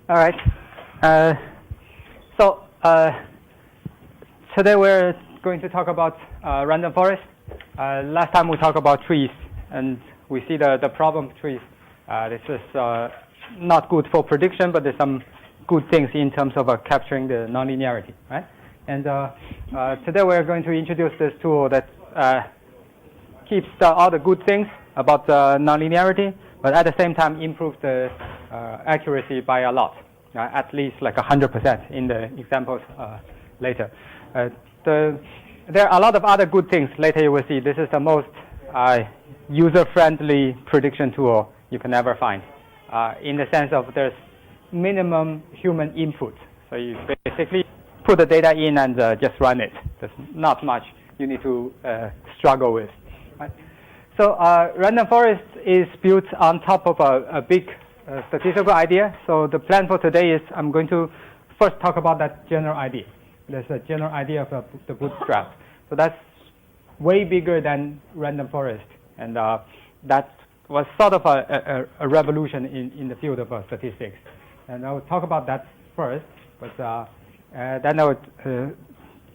All right. Today we're going to talk about random forest. Last time we talked about trees, and we see the problem of trees. This is not good for prediction, but there's some good things in terms of capturing the nonlinearity, right? And today we're going to introduce this tool that keeps all the good things about nonlinearity, but at the same time improves the accuracy by a lot, at least like 100% in the examples later. There are a lot of other good things later you will see. This is the most user-friendly prediction tool you can ever find, in the sense of there's minimum human input. So you basically put the data in and just run it. There's not much you need to struggle with. Right? So random forest is built on top of a big statistical idea. So the plan for today is I'm going to first talk about that general idea. There's a general idea of the bootstrap. So that's way bigger than random forest. And that was sort of a revolution in the field of statistics. And I will talk about that first, but then I would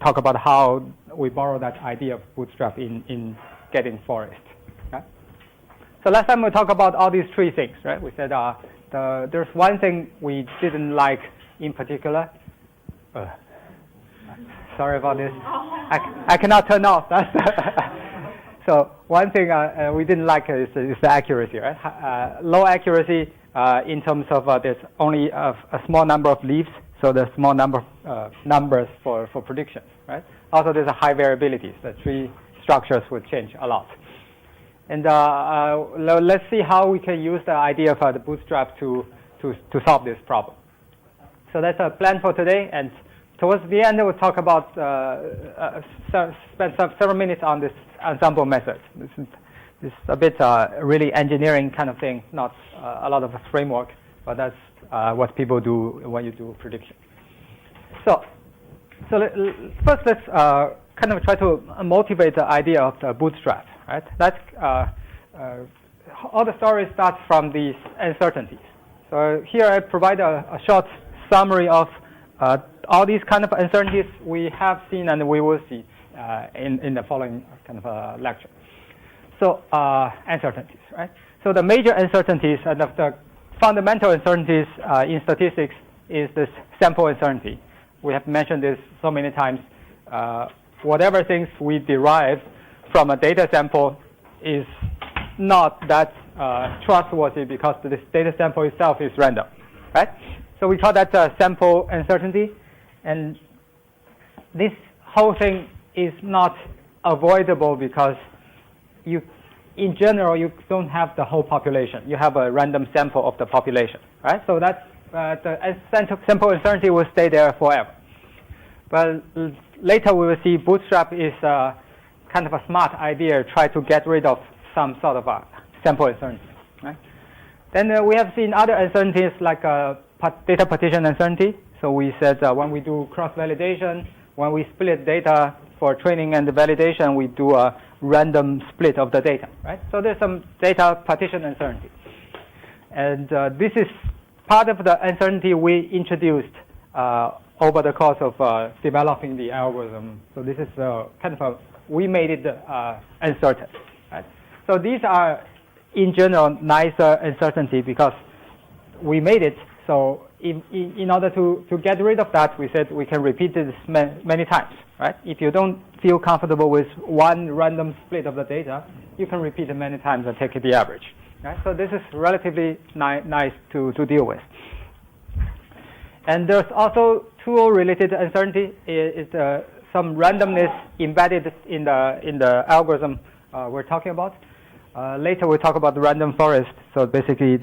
talk about how we borrow that idea of bootstrap in getting forest. Okay? So last time we talked about all these three things, right? We said there's one thing we didn't like in particular. Sorry about this. I cannot turn off. So one thing we didn't like is the accuracy, right? Low accuracy in terms of there's only a small number of leaves, so there's small number of numbers for predictions, right? Also, there's a high variability. The tree structures will change a lot. And let's see how we can use the idea of the bootstrap to solve this problem. So that's a plan for today. And towards the end, we'll talk about spend several minutes on this ensemble method. This is a bit really engineering kind of thing, not a lot of a framework, but that's what people do when you do prediction. So first let's kind of try to motivate the idea of the bootstrap, right? That's all the story starts from these uncertainties. So here I provide a short summary of all these kind of uncertainties we have seen and we will see in the following kind of lecture. So uncertainties, right? So the major uncertainties and the fundamental uncertainties in statistics is this sample uncertainty. We have mentioned this so many times. Whatever things we derive from a data sample is not that trustworthy because this data sample itself is random, right? So we call that sample uncertainty. And this whole thing is not avoidable because in general, you don't have the whole population. You have a random sample of the population, right? So that's the sample uncertainty will stay there forever. But later we will see bootstrap is kind of a smart idea, try to get rid of some sort of a sample uncertainty, right? Then we have seen other uncertainties like data partition uncertainty. So we said when we do cross-validation, when we split data for training and validation, we do a random split of the data, right? So there's some data partition uncertainty. And this is part of the uncertainty we introduced over the course of developing the algorithm. So this is kind of we made it uncertain, right? So these are, in general, nicer uncertainty because we made it. So in order to get rid of that, we said we can repeat this many times, right? If you don't feel comfortable with one random split of the data, you can repeat it many times and take the average, right? So this is relatively nice to deal with. And there's also tool-related uncertainty. Is some randomness embedded in the algorithm we're talking about. Later we'll talk about the random forest. So basically,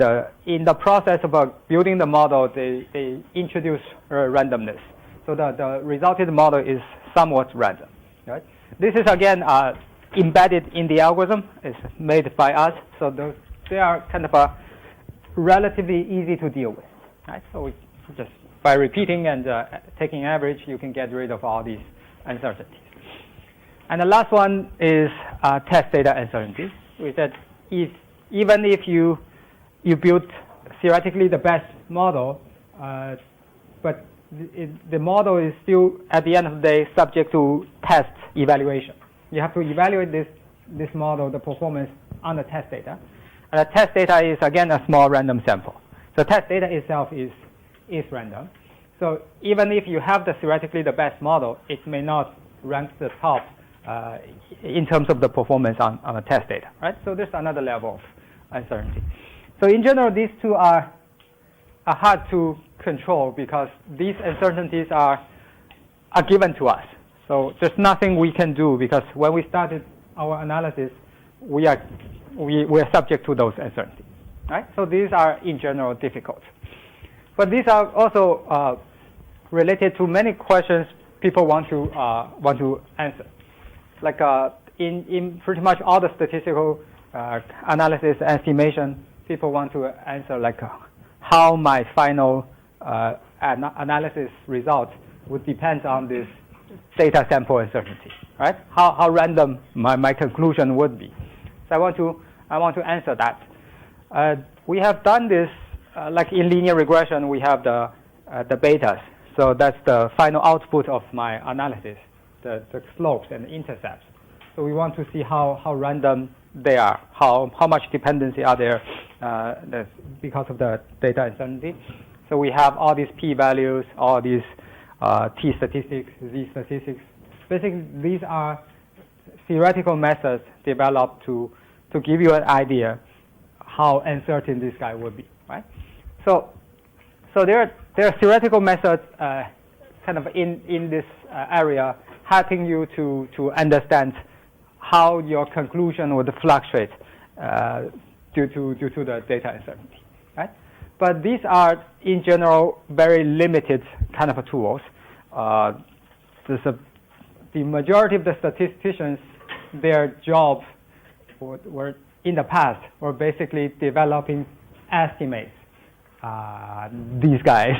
in the process of building the model, they introduce randomness. So the resulted model is somewhat random. Right? This is again embedded in the algorithm. It's made by us. So they are kind of relatively easy to deal with. Right? So we just by repeating and taking average, you can get rid of all these uncertainties. And the last one is test data uncertainty. We said even if you build theoretically the best model, but the model is still, at the end of the day, subject to test evaluation. You have to evaluate this model, the performance, on the test data. And the test data is, again, a small random sample. So test data itself is random. So even if you have theoretically the best model, it may not rank the top in terms of the performance on the test data, right? So there's another level of uncertainty. So in general, these two are hard to control because these uncertainties are given to us. So there's nothing we can do because when we started our analysis, we are subject to those uncertainties, right? So these are in general difficult. But these are also related to many questions people want to answer. Like in pretty much all the statistical analysis estimation, people want to answer like how my final analysis result would depend on this data sample uncertainty, right? How random my conclusion would be. So I want to answer that. We have done this like in linear regression. We have the betas. So that's the final output of my analysis, the slopes and the intercepts. So we want to see how random they are, how much dependency are there because of the data uncertainty. So we have all these p-values, all these t statistics, z statistics. Basically, these are theoretical methods developed to give you an idea how uncertain this guy would be, right? So there are theoretical methods kind of in this area helping you to understand how your conclusion would fluctuate due to the data uncertainty, right? But these are, in general, very limited kind of tools. The majority of the statisticians, their job were in the past were basically developing estimates. These guys,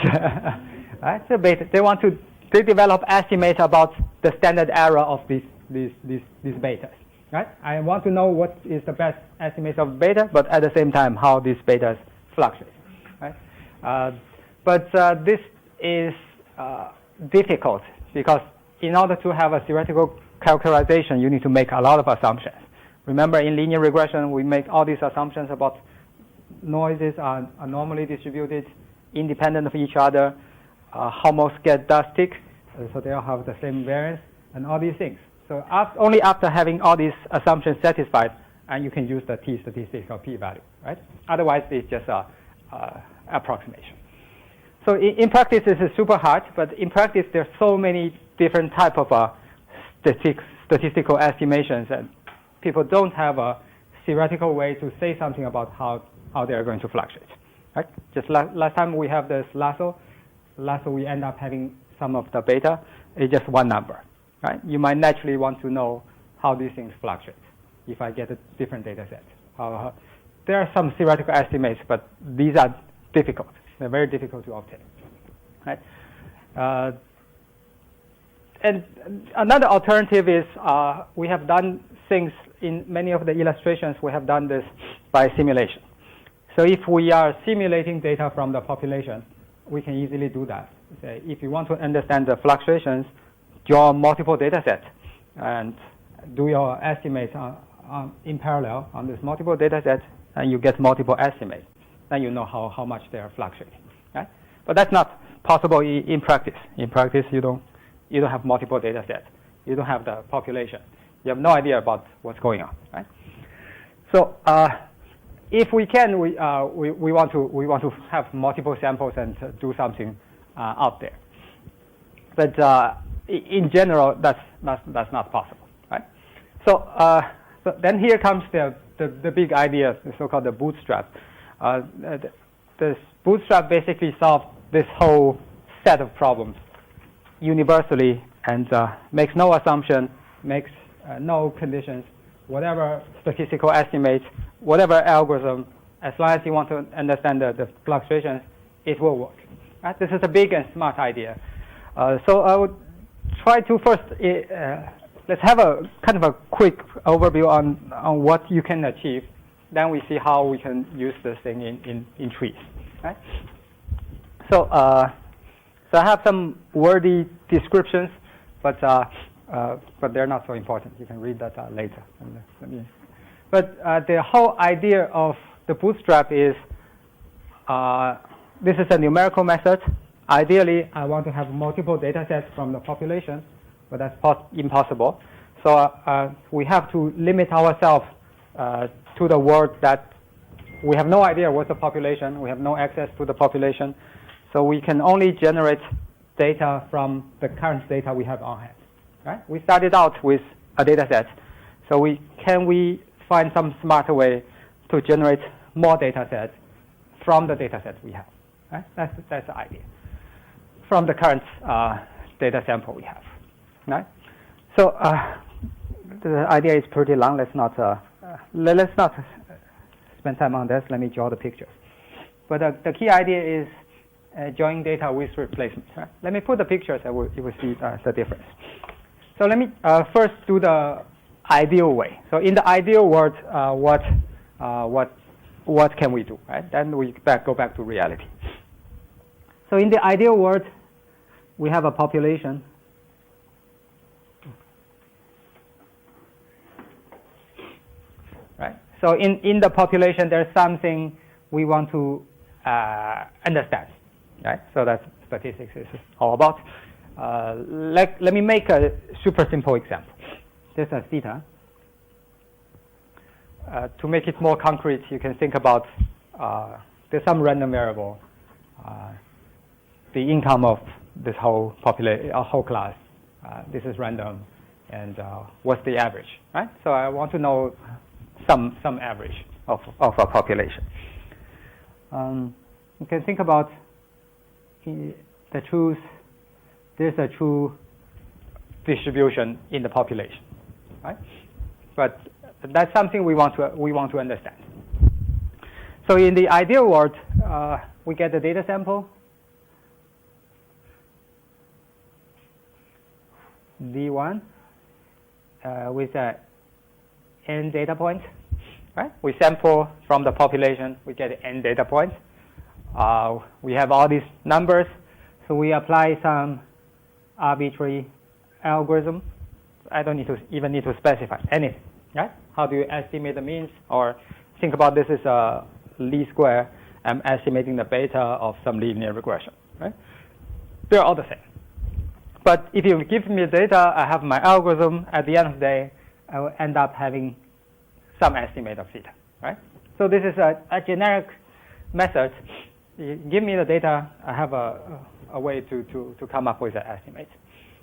right? So they develop estimates about the standard error of these betas, right? I want to know what is the best estimate of beta, but at the same time how these betas fluctuate, right? But this is difficult because in order to have a theoretical characterization, you need to make a lot of assumptions. Remember, in linear regression, we make all these assumptions about noises are normally distributed, independent of each other, how most does stick, so they all have the same variance, and all these things. So only after having all these assumptions satisfied, and you can use the t statistic or p-value, right? Otherwise, it's just a approximation. So in practice, this is super hard, but in practice, there are so many different type of statistical estimations, and people don't have a theoretical way to say something about how they are going to fluctuate, right? Just last time we have this lasso, we end up having some of the beta. It's just one number, right? You might naturally want to know how these things fluctuate if I get a different data set. There are some theoretical estimates, but these are difficult. They're very difficult to obtain, right? And another alternative is we have done things in many of the illustrations. We have done this by simulation. So if we are simulating data from the population, we can easily do that. Say, if you want to understand the fluctuations, draw multiple data sets and do your estimates in parallel on this multiple data sets, and you get multiple estimates. Then you know how much they are fluctuating, right? But that's not possible in practice. In practice, you don't have multiple data sets. You don't have the population. You have no idea about what's going on, right? So if we can, we want to have multiple samples and do something out there. But in general, that's not possible, right? So then here comes the big idea, the so-called the bootstrap. This bootstrap basically solves this whole set of problems universally and makes no assumption, makes no conditions, whatever statistical estimates, whatever algorithm, as long as you want to understand the fluctuations, it will work. Right? This is a big and smart idea. So I would try to first, let's have a kind of a quick overview on what you can achieve. Then we see how we can use this thing in trees. Right? So I have some wordy descriptions, but they're not so important. You can read that later. But the whole idea of the bootstrap is this is a numerical method. Ideally, I want to have multiple data sets from the population, but that's impossible. So we have to limit ourselves to the word that we have no idea what's the population. We have no access to the population. So we can only generate data from the current data we have on hand. Right? We started out with a data set. So can we find some smarter way to generate more data sets from the data sets we have? Right? That's the idea. From the current data sample we have. Right? So the idea is pretty long. Let's not spend time on this. Let me draw the pictures. But the key idea is joining data with replacement. Right? Let me put the pictures, and you will see the difference. So let me first do the ideal way. So in the ideal world, what can we do? Right? Then we go back to reality. So in the ideal world, we have a population. Right? So in the population, there's something we want to understand. Right? So that's statistics is all about. Let me make a super simple example. This is theta. To make it more concrete, you can think about there's some random variable, the income of this whole whole class. This is random, and what's the average, right? So I want to know some average of a population. You can think about the truth. There's a true distribution in the population, right? But that's something we want to understand. So in the ideal world, we get the data sample, D1, with n data points, right? We sample from the population, we get n data points. We have all these numbers, so we apply some arbitrary algorithm. I don't even need to specify anything, right? How do you estimate the means? Or think about this as a least square. I'm estimating the beta of some linear regression, right? They're all the same. But if you give me the data, I have my algorithm. At the end of the day, I will end up having some estimate of theta, right? So this is a generic method. You give me the data, I have a way to come up with an estimate,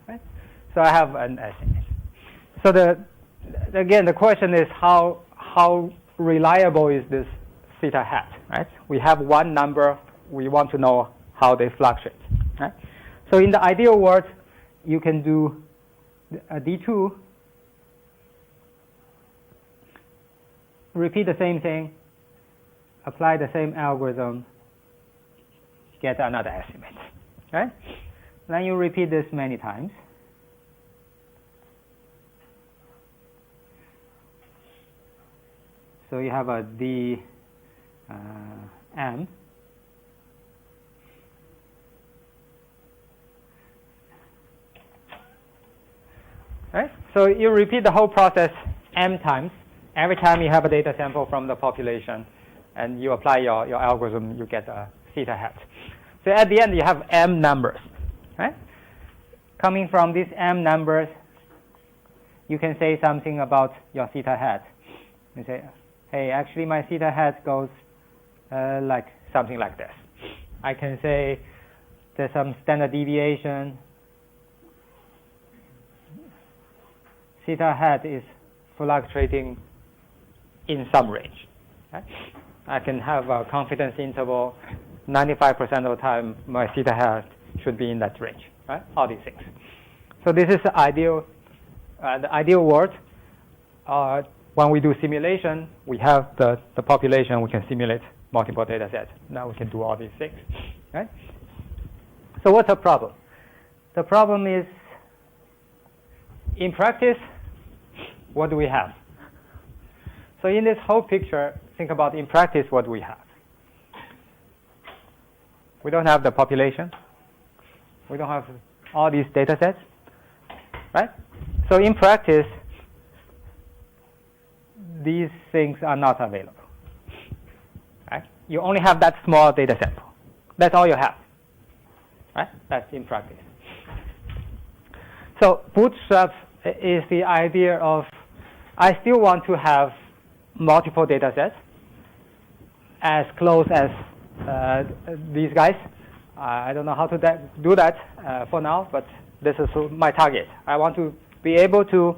right? So I have an estimate. So again, the question is how reliable is this theta hat, right? We have one number. We want to know how they fluctuate, right? So in the ideal world, you can do a D2, repeat the same thing, apply the same algorithm, get another estimate, right? Then you repeat this many times. So you have a D M. Right? So you repeat the whole process m times. Every time you have a data sample from the population, and you apply your algorithm, you get a theta hat. So at the end, you have m numbers. Right? Coming from these m numbers, you can say something about your theta hat. You say, hey, actually my theta hat goes like something like this. I can say there's some standard deviation. Theta hat is fluctuating in some range. Right? I can have a confidence interval. 95% of the time, my theta hat should be in that range. Right? All these things. So this is the ideal world. When we do simulation, we have the population. We can simulate multiple data sets. Now we can do all these things. Right? So what's the problem? The problem is, in practice, what do we have? So in this whole picture, think about in practice what we have. We don't have the population. We don't have all these data sets, right? So in practice, these things are not available. Right? You only have that small data sample. That's all you have. Right? That's in practice. So Bootstrap is the idea of, I still want to have multiple data sets as close as these guys. I don't know how to do that for now, but this is my target. I want to be able to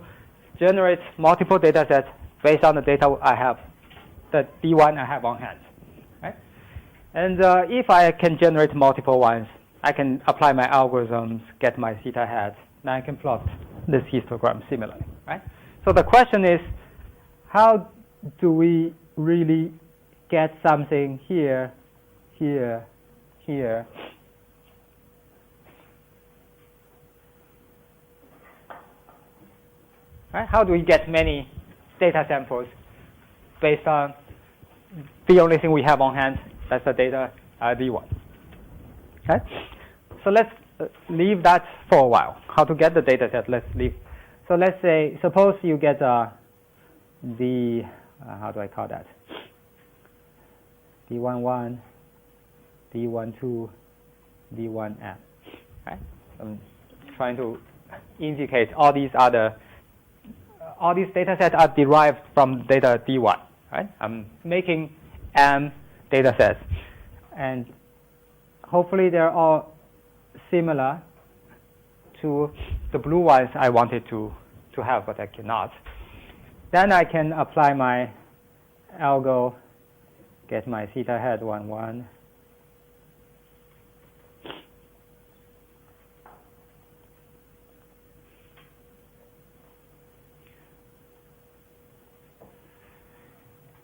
generate multiple data sets based on the data I have, the D1 I have on hand. Right? And if I can generate multiple ones, I can apply my algorithms, get my theta hat, then I can plot this histogram similarly. Right? So the question is, how do we really get something here, here, here? Right? How do we get many data samples based on the only thing we have on hand? That's the data D1. Okay? So let's leave that for a while. How to get the data set? Let's leave. So let's say, suppose you get how do I call that? D11, D12, D1n. Right? I'm trying to indicate all these data sets are derived from data D1. Right? I'm making m data sets, and hopefully they're all similar to the blue ones I wanted to have, but I cannot. Then I can apply my algo, get my theta hat 1, 1.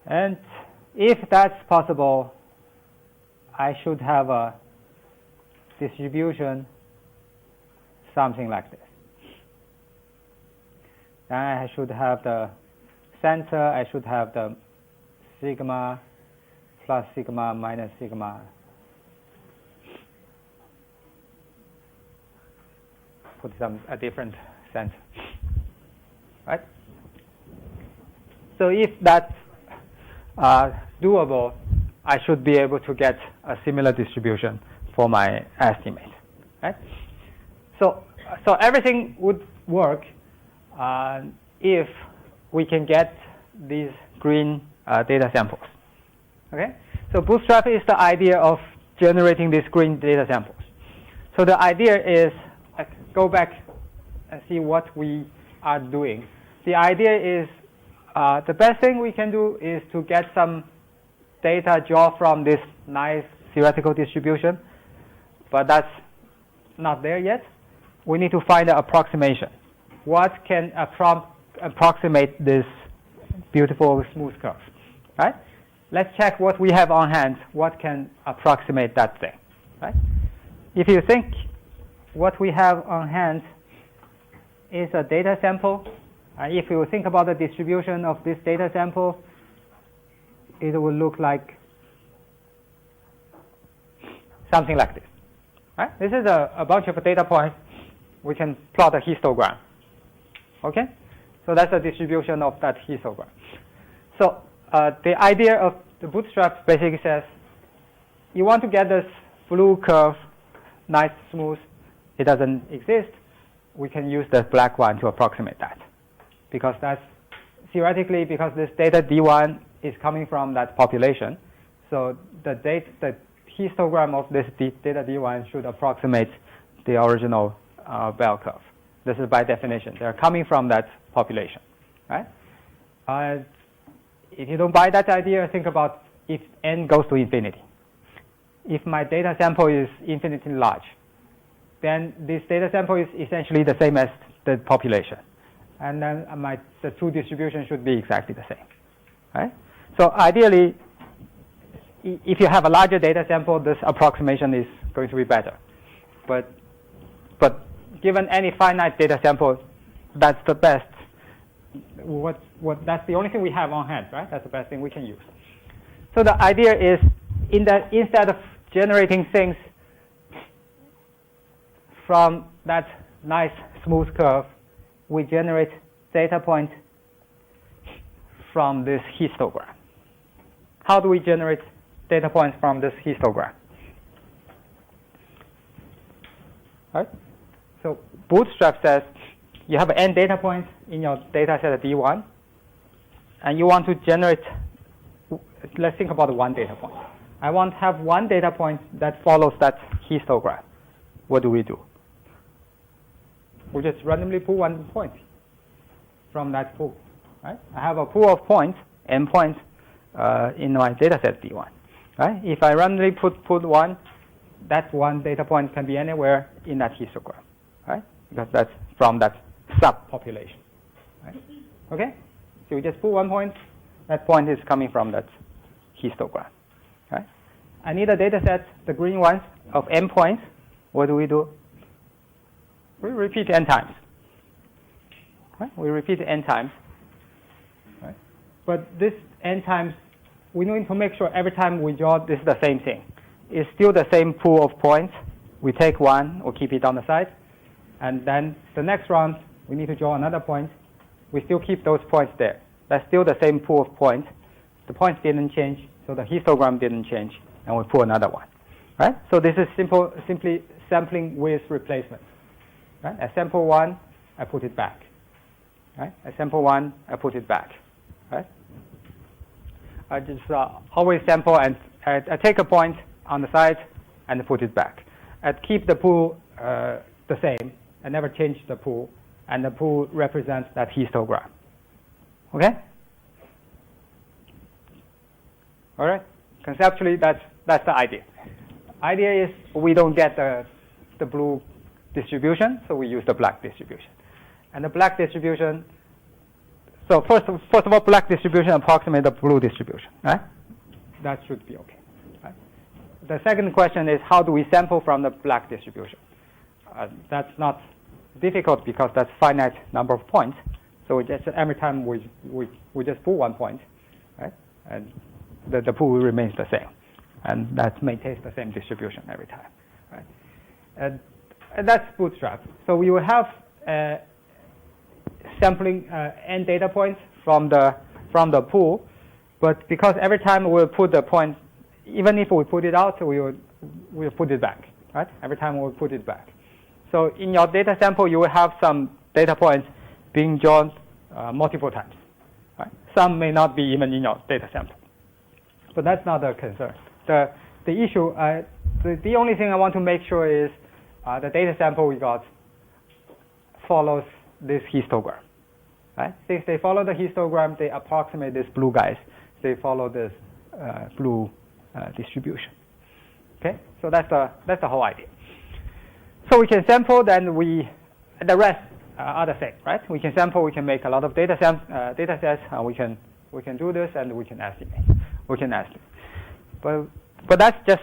And if that's possible, I should have a distribution something like this. Then I should have the center, I should have the sigma plus sigma minus sigma. Put a different center. Right? So if that's doable, I should be able to get a similar distribution for my estimate. Right? So everything would work if we can get these green data samples. Okay? So Bootstrap is the idea of generating these green data samples. So the idea is, go back and see what we are doing. The idea is, the best thing we can do is to get some data drawn from this nice theoretical distribution, but that's not there yet. We need to find an approximation. What can approximate this beautiful smooth curve? Right? Let's check what we have on hand. What can approximate that thing? Right? If you think what we have on hand is a data sample, if you think about the distribution of this data sample, it will look like something like this. Right? This is a bunch of data points. We can plot a histogram. Okay? So that's the distribution of that histogram. So the idea of the Bootstrap basically says, you want to get this blue curve, nice, smooth. It doesn't exist. We can use the black one to approximate that. Because that's theoretically, because this data D1 is coming from that population. So the histogram of this data D1 should approximate the original bell curve. This is by definition. They're coming from that population. Right? If you don't buy that idea, think about if n goes to infinity. If my data sample is infinitely large, then this data sample is essentially the same as the population. And then the two distributions should be exactly the same. Right? So ideally, if you have a larger data sample, this approximation is going to be better. But given any finite data sample, that's the best. That's the only thing we have on hand, right? That's the best thing we can use. So the idea is, instead of generating things from that nice smooth curve, we generate data points from this histogram. How do we generate data points from this histogram? Right? So Bootstrap says you have n data points in your data set D1, and you want to generate, let's think about one data point. I want to have one data point that follows that histogram. What do? We just randomly pull one point from that pool. Right? I have a pool of points, n points, in my data set D1. Right? If I randomly put one, that one data point can be anywhere in that histogram. Right? Because that's from that subpopulation. Right? Okay? So we just put one point. That point is coming from that histogram. Right? I need a data set, the green ones, of n points. What do? We repeat n times. Right? We repeat n times. Right? But this n times, we need to make sure every time we draw, this is the same thing. It's still the same pool of points. We take one or keep it on the side. And then the next round, we need to draw another point. We still keep those points there. That's still the same pool of points. The points didn't change, so the histogram didn't change, and we pull another one. Right? So this is simply sampling with replacement. Right? I sample one, I put it back. Right? I sample one, I put it back. Right? I just always sample, and I take a point on the side and put it back. I keep the pool the same. I never change the pool, and the pool represents that histogram. Okay? All right? Conceptually, that's the idea. Idea is we don't get the blue distribution, so we use the black distribution. And the black distribution, so first of all, black distribution approximates the blue distribution, right? That should be okay. Right? The second question is, how do we sample from the black distribution? That's not difficult because that's finite number of points. So we just every time we just pull one point, right? And the pool remains the same, and that maintains the same distribution every time, right? And that's Bootstrap. So we will have sampling n data points from the pool, but because every time we'll put the point, even if we put it out, we'll put it back, right? Every time we'll put it back. So in your data sample, you will have some data points being drawn multiple times. Right? Some may not be even in your data sample, but that's not a concern. The issue, the only thing I want to make sure is the data sample we got follows this histogram. Right? Since they follow the histogram, they approximate these blue guys. They follow this blue distribution. Okay, so that's the whole idea. So we can sample, then the rest are the same, right? We can sample, we can make a lot of data sets, we can do this, and we can estimate. But that's just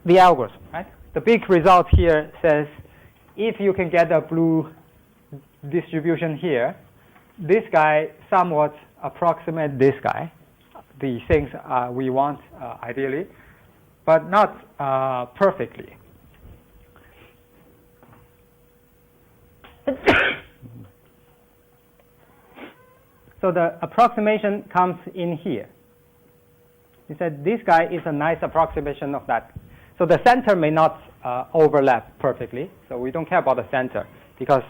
the algorithm, right? The big result here says if you can get a blue distribution here, this guy somewhat approximate this guy, the things we want ideally, but not perfectly. So the approximation comes in here. He said this guy is a nice approximation of that. So the center may not overlap perfectly, so we don't care about the center, because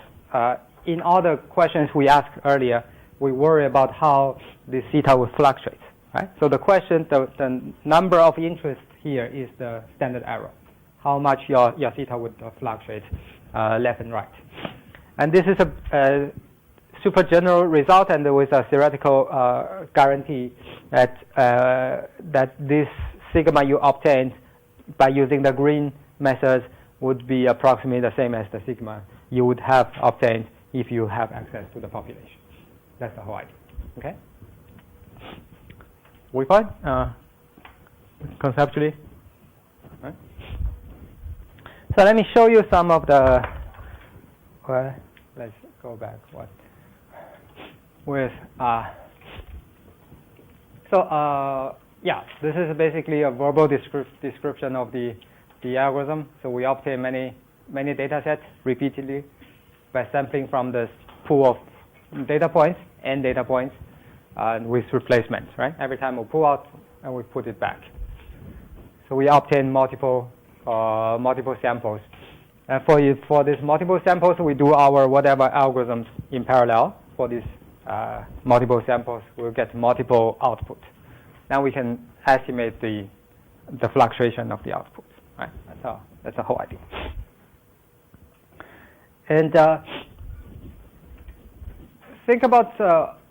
in all the questions we asked earlier, we worry about how the theta will fluctuate, right? So the question, the number of interest here is the standard error, how much your theta would fluctuate left and right. And this is a super general result, and with a theoretical guarantee that this sigma you obtained by using the green method would be approximately the same as the sigma you would have obtained if you have access to the population. That's the whole idea. Okay? We fine? Conceptually? Right. So let me show you some of the. Let's go back. Yeah, this is basically a verbal description of the algorithm. So we obtain many many data sets repeatedly by sampling from this pool of data points, n data points, with replacement, right? Every time we pull out and we put it back. So we obtain multiple samples. And for these multiple samples, we do our whatever algorithms in parallel. For these multiple samples, we'll get multiple outputs. Now we can estimate the fluctuation of the output, right? That's the whole idea. And think about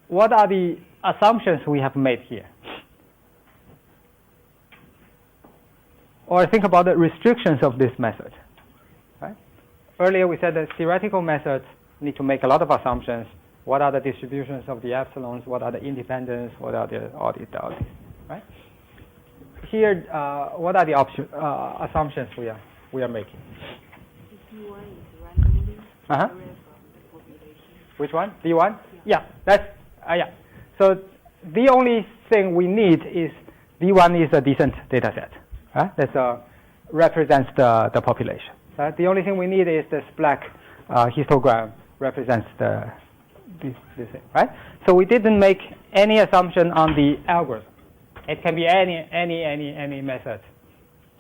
what are the assumptions we have made here. Or think about the restrictions of this method. Right? Earlier we said that theoretical methods need to make a lot of assumptions. What are the distributions of the epsilons? What are the independence? What are the all these, right? Here, what are the assumptions we are making? D1 is randomly population. Which one? D1? Yeah, that's yeah. So the only thing we need is D1 is a decent data set. That represents the population. Right? The only thing we need is this black histogram represents this thing, right? So we didn't make any assumption on the algorithm. It can be any method,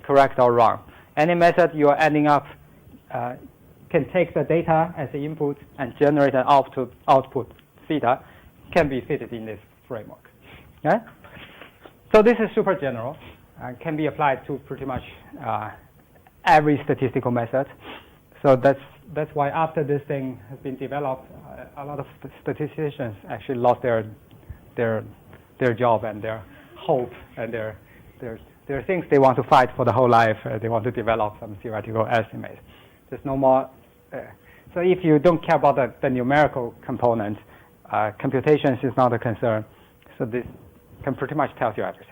correct or wrong. Any method you are ending up can take the data as the input and generate an output theta can be fitted in this framework. Okay? So this is super general. Can be applied to pretty much every statistical method. So that's why after this thing has been developed, a lot of statisticians actually lost their job and their hope and their things they want to fight for the whole life. They want to develop some theoretical estimates. There's no more. So if you don't care about the numerical component, computations is not a concern. So this can pretty much tell you everything.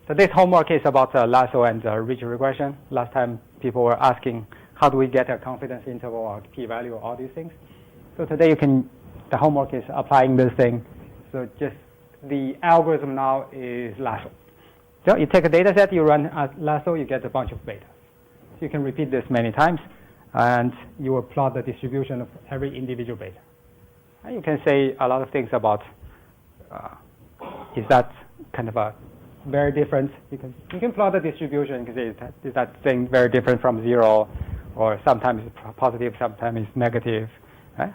So this homework is about lasso and ridge regression. Last time people were asking, how do we get a confidence interval or p-value, all these things. So today the homework is applying this thing. So just the algorithm now is lasso. So you take a data set, you run a lasso, you get a bunch of beta. So you can repeat this many times, and you will plot the distribution of every individual beta. And you can say a lot of things about, is that kind of a very different? You can plot the distribution. You can say, is that thing very different from 0, or sometimes it's positive, sometimes it's negative. Right?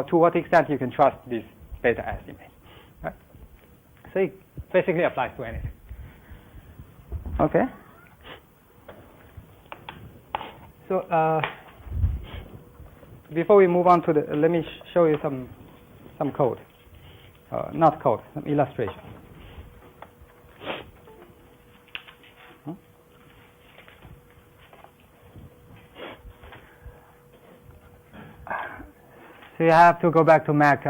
To what extent you can trust this beta estimate? Right? So it basically applies to anything. Okay. So before we move on to let me show you some code, not code, some illustration. So you have to go back to Mac.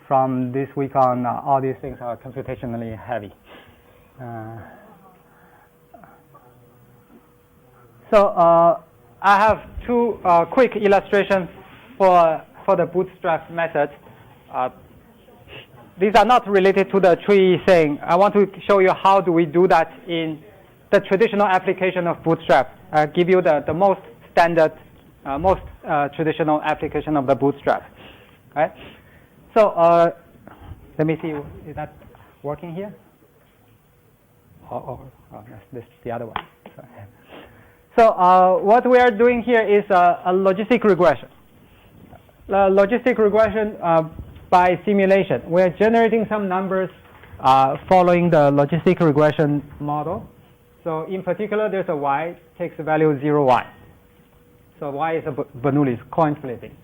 From this week on, all these things are computationally heavy. So I have two quick illustrations for the bootstrap method. These are not related to the tree thing. I want to show you how do we do that in the traditional application of bootstrap. I'll give you the most standard, most traditional application of the bootstrap. Right? So let me see, is that working here? This the other one. So what we are doing here is a logistic regression. Logistic regression by simulation. We are generating some numbers following the logistic regression model. So in particular, there's a y, takes the value 0, 1. So y is a Bernoulli's coin flipping.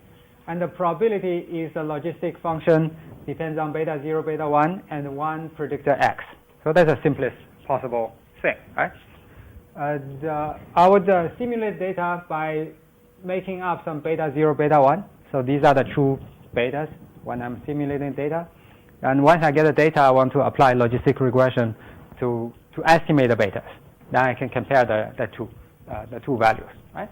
And the probability is a logistic function, depends on beta 0, beta 1, and 1 predictor x. So that's the simplest possible thing, right? I would simulate data by making up some beta 0, beta 1. So these are the true betas when I'm simulating data. And once I get the data, I want to apply logistic regression to estimate the betas. Then I can compare the two values, right?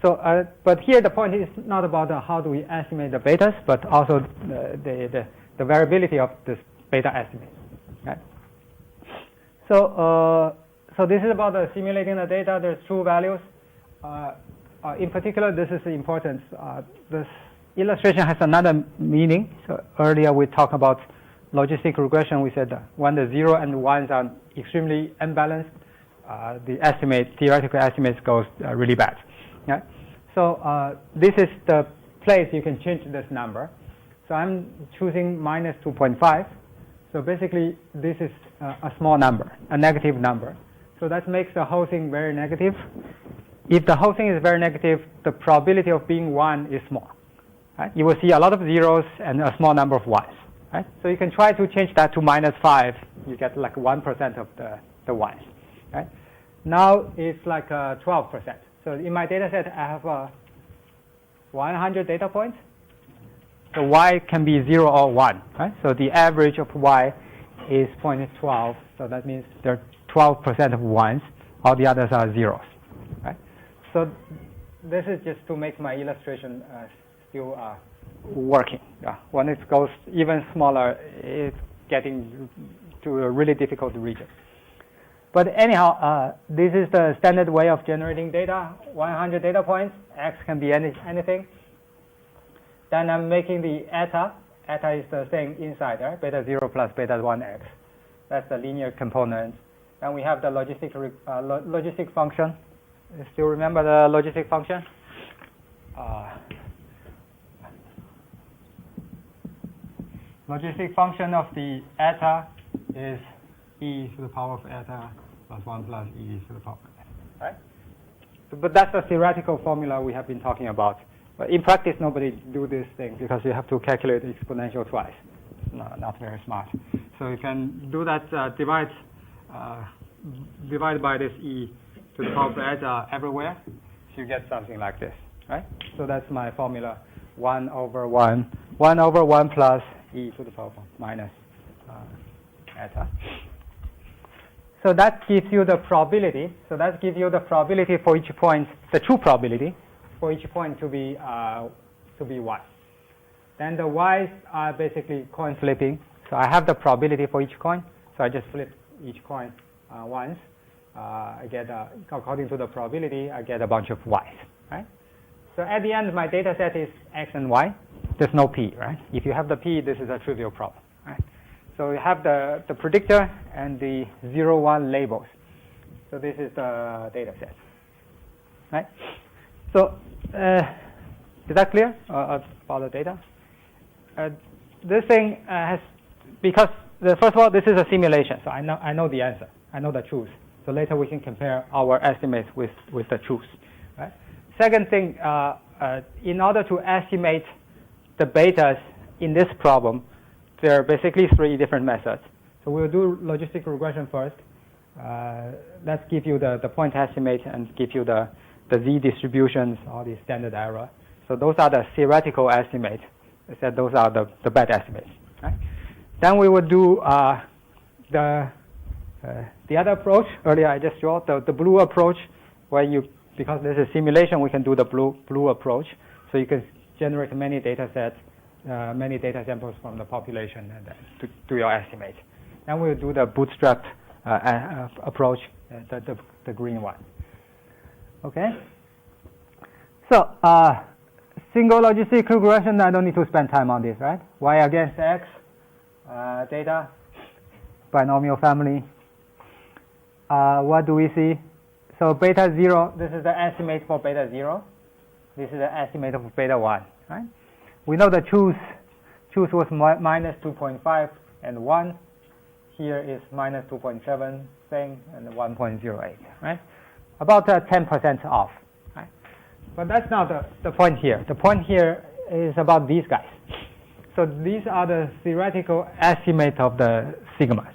So, but here the point is not about how do we estimate the betas, but also the variability of this beta estimate, right? So, so this is about simulating the data. There's true values. in particular, this is important. This illustration has another meaning. So earlier we talked about logistic regression. We said when the 0 and 1s are extremely unbalanced, the theoretical estimates goes really bad. Yeah? So this is the place you can change this number. So I'm choosing minus 2.5. So basically, this is a small number, a negative number. So that makes the whole thing very negative. If the whole thing is very negative, the probability of being 1 is small. Right? You will see a lot of zeros and a small number of 1s. Right? So you can try to change that to minus 5. You get like 1% of the 1s. Right? Now it's like 12%. So in my data set, I have 100 data points. So y can be 0 or 1. Right? So the average of y is 0.12. So that means there are 12% of 1s. All the others are zeros. Right? So this is just to make my illustration still working. When it goes even smaller, it's getting to a really difficult region. But anyhow, this is the standard way of generating data. 100 data points. X can be anything. Then I'm making the eta. Eta is the thing inside, right? Beta 0 plus beta 1x. That's the linear component. And we have the logistic function. You still remember the logistic function? Logistic function of the eta is e to the power of eta plus 1 plus e to the power of eta, right? But that's the theoretical formula we have been talking about. But in practice, nobody do this thing because you have to calculate the exponential twice. Not very smart. So you can do that, divide by this e to the power of eta everywhere. So you get something like this, right? So that's my formula, 1 over 1 plus e to the power of minus eta. So that gives you the probability. So that gives you the probability for each point, the true probability for each point to be 1. Then the y's are basically coin flipping. So I have the probability for each coin. So I just flip each coin once. I get, according to the probability, I get a bunch of y's, right? So at the end, my data set is x and y. There's no p, right? If you have the p, this is a trivial problem, right? So you have the predictor and the 0, 1 labels. So this is the data set, right? So is that clear about the data? This thing has, because first of all, this is a simulation. So I know the answer. I know the truth. So later we can compare our estimates with the truth, right? Second thing, in order to estimate the betas in this problem, there are basically 3 different methods. So we'll do logistic regression first. Let's give you the point estimate and give you the z distributions, all the standard error. So those are the theoretical estimates. I said those are the bad estimates. Right? Then we would do the other approach. Earlier I just showed the blue approach, where because this is simulation, we can do the blue approach. So you can generate many data sets, many data samples from the population, and to do your estimate. Then we'll do the bootstrapped approach, the green one. Okay. So single logistic regression, I don't need to spend time on this, right? Y against X data, binomial family. What do we see? So beta 0, this is the estimate for beta 0. This is the estimate of beta 1, right? We know the truth was minus 2.5 and 1. Here is minus 2.7 thing and 1.08, right? About 10% off, right? But that's not the point here. The point here is about these guys. So these are the theoretical estimate of the sigmas,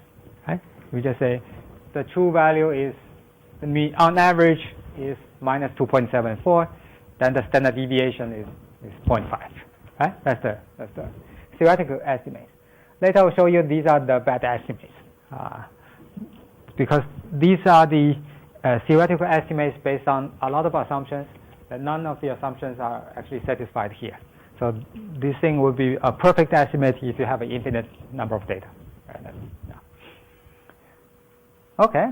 right? We just say the true value is, on average, is minus 2.74. Then the standard deviation is 0.5, right? That's the theoretical estimate. Later I'll show you these are the bad estimates, because these are the theoretical estimates based on a lot of assumptions, that none of the assumptions are actually satisfied here. So this thing will be a perfect estimate if you have an infinite number of data. Right? Yeah. Okay.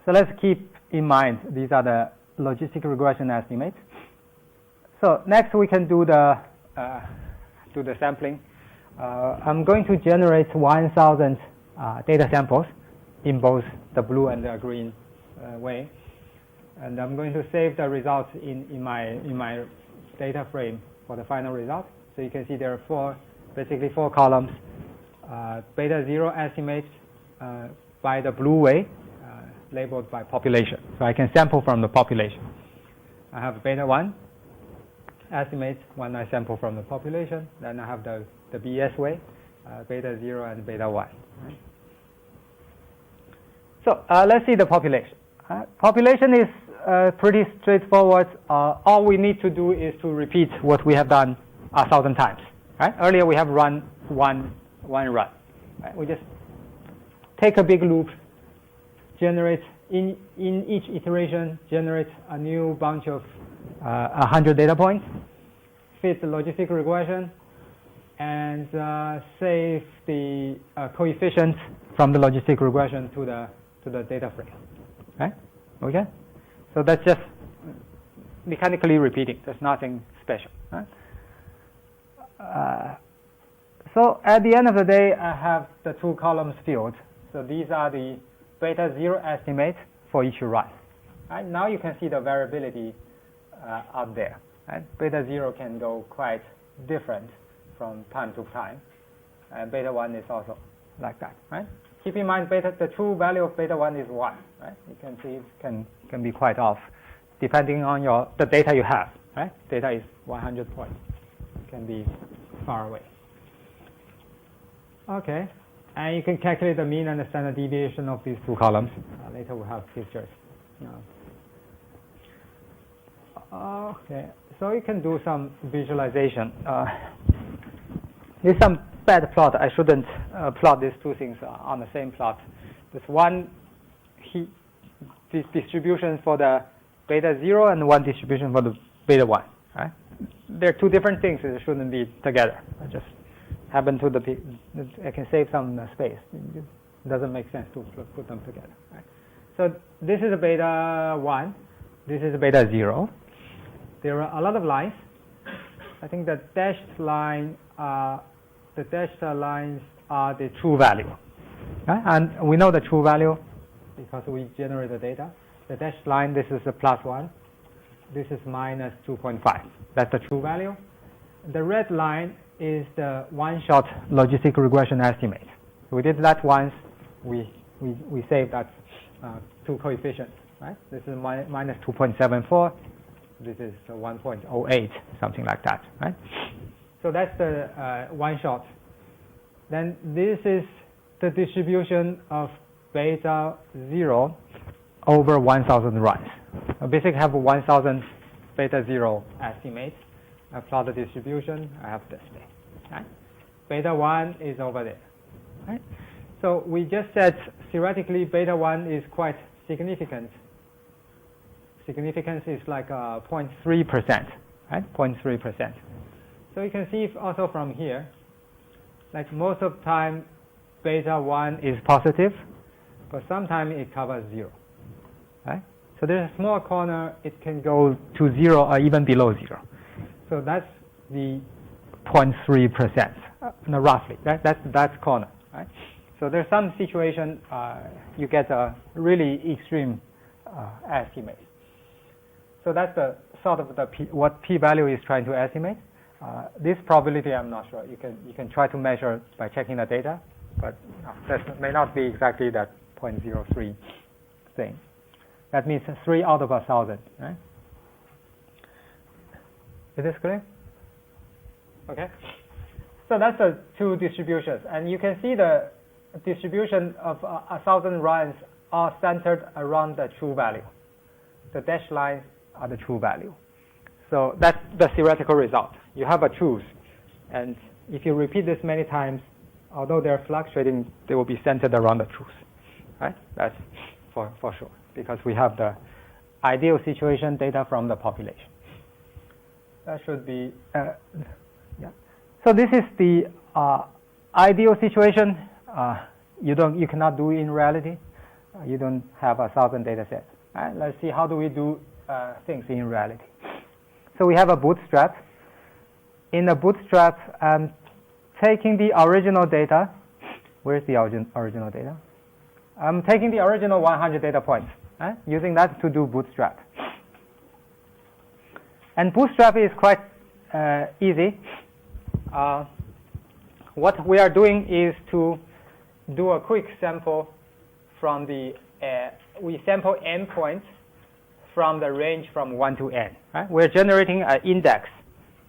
So let's keep in mind these are the logistic regression estimate. So next we can do the sampling. I'm going to generate 1,000 data samples in both the blue and the green way, and I'm going to save the results in my data frame for the final result. So you can see there are basically four columns. Beta 0 estimates by the blue way, labeled by population. So I can sample from the population. I have beta 1 estimates when I sample from the population. Then I have the BS way, beta 0 and beta 1. Right? So let's see the population. Population is pretty straightforward. All we need to do is to repeat what we have done 1,000 times. Right? Earlier we have run one run. Right? We just take a big loop, generate in each iteration, generate a new bunch of 100 data points, fit the logistic regression, and save the coefficients from the logistic regression to the data frame. Right? Okay? So that's just mechanically repeating. There's nothing special. Right? So at the end of the day, I have the two columns filled. So these are the beta 0 estimates for each run. Right? Now you can see the variability out there. Right? Beta 0 can go quite different from time to time. And beta 1 is also like that. Right? Keep in mind, the true value of beta 1 is 1. Right? You can see it can be quite off, depending on the data you have. Right? Data is 100 points. It can be far away. Okay, and you can calculate the mean and the standard deviation of these two columns. Later we'll have pictures. Okay, so you can do some visualization. There's some bad plot. I shouldn't plot these two things on the same plot. There's one distribution for the beta 0 and one distribution for the beta 1. Right? They're two different things. They shouldn't be together. I just happen to I can save some space. It doesn't make sense to put them together. Right? So this is a beta 1. This is a beta 0. There are a lot of lines. I think the dashed lines are the true value. Right? And we know the true value because we generate the data. The dashed line, this is a +1. This is minus 2.5. That's the true value. The red line is the one-shot logistic regression estimate. We did that once. We saved that two coefficients. Right? This is minus 2.74. This is 1.08, something like that. Right? So that's the one-shot. Then this is the distribution of beta 0 over 1,000 runs. I basically have 1,000 beta 0 estimates. I plot the distribution. I have this thing. Right? Beta 1 is over there. Right? So we just said theoretically beta 1 is quite significant. Significance is like 0.3%. Right? 0.3%. So you can see also from here, like most of the time, beta 1 is positive, but sometimes it covers 0. Right? So there's a small corner, it can go to 0 or even below 0. So that's the 0.3%, roughly. That's corner. Right? So there's some situation you get a really extreme estimate. So that's the sort of what p-value is trying to estimate. This probability, I'm not sure. You can try to measure by checking the data, but that may not be exactly that 0.03 thing. That means 3 out of 1,000. Right? Is this clear? Okay. So that's the two distributions, and you can see the distribution of 1,000 runs are centered around the true value. The dashed lines are the true value. So that's the theoretical result. You have a truth, and if you repeat this many times, although they're fluctuating, they will be centered around the truth. Right? That's for sure, because we have the ideal situation data from the population. That should be, yeah. So this is the ideal situation. You cannot do in reality. You don't have 1,000 data sets. Right? Let's see how do we do things in reality. So we have a bootstrap. In the bootstrap, I'm taking the original data. Where's the original data? I'm taking the original 100 data points, using that to do bootstrap. And bootstrap is quite easy. What we are doing is to do a quick sample from the, we sample n points from the range from 1 to n. Right? We're generating an index,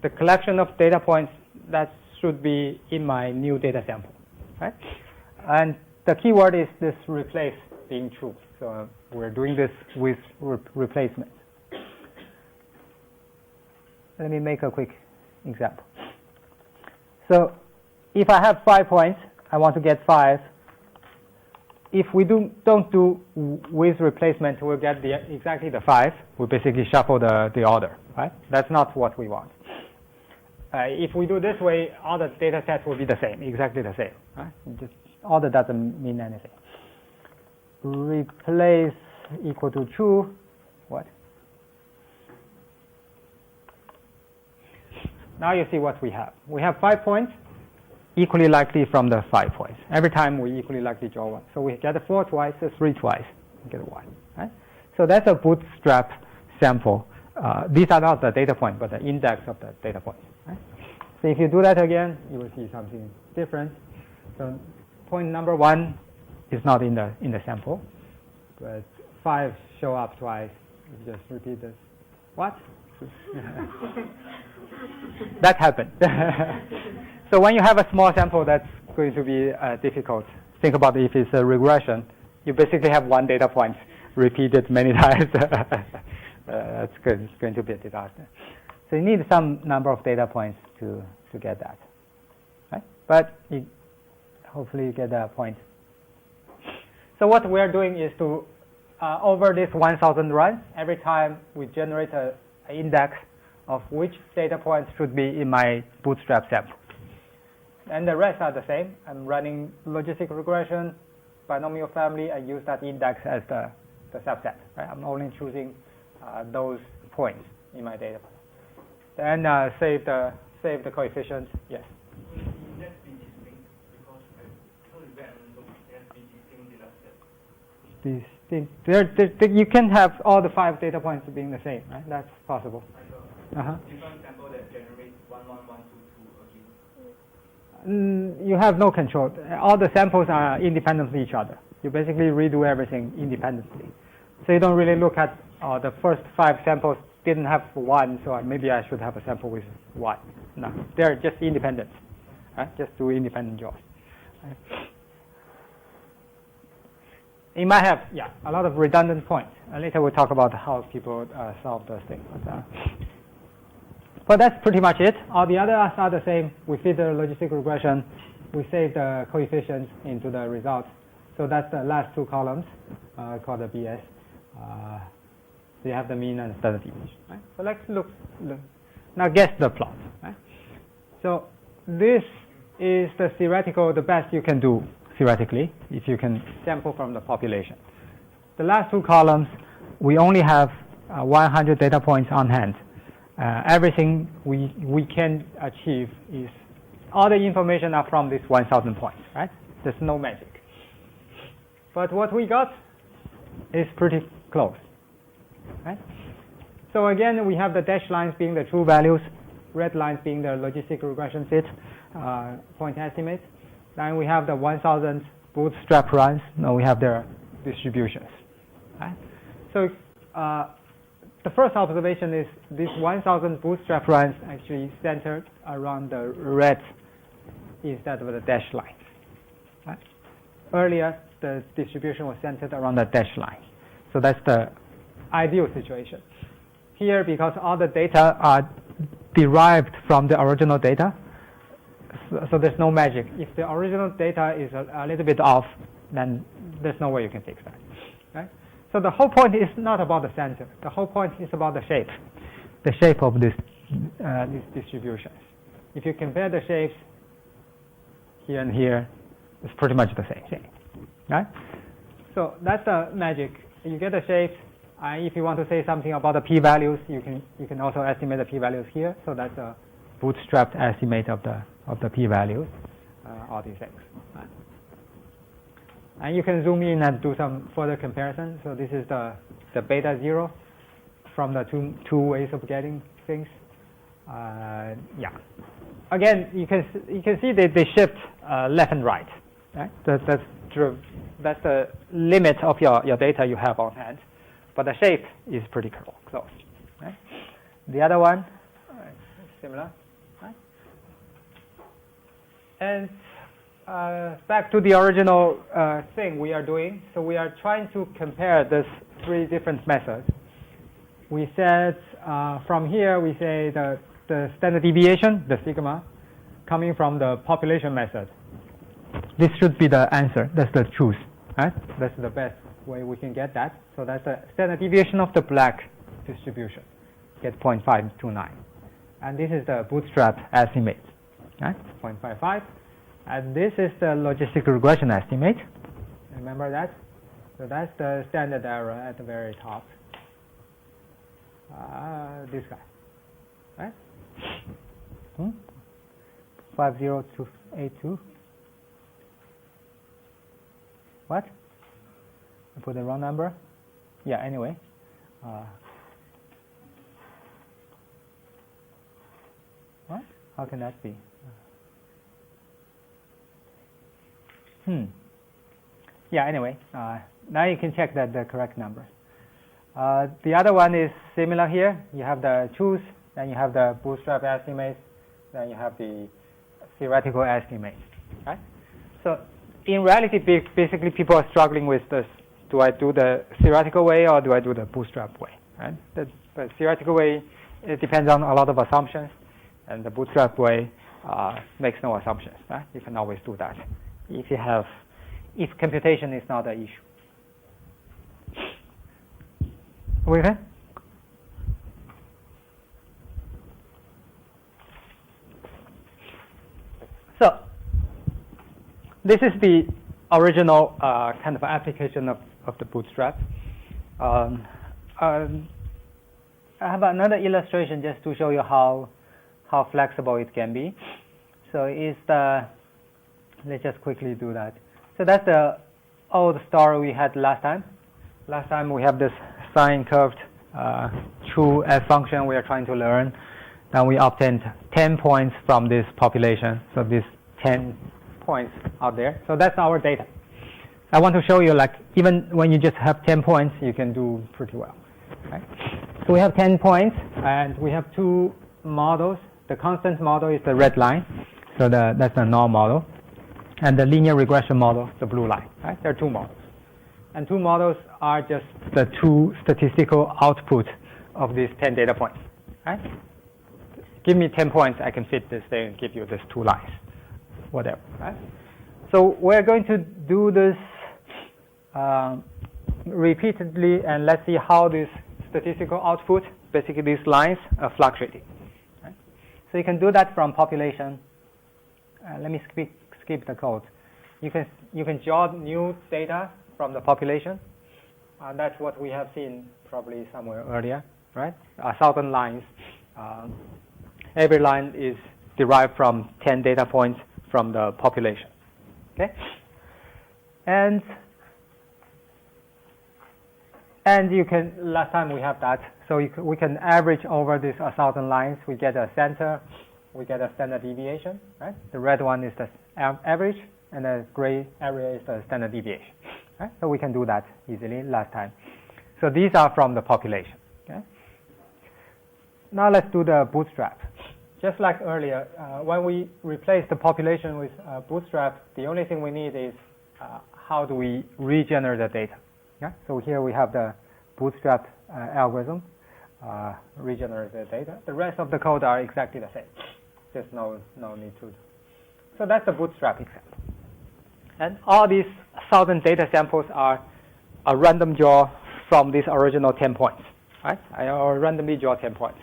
the collection of data points that should be in my new data sample. Right? And the keyword is this replace being true. So we're doing this with replacement. Let me make a quick example. So if I have 5 points, I want to get 5. If we don't do with replacement, we'll get exactly the 5. We basically shuffle the order, right? That's not what we want. If we do this way, all the data sets will be the same, exactly the same. Right? Just order doesn't mean anything. Replace equal to true. What? Now you see what we have. We have 5 points, equally likely from the 5 points. Every time we equally likely draw 1. So we get a 4 twice, a 3 twice, we get a 1. Right? So that's a bootstrap sample. These are not the data point, but the index of the data point. Right? So if you do that again, you will see something different. So point number 1 is not in the sample, but 5 show up twice. You just repeat this. What? That happened. So when you have a small sample, that's going to be difficult. Think about if it's a regression. You basically have one data point repeated many times. It's going to be a disaster. So you need some number of data points to get that. Right? But hopefully you get that point. So what we're doing is to, over this 1,000 runs, every time we generate an index of which data points should be in my bootstrap sample. And the rest are the same. I'm running logistic regression, binomial family, and use that index as the subset. Right? I'm only choosing those points in my data. Then save the coefficients. Yes? Index be distinct because how is that be distinct data set? You can have all the 5 data points being the same, right? That's possible. Different sample that generates 1, 1, 1, 2, 2 again. You have no control. All the samples are independent of each other. You basically redo everything independently. So you don't really look at the first 5 samples didn't have 1, so maybe I should have a sample with 1. No, they're just independent. Right? Just do independent jobs. Right? You might have, a lot of redundant points. Later we'll talk about how people solve those things. But that's pretty much it. All the others are the same. We feed the logistic regression. We save the coefficients into the results. So that's the last 2 columns called the BS. So you have the mean and standard deviation. Right? So let's look. Now guess the plot. Right? So this is the best you can do theoretically if you can sample from the population. The last 2 columns, we only have 100 data points on hand. Everything we can achieve is all the information are from this 1,000 points, right? There's no magic. But what we got is pretty close, right? So again, we have the dashed lines being the true values, red lines being the logistic regression fit point estimate. Then we have the 1,000 bootstrap runs. Now we have their distributions, right? So the first observation is these 1,000 bootstrap runs actually centered around the red instead of the dashed lines. Right? Earlier, the distribution was centered around the dashed lines. So that's the ideal situation. Here, because all the data are derived from the original data, so there's no magic. If the original data is a little bit off, then there's no way you can fix that. Right? So the whole point is not about the center. The whole point is about the shape of these distributions. If you compare the shapes here and here, it's pretty much the same thing, right? So that's the magic. You get the shapes, If you want to say something about the p-values, you can also estimate the p-values here. So that's a bootstrapped estimate of the p-values, all these things. And you can zoom in and do some further comparison. So this is the beta 0 from the two ways of getting things. Yeah. Again, you can see they shift left and right. Right? That's true. That's the limit of your data you have on hand. But the shape is pretty close. Right? The other one, similar. Right? And back to the original thing we are doing. So we are trying to compare these three different methods. We said from here, we say the standard deviation, the sigma, coming from the population method. This should be the answer. That's the truth. Right? That's the best way we can get that. So that's the standard deviation of the black distribution. Get 0.529. And this is the bootstrap estimate. Right? 0.55. And this is the logistic regression estimate. Remember that? So that's the standard error at the very top. This guy. Right? 50282. What? I put the wrong number? Yeah, anyway. What? How can that be? Yeah, anyway. Now you can check that the correct number. The other one is similar here. You have the truth, then you have the bootstrap estimate, then you have the theoretical estimate. Right? So in reality, basically people are struggling with this. Do I do the theoretical way or do I do the bootstrap way? Right? The theoretical way, it depends on a lot of assumptions, and the bootstrap way makes no assumptions. Right? You can always do that if computation is not an issue. Okay? So this is the original kind of application of the bootstrap. I have another illustration just to show you how flexible it can be. So let's just quickly do that. So that's the old story we had last time. Last time we have this sine curved true f function we are trying to learn. Then we obtained 10 points from this population. So these 10 points out there. So that's our data. I want to show you, like, even when you just have 10 points, you can do pretty well. Right? So we have 10 points, and we have two models. The constant model is the red line. So that's the null model. And the linear regression model, the blue line. Right? There are two models. And two models are just the two statistical outputs of these 10 data points. Right? Give me 10 points, I can fit this thing and give you these two lines, whatever. Right? So we're going to do this repeatedly, and let's see how this statistical output, basically these lines, are fluctuating. Right? So you can do that from population. Let me skip the code. You can draw new data from the population. That's what we have seen probably somewhere earlier, right? 1,000 lines. Every line is derived from 10 data points from the population. Okay, and you can, last time we have that, so we can average over this 1,000 lines. We get a center, we get a standard deviation, right? The red one is the average, and the gray area is the standard deviation. Right? So we can do that easily last time. So these are from the population. Okay? Now let's do the bootstrap. Just like earlier, when we replace the population with bootstrap, the only thing we need is how do we regenerate the data. Yeah? So here we have the bootstrap algorithm, regenerate the data. The rest of the code are exactly the same. There's no need to. So that's the bootstrap example. And all these 1,000 data samples are a random draw from these original 10 points. Right? I randomly draw 10 points.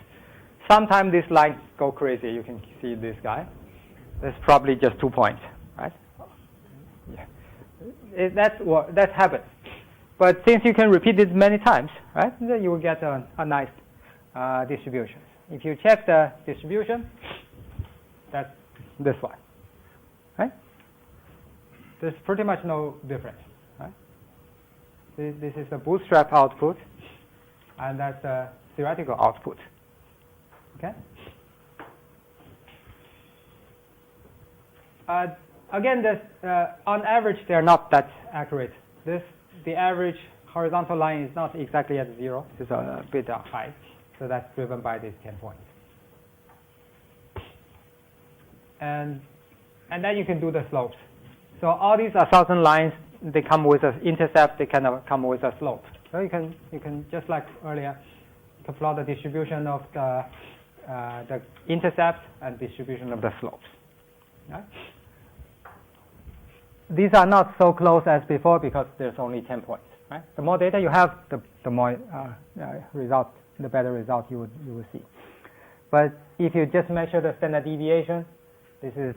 Sometimes these lines go crazy. You can see this guy. That's probably just 2 points. Right? Yeah. That happens. But since you can repeat it many times, right, then you will get a nice distribution. If you check the distribution, that's this one, right? There's pretty much no difference, right? This is the bootstrap output, and that's the theoretical output, okay? Again, on average, they're not that accurate. The average horizontal line is not exactly at 0. It's a bit high. So that's driven by these 10 points. And then you can do the slopes. So all these 1,000 lines, they come with an intercept. They kind of come with a slope. So you can just like earlier, you can plot the distribution of the intercept and distribution of the slopes. Right? These are not so close as before because there's only 10 points. Right? The more data you have, the more result, the better result you will see. But if you just measure the standard deviation, this is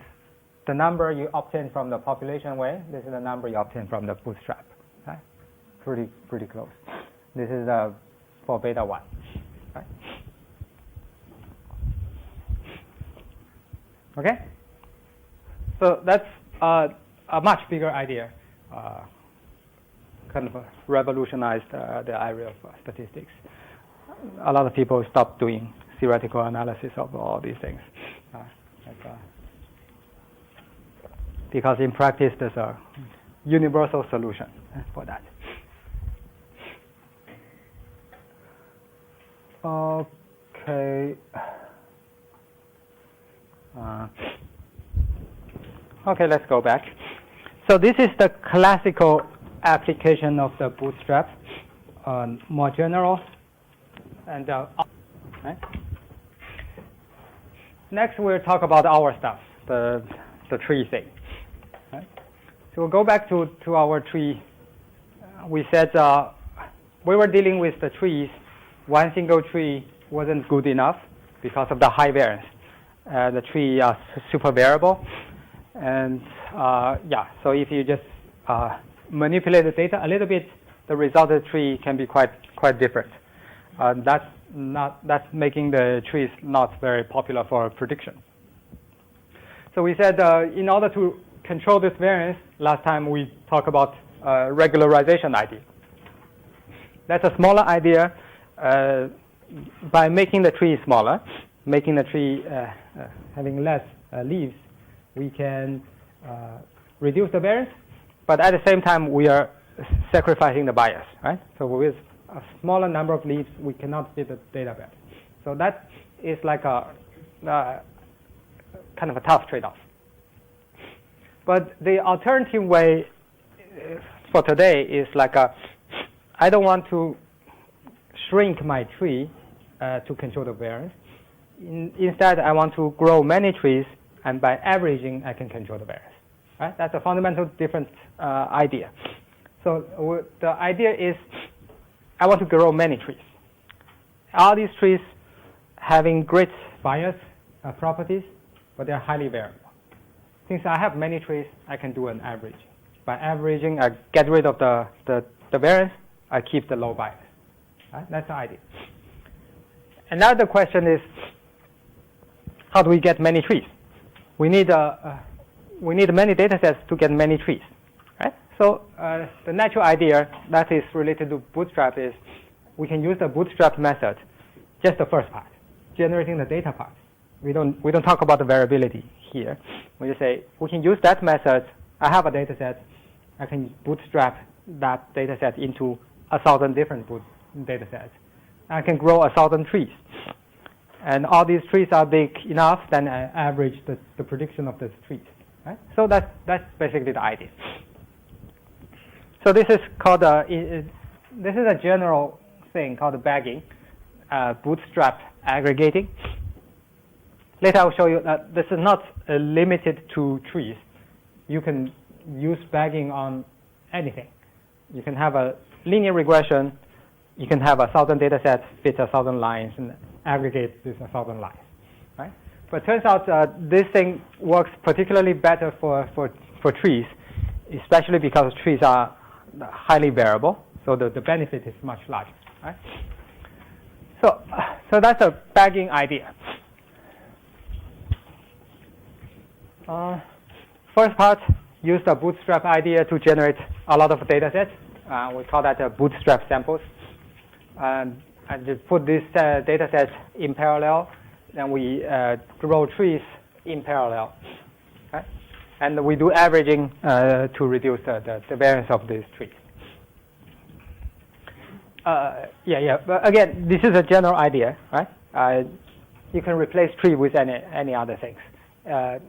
the number you obtain from the population way. This is the number you obtain from the bootstrap. Right? Pretty close. This is for beta 1. Right? Okay. So that's a much bigger idea, kind of revolutionized the area of statistics. A lot of people stopped doing theoretical analysis of all these things. Because in practice, there's a universal solution for that. Okay. Okay, let's go back. So this is the classical application of the bootstrap, more general. And right? Next, we'll talk about our stuff, the tree thing. Right? So we'll go back to our tree. We said we were dealing with the trees. One single tree wasn't good enough because of the high variance. The tree is super variable. And so if you just manipulate the data a little bit, the resulted tree can be quite different. That's making the trees not very popular for prediction. So we said in order to control this variance, last time we talked about regularization idea. That's a smaller idea. By making the tree smaller, making the tree having less leaves, we can reduce the variance, but at the same time we are sacrificing the bias, right? So with a smaller number of leaves, we cannot fit the data better. So that is like a kind of a tough trade-off. But the alternative way for today is like I don't want to shrink my tree to control the variance. Instead, I want to grow many trees, and by averaging, I can control the variance. Right? That's a fundamental different idea. So the idea is I want to grow many trees. All these trees having great bias properties, but they're highly variable. Since I have many trees, I can do an average. By averaging, I get rid of the variance, I keep the low bias. Right? That's the idea. Another question is, how do we get many trees? We need many data sets to get many trees. Right? So the natural idea that is related to Bootstrap is we can use the Bootstrap method, just the first part, generating the data part. We don't talk about the variability here. We just say we can use that method. I have a data set. I can bootstrap that data set into 1,000 different data sets. I can grow 1,000 trees. And all these trees are big enough, then I average the prediction of the trees. Right? So that's basically the idea. So this is called this is a general thing called bagging, bootstrap aggregating. Later I'll show you that this is not limited to trees. You can use bagging on anything. You can have a linear regression. You can have 1,000 data sets, fit 1,000 lines, and aggregate these 1,000 lines. Right? But it turns out this thing works particularly better for trees, especially because trees are highly variable. So the benefit is much larger, right? So that's a bagging idea. First part, use the bootstrap idea to generate a lot of data sets. We call that bootstrap samples. And just put this data set in parallel, then we grow trees in parallel. Okay? And we do averaging to reduce the variance of these trees. But again, this is a general idea, right? You can replace tree with any other things.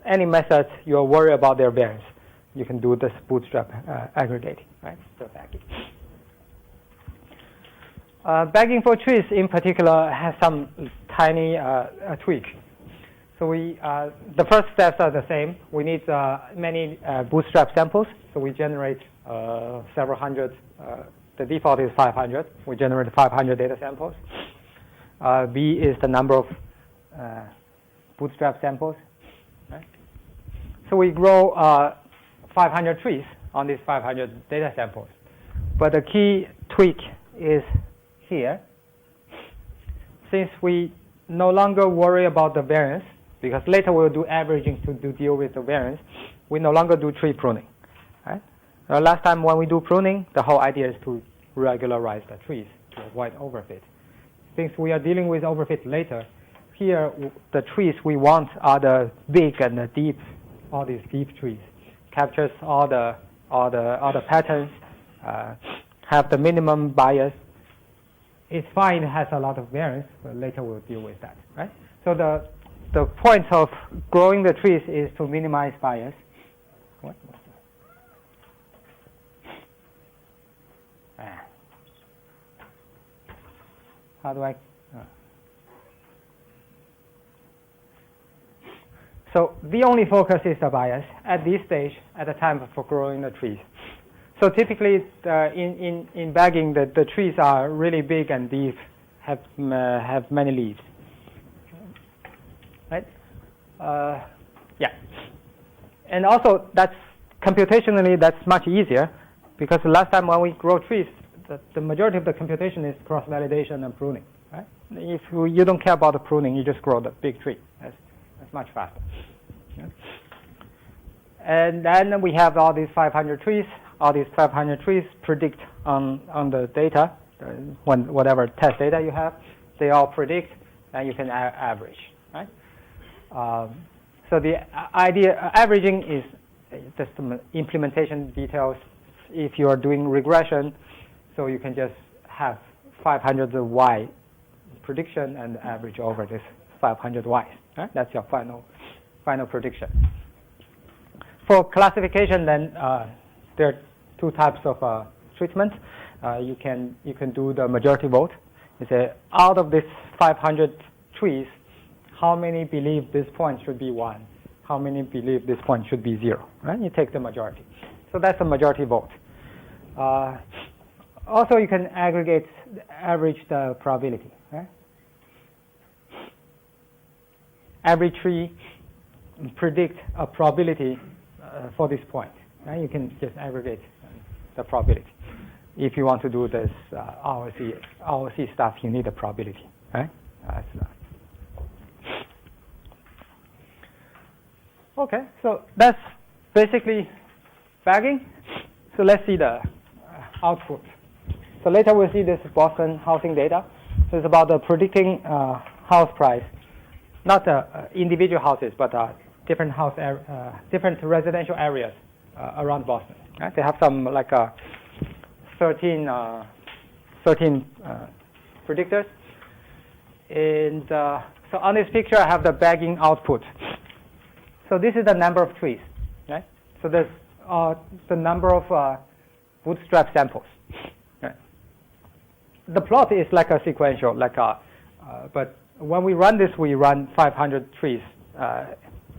Any method you're worried about their variance, you can do this bootstrap aggregating, right? So bagging. Bagging for trees in particular has some tiny tweak. So the first steps are the same. We need many bootstrap samples. So we generate several hundred. The default is 500. We generate 500 data samples. B is the number of bootstrap samples. Right? So we grow 500 trees on these 500 data samples. But the key tweak is here. Since we no longer worry about the variance, because later we'll do averaging to deal with the variance, we no longer do tree pruning. Right? Last time when we do pruning, the whole idea is to regularize the trees to avoid overfit. Since we are dealing with overfit later, here the trees we want are the big and the deep, all these deep trees. Captures all the patterns, have the minimum bias. It's fine, it has a lot of variance, but later we'll deal with that, right? So the point of growing the trees is to minimize bias. What? How do I? So the only focus is the bias at this stage, at the time for growing the trees. So typically, in bagging, the trees are really big and deep, have many leaves. Right? Yeah. And also, that's computationally that's much easier, because the last time when we grow trees, the majority of the computation is cross-validation and pruning. Right? If you don't care about the pruning, you just grow the big tree. That's much faster. Yeah. And then we have all these 500 trees. All these 500 trees predict on the data, whatever test data you have, they all predict, and you can average. Right? So the idea averaging is just some implementation details. If you are doing regression, so you can just have 500 Y prediction and average over this 500 Ys. Right? That's your final prediction. For classification, then there are two types of treatment. You can do the majority vote. You say out of this 500 trees, how many believe this point should be 1? How many believe this point should be 0? Right? You take the majority. So that's a majority vote. Also, you can average the probability. Right? Every tree predict a probability for this point. Right? You can just aggregate the probability. If you want to do this ROC stuff, you need a probability. Right? Okay, so that's basically bagging. So let's see the output. So later we'll see this Boston housing data. So it's about predicting house price, not individual houses, but different different residential areas around Boston. Right? They have some like 13 predictors. And so on this picture, I have the bagging output. So this is the number of trees, right? So there's the number of bootstrap samples. Right? The plot is like a sequential, but when we run this, we run 500 trees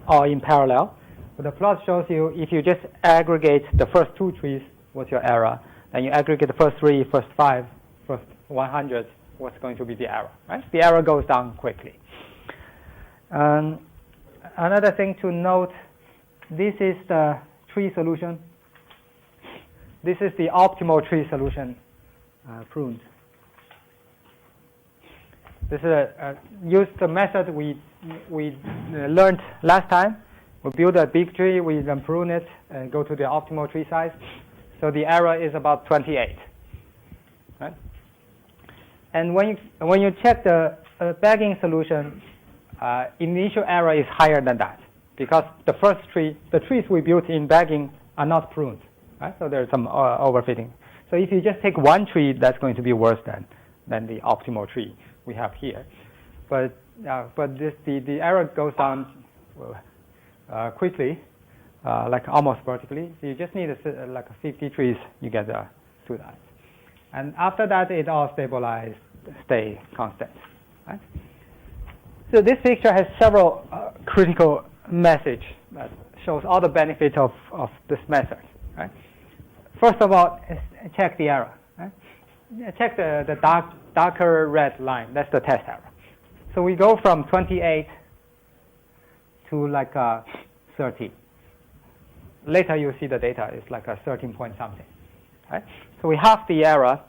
all in parallel. But the plot shows you if you just aggregate the first 2 trees, what's your error? And you aggregate the first 3, first 5, first 100, what's going to be the error? Right? The error goes down quickly. Another thing to note, this is the tree solution. This is the optimal tree solution pruned. This is use the method we learned last time. We build a big tree, we then prune it and go to the optimal tree size. So the error is about 28. Right? And when you check the bagging solution, initial error is higher than that because the first tree, the trees we built in bagging are not pruned. Right? So there's some overfitting. So if you just take one tree, that's going to be worse than the optimal tree we have here. But the error goes down quickly, like almost vertically. So you just need like 50 trees, you get to that. And after that, it all stabilized, stay constant. Right? So this picture has several critical messages that shows all the benefits of this method. Right? First of all, check the error. Right? Check the darker red line. That's the test error. So we go from 28 to like 30. Later you see the data is like a 13 point something. Right? So we halve the error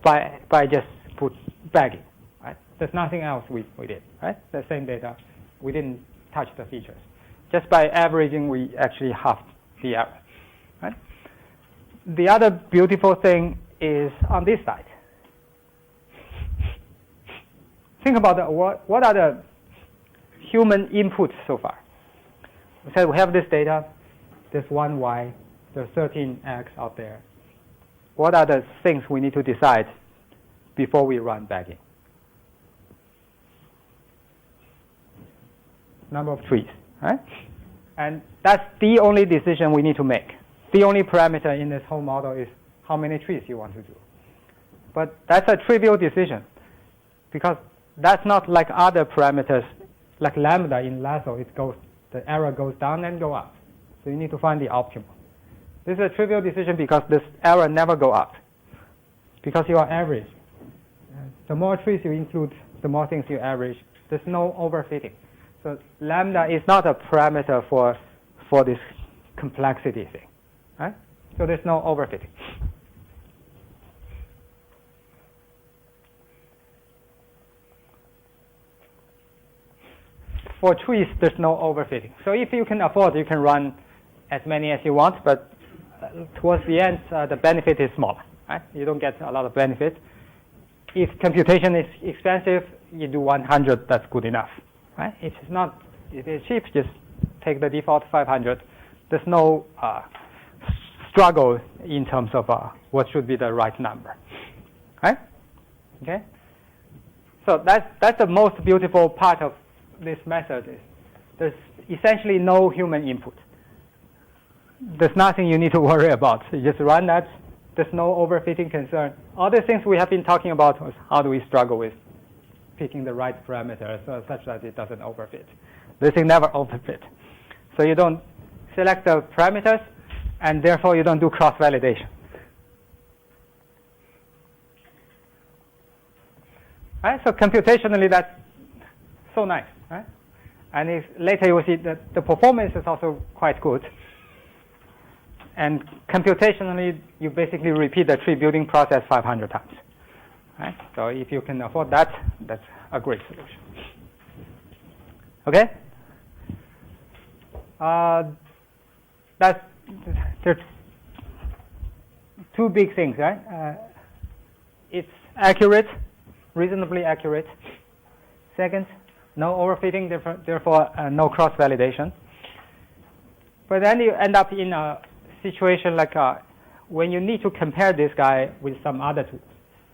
by just put bagging. Right? There's nothing else we did. Right? The same data. We didn't touch the features. Just by averaging, we actually halved the error. Right? The other beautiful thing is on this side. Think about what are the human inputs so far. We said we have this data. There's 1y. There's 13x out there. What are the things we need to decide before we run bagging? Number of trees, right? And that's the only decision we need to make. The only parameter in this whole model is how many trees you want to do. But that's a trivial decision because that's not like other parameters, like lambda in Lasso. The error goes down and go up. So you need to find the optimal. This is a trivial decision because this error never go up because you are average. The more trees you include, the more things you average. There's no overfitting. So lambda is not a parameter for this complexity thing. Right? So there's no overfitting. For trees, there's no overfitting. So if you can afford, you can run as many as you want, but towards the end, the benefit is small. Right? You don't get a lot of benefit. If computation is expensive, you do 100, that's good enough. Right? If it's cheap, just take the default 500. There's no struggle in terms of what should be the right number. Right? Okay? So that's the most beautiful part of this method. There's essentially no human input. There's nothing you need to worry about. You just run that. There's no overfitting concern. All the things we have been talking about was how do we struggle with picking the right parameters such that it doesn't overfit. This thing never overfit. So you don't select the parameters, and therefore you don't do cross-validation. Right? So computationally, that's so nice. Right? And later you will see that the performance is also quite good. And computationally, you basically repeat the tree building process 500 times. Right? So if you can afford that, that's a great solution. Okay? There's two big things, right? It's accurate, reasonably accurate. Second, no overfitting, therefore no cross-validation. But then you end up in a situation like when you need to compare this guy with some other tools,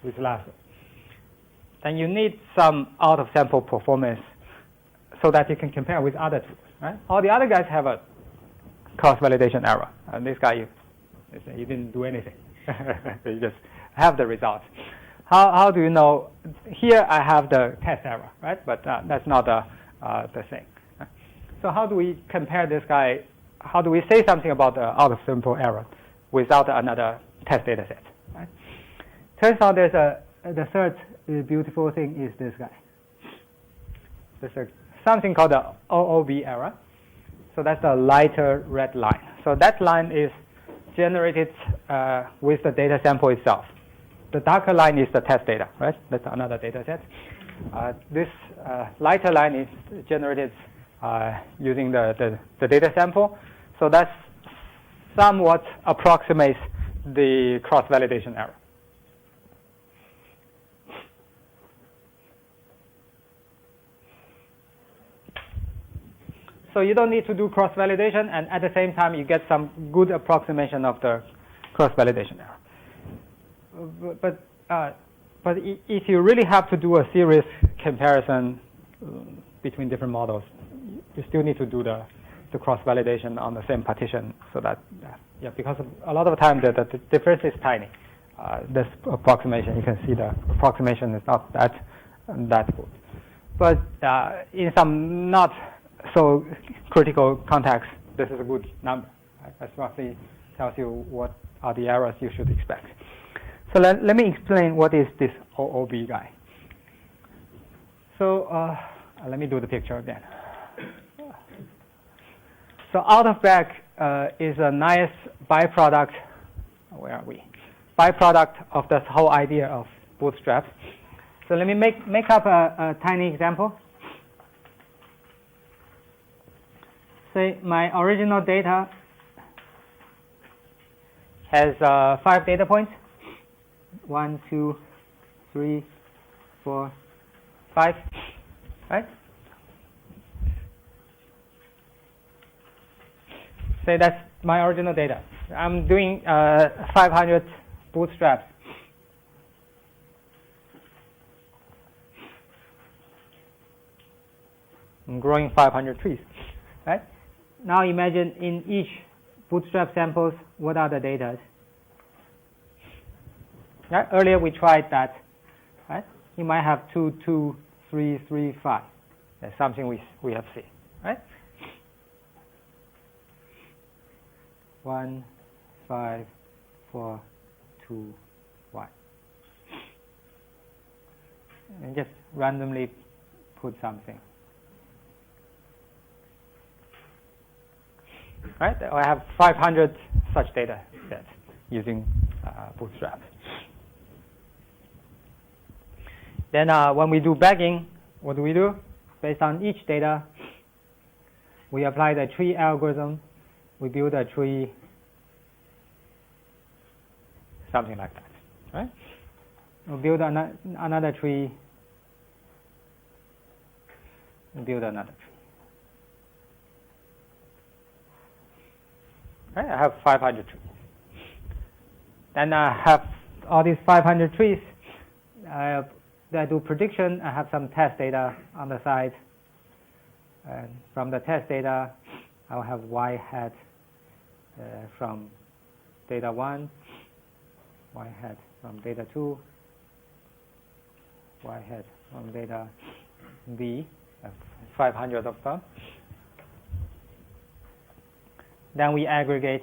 with Lasso. Then you need some out-of-sample performance so that you can compare with other tools. Right? All the other guys have a cross-validation error. And this guy, you didn't do anything. You just have the results. How do you know? Here I have the test error, right? But that's not the thing. So how do we compare this guy? How do we say something about the out-of-sample error without another test data set? Right? Turns out there's the third beautiful thing is this guy. There's something called the OOB error. So that's the lighter red line. So that line is generated with the data sample itself. the darker line is the test data, right? That's another data set. This lighter line is generated using the data sample. So that's somewhat approximates the cross-validation error. So you don't need to do cross-validation, and at the same time, you get some good approximation of the cross-validation error. But if you really have to do a serious comparison between different models, you still need to do the cross-validation on the same partition, so that because a lot of the time the difference is tiny. This approximation, you can see the approximation is not that good. But in some not so critical context, this is a good number. Right? That roughly tells you what are the errors you should expect. So let me explain what is this OOB guy. So let me do the picture again. So out of bag is a nice byproduct. Where are we? Byproduct of this whole idea of bootstraps. So let me make up a tiny example. Say my original data has 5 data points. 1, 2, 3, 4, 5. Right? Say that's my original data. I'm doing 500 bootstraps. I'm growing 500 trees. Right? Now imagine in each bootstrap samples, what are the data? Right? Earlier we tried that. Right? You might have 2, 2, 3, 3, 5. That's something we have seen. Right? 1, 5, 4, 2, 1. And just randomly put something. Right? I have 500 such data sets using Bootstrap. Then when we do bagging, what do we do? Based on each data, we apply the tree algorithm. We build a tree, something like that. Right? We'll build another tree, and build another tree. Right? I have 500 trees. Then I have all these 500 trees. I do prediction. I have some test data on the side. And from the test data, I'll have y hat from data 1, y hat from data 2, y hat from data b, 500 of them. Then we aggregate.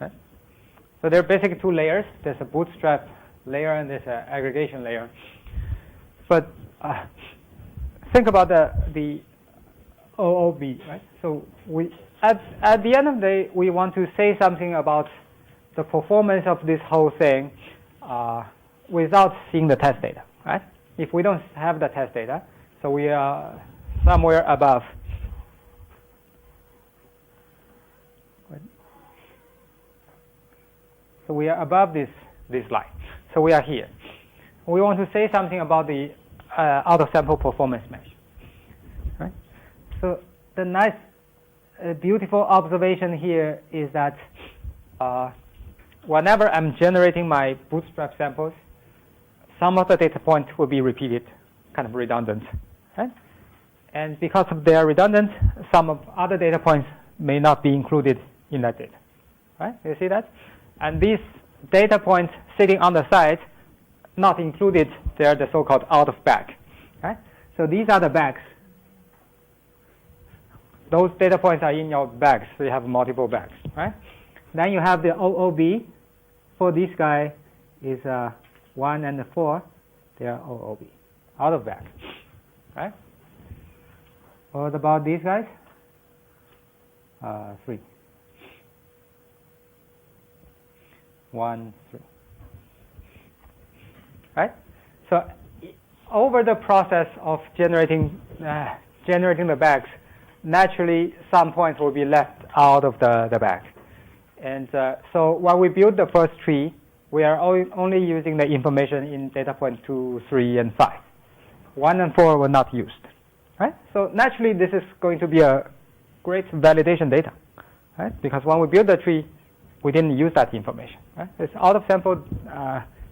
Okay. So there are basically 2 layers. There's a bootstrap layer and there's an aggregation layer. But think about the OOB, right? So we at the end of the day, we want to say something about the performance of this whole thing without seeing the test data, right? If we don't have the test data, so we are somewhere above. So we are above this line. So we are here. We want to say something about the out-of-sample performance measure. Right? So the nice, beautiful observation here is that whenever I'm generating my bootstrap samples, some of the data points will be repeated, kind of redundant. Right? And because of their redundant, some of other data points may not be included in that data. Right? You see that? And these data points sitting on the side, not included, they're the so-called out-of-bag. Right? So these are the bags. Those data points are in your bags, so you have multiple bags. Right? Then you have the OOB. For this guy is 1 and 4. They are OOB, out of bag. Right? What about these guys? 3. 1, 3. Right? So over the process of generating the bags, naturally some points will be left out of the bag. And so when we build the first tree, we are only using the information in data point 2, 3, and 5. 1 and 4 were not used. Right? So naturally this is going to be a great validation data. Right? Because when we build the tree, we didn't use that information. Right? It's out of sample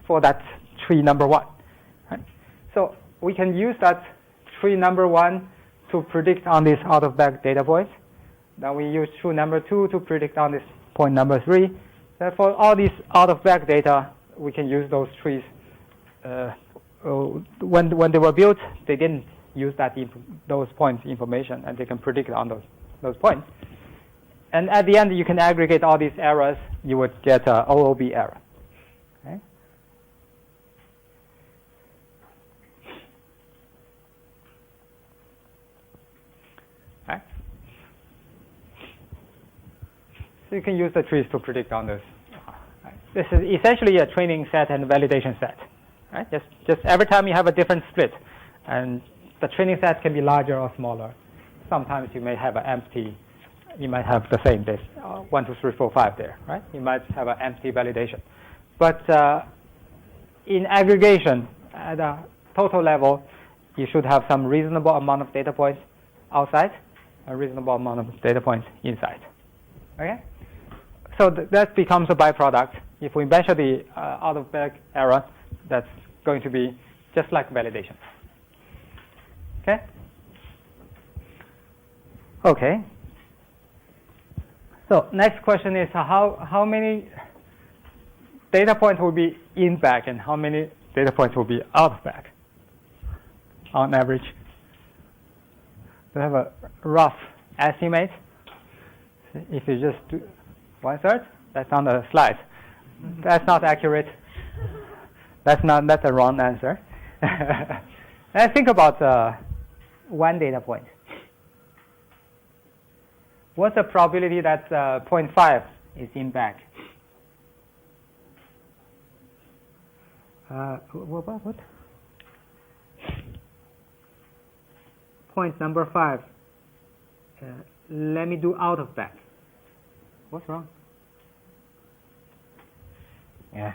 for that tree number 1. Right? So we can use that tree number 1 to predict on this out of bag data points. Then we use tree number 2 to predict on this point number 3. Therefore, all these out of bag data, we can use those trees. When they were built, they didn't use those points information, and they can predict on those points. And at the end, you can aggregate all these errors. You would get an OOB error. Okay? Right? So you can use the trees to predict on this. Right? This is essentially a training set and validation set. Right? Just every time you have a different split, and the training set can be larger or smaller. Sometimes you may have an empty. You might have the same, this 1, 2, 3, 4, 5 there, right? You might have an empty validation. But in aggregation, at a total level, you should have some reasonable amount of data points outside, a reasonable amount of data points inside. Okay? So that becomes a byproduct. If we measure the out-of-bag error, that's going to be just like validation. Okay? Okay. So next question is how many data points will be in bag and how many data points will be out of bag on average? We have a rough estimate. If you just do 1/3, that's on the slide. That's not accurate. That's a wrong answer. Let's think about 1 data point. What's the probability that 0.5 is in bag? What? Point number 5. Let me do out of bag. What's wrong? Yeah.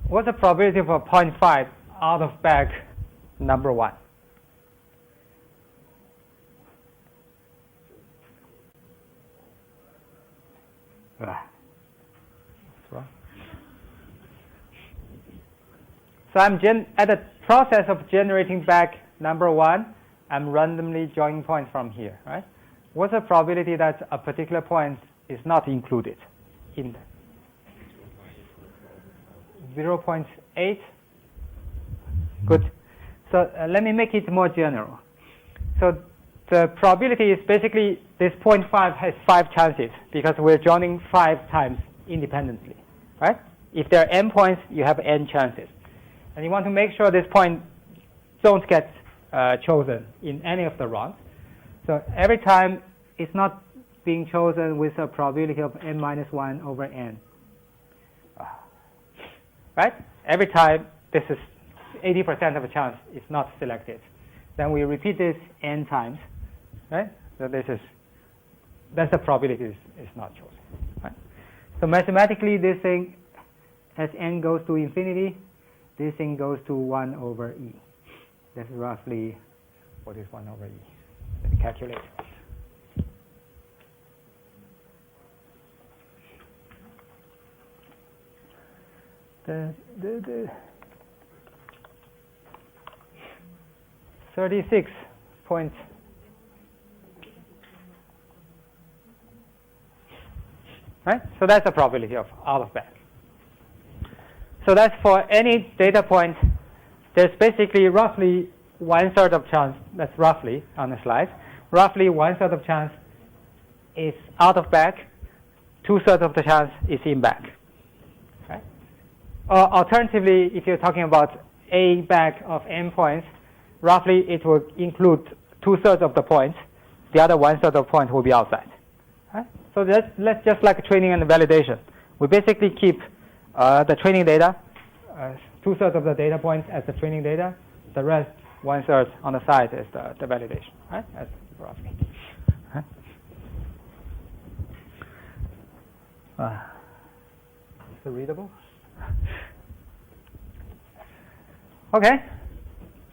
What's the probability for 0.5 out of bag number 1? So I'm at the process of generating bag number 1. I'm randomly joining points from here, right? What's the probability that a particular point is not included in 0.8? Good. So let me make it more general. So the probability is basically this 0.5 has 5 chances because we're joining 5 times independently, right? If there are n points, you have n chances. And you want to make sure this point don't get chosen in any of the rounds. So every time it's not being chosen with a probability of n minus 1 over n. Right? Every time this is 80% of a chance it's not selected. Then we repeat this n times. Right? So that's the probability is not chosen. Right? So mathematically, this thing, as n goes to infinity, this thing goes to 1 over e. That's roughly, what is 1 over e? Let me calculate. The 36 point. Right? So that's the probability of out of bag. So that's for any data point. There's basically roughly 1/3 of chance. That's roughly on the slide. Roughly 1/3 of chance is out of bag. 2/3 of the chance is in bag. Right? Or alternatively, if you're talking about a bag of n points, roughly it will include 2/3 of the points. The other 1/3 of points will be outside. Right? So let's just like training and validation. We basically keep the training data, 2/3 of the data points as the training data. The rest, 1/3 on the side is the validation, right? As roughly. Right? Is it readable? Okay,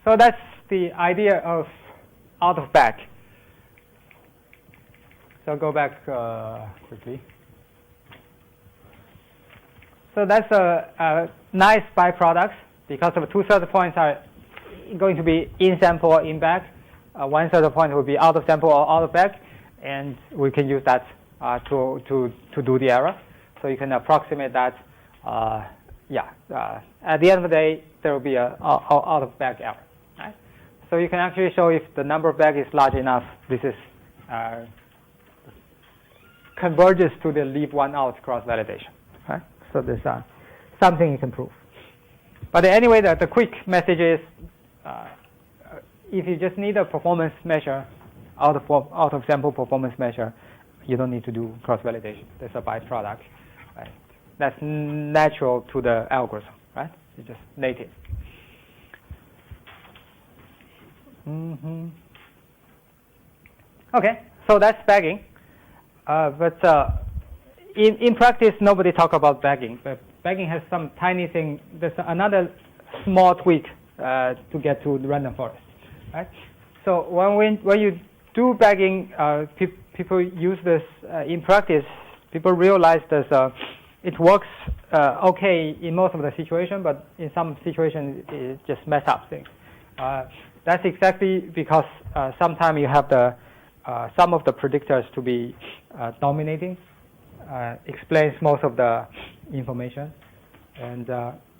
so that's the idea of out of bag. So go back quickly. So that's a nice byproduct because of 2/3 points are going to be in sample or in bag. 1/3 of points will be out of sample or out of bag, and we can use that to do the error. So you can approximate that. At the end of the day, there will be a out of bag error. Right? So you can actually show if the number of bag is large enough. This is converges to the leave one out cross validation. Right? So there's something you can prove. But anyway, the quick message is, if you just need a performance measure, out of sample performance measure, you don't need to do cross validation. That's a byproduct. Right? That's natural to the algorithm, right? It's just native. Okay, so that's bagging. But in practice, nobody talk about bagging. But bagging has some tiny thing. There's another small tweak to get to the random forest, right? So when you do bagging, people use this in practice. People realize that it works okay in most of the situation, but in some situations it just mess up things. That's exactly because sometimes you have the some of the predictors to be dominating. Explains most of the information. And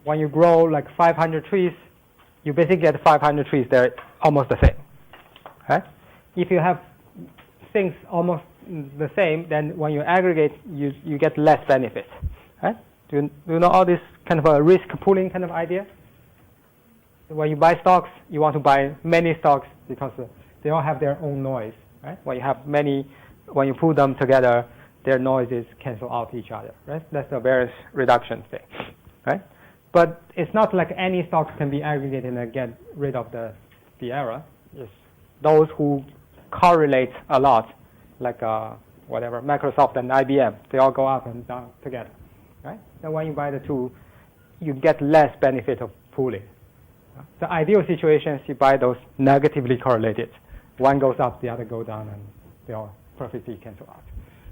when you grow like 500 trees, you basically get 500 trees. They're almost the same. Right? If you have things almost the same, then when you aggregate, you get less benefit. Right? Do you know all this kind of a risk pooling kind of idea? When you buy stocks, you want to buy many stocks because they all have their own noise. Right? When you have many, when you put them together, their noises cancel out each other. Right? That's the variance reduction thing. Right? But it's not like any stocks can be aggregated and get rid of the error. It's those who correlate a lot, like whatever, Microsoft and IBM, they all go up and down together. Right? And when you buy the two, you get less benefit of pooling. The ideal situation is you buy those negatively correlated. One goes up, the other goes down, and they all perfectly cancel out.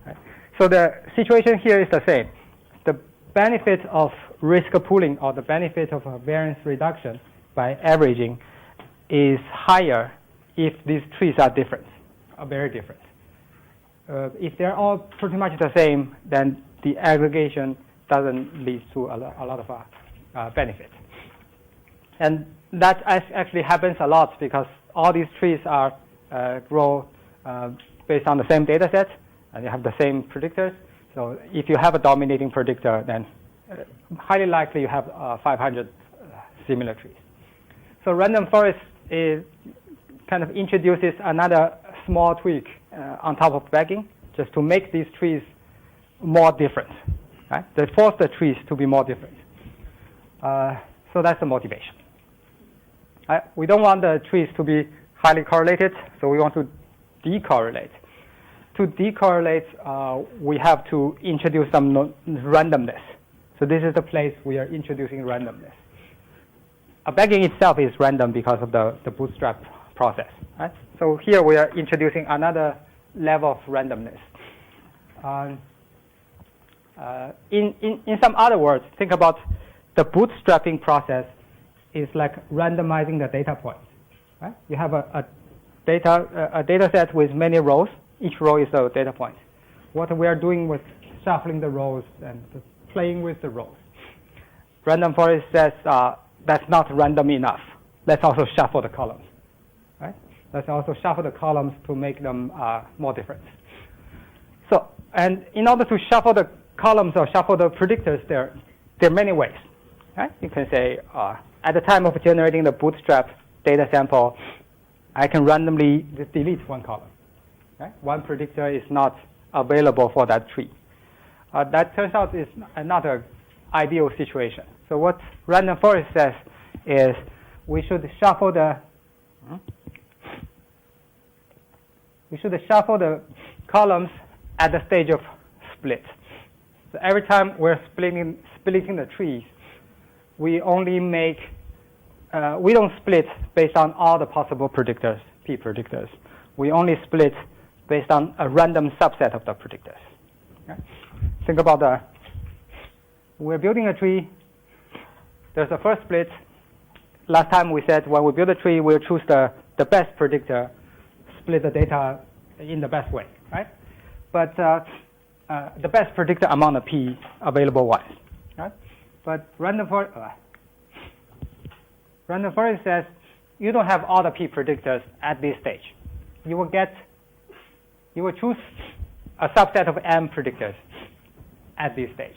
Right? So the situation here is the same. The benefit of risk pooling or the benefit of a variance reduction by averaging is higher if these trees are different, are very different. If they're all pretty much the same, then the aggregation doesn't lead to a lot of benefit. And that actually happens a lot because all these trees are grow based on the same data set, and you have the same predictors. So if you have a dominating predictor, then highly likely you have 500 similar trees. So random forest kind of introduces another small tweak on top of bagging, just to make these trees more different. Right? They force the trees to be more different. So that's the motivation. We don't want the trees to be highly correlated, so we want to decorrelate. To decorrelate, we have to introduce some randomness. So this is the place we are introducing randomness. Bagging itself is random because of the bootstrap process. Right? So here we are introducing another level of randomness. In some other words, think about the bootstrapping process is like randomizing the data points. Right? You have a data set with many rows. Each row is a data point. What we are doing with shuffling the rows and playing with the rows. Random forest says that's not random enough. Let's also shuffle the columns. Right? Let's also shuffle the columns to make them more different. So, and in order to shuffle the columns or shuffle the predictors, there are many ways. Right? You can say, at the time of generating the bootstrap data sample, I can randomly delete one column. Right? One predictor is not available for that tree. that turns out is not an ideal situation. So what random forest says is we should shuffle the columns at the stage of split. So every time we're splitting the trees, we only make we don't split based on all the possible predictors, P predictors. We only split based on a random subset of the predictors. Okay? Think about we're building a tree. There's a first split. Last time we said when we build a tree, we'll choose the best predictor, split the data in the best way, right? But the best predictor among the P available ones, right? But random forest says you don't have all the P predictors at this stage. You will choose a subset of M predictors at this stage.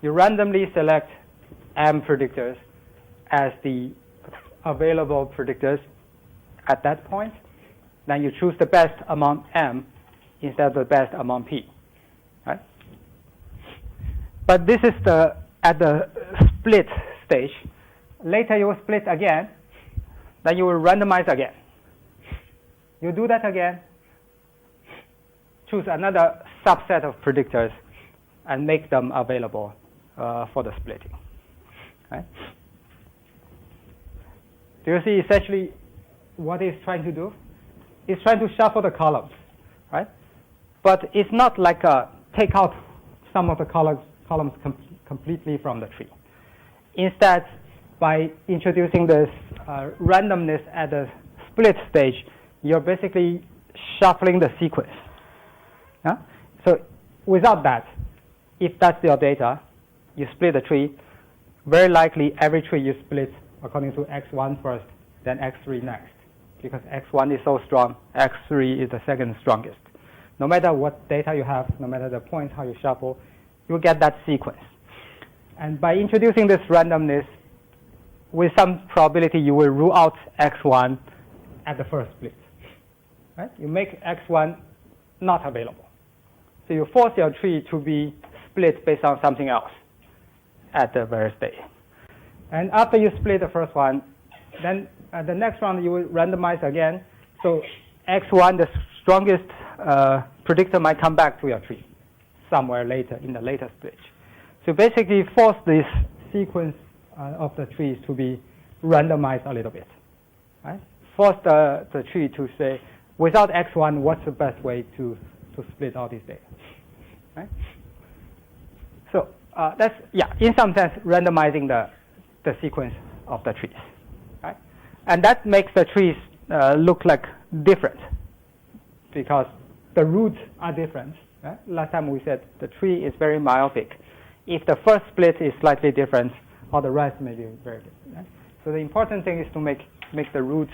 You randomly select M predictors as the available predictors at that point. Then you choose the best among M instead of the best among P. Right? But this is at the split stage. Later you will split again. Then you will randomize again. You do that again. Choose another subset of predictors and make them available for the splitting. Right? Do you see essentially what it's trying to do? It's trying to shuffle the columns, right? But it's not like take out some of the columns completely from the tree. Instead, by introducing this randomness at the split stage, you're basically shuffling the sequence. Yeah? So without that, if that's your data, you split the tree, very likely every tree you split according to X1 first, then X3 next. Because X1 is so strong, X3 is the second strongest. No matter what data you have, no matter the point how you shuffle, you'll get that sequence. And by introducing this randomness, with some probability you will rule out X1 at the first split. Right? You make X1 not available. So you force your tree to be split based on something else at the very stage. And after you split the first one, then the next round you will randomize again. So X1, the strongest predictor, might come back to your tree somewhere later in the later stage. So basically force this sequence of the trees to be randomized a little bit. Right? Force the tree to say, without X1, what's the best way to split all these data? Right? So that's, in some sense, randomizing the sequence of the trees. Right? And that makes the trees look like different because the roots are different. Right? Last time we said the tree is very myopic. If the first split is slightly different, all the rest may be very different. Right? So the important thing is to make the roots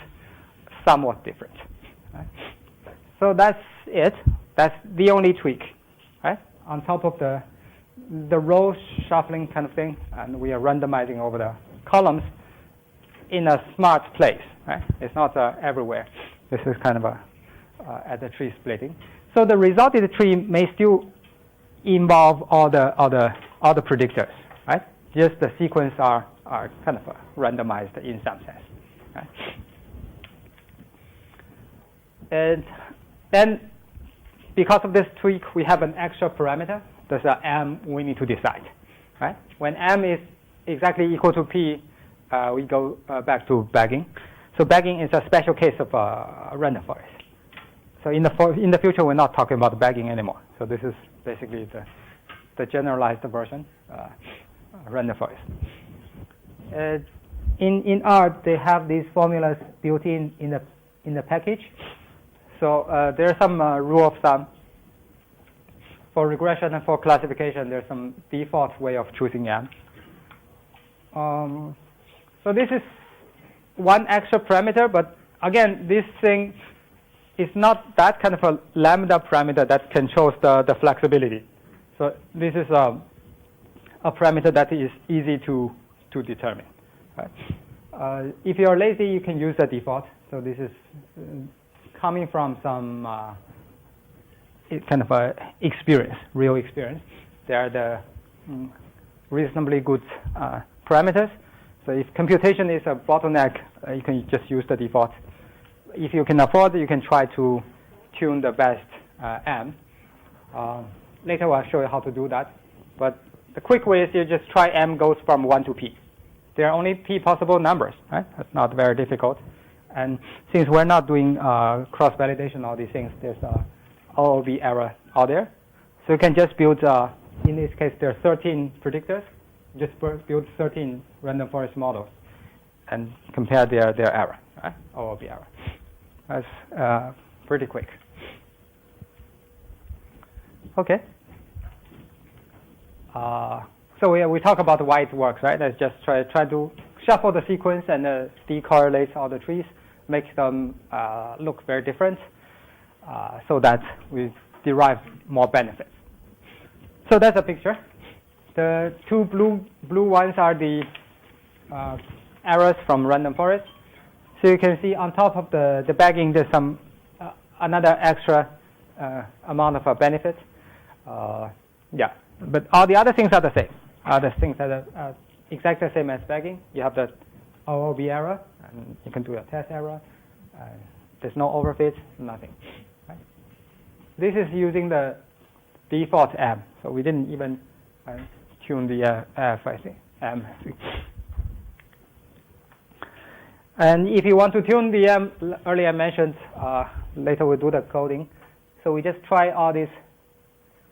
somewhat different. Right? So that's it. That's the only tweak. Right? On top of the row shuffling kind of thing, and we are randomizing over the columns in a smart place. Right? It's not everywhere. This is kind of at the tree splitting. So the resulted tree may still involve all the predictors. Right? Just the sequence are kind of randomized in some sense. Right? And then because of this tweak, we have an extra parameter. There's an M we need to decide. Right? When M is exactly equal to P, we go back to bagging. So bagging is a special case of random forest. So in the future, we're not talking about bagging anymore. So this is basically the generalized version, random forest. In R, they have these formulas built in the package. So there are some rule of thumb. For regression and for classification, there's some default way of choosing M. So this is one extra parameter, but again, this thing is not that kind of a lambda parameter that controls the flexibility. So this is a parameter that is easy to determine. Right? If you're lazy, you can use the default. So this is coming from some kind of a experience, real experience. They are the reasonably good parameters. So if computation is a bottleneck, you can just use the default. If you can afford, you can try to tune the best M. Later I'll show you how to do that. But the quick way is you just try M goes from 1 to P. There are only P possible numbers, right? That's not very difficult. And since we're not doing cross-validation, all these things, there's OOB error out there. So you can just build, in this case, there are 13 predictors. Just build 13 random forest models and compare their error, right? OOB error. That's pretty quick. Okay. So we talk about why it works, right? Let's just try to shuffle the sequence and decorrelate all the trees, make them look very different, so that we derive more benefits. So that's a picture. The two blue ones are the errors from random forest. So you can see on top of the bagging, there's some another extra amount of benefit. Yeah, but all the other things are the same. The things that are exactly the same as bagging. You have the OOB error, and you can do a test error. There's no overfit, nothing. Right? This is using the default M, so we didn't even tune the F, I think, M. And if you want to tune the M, earlier I mentioned, later we'll do the coding. So we just try all these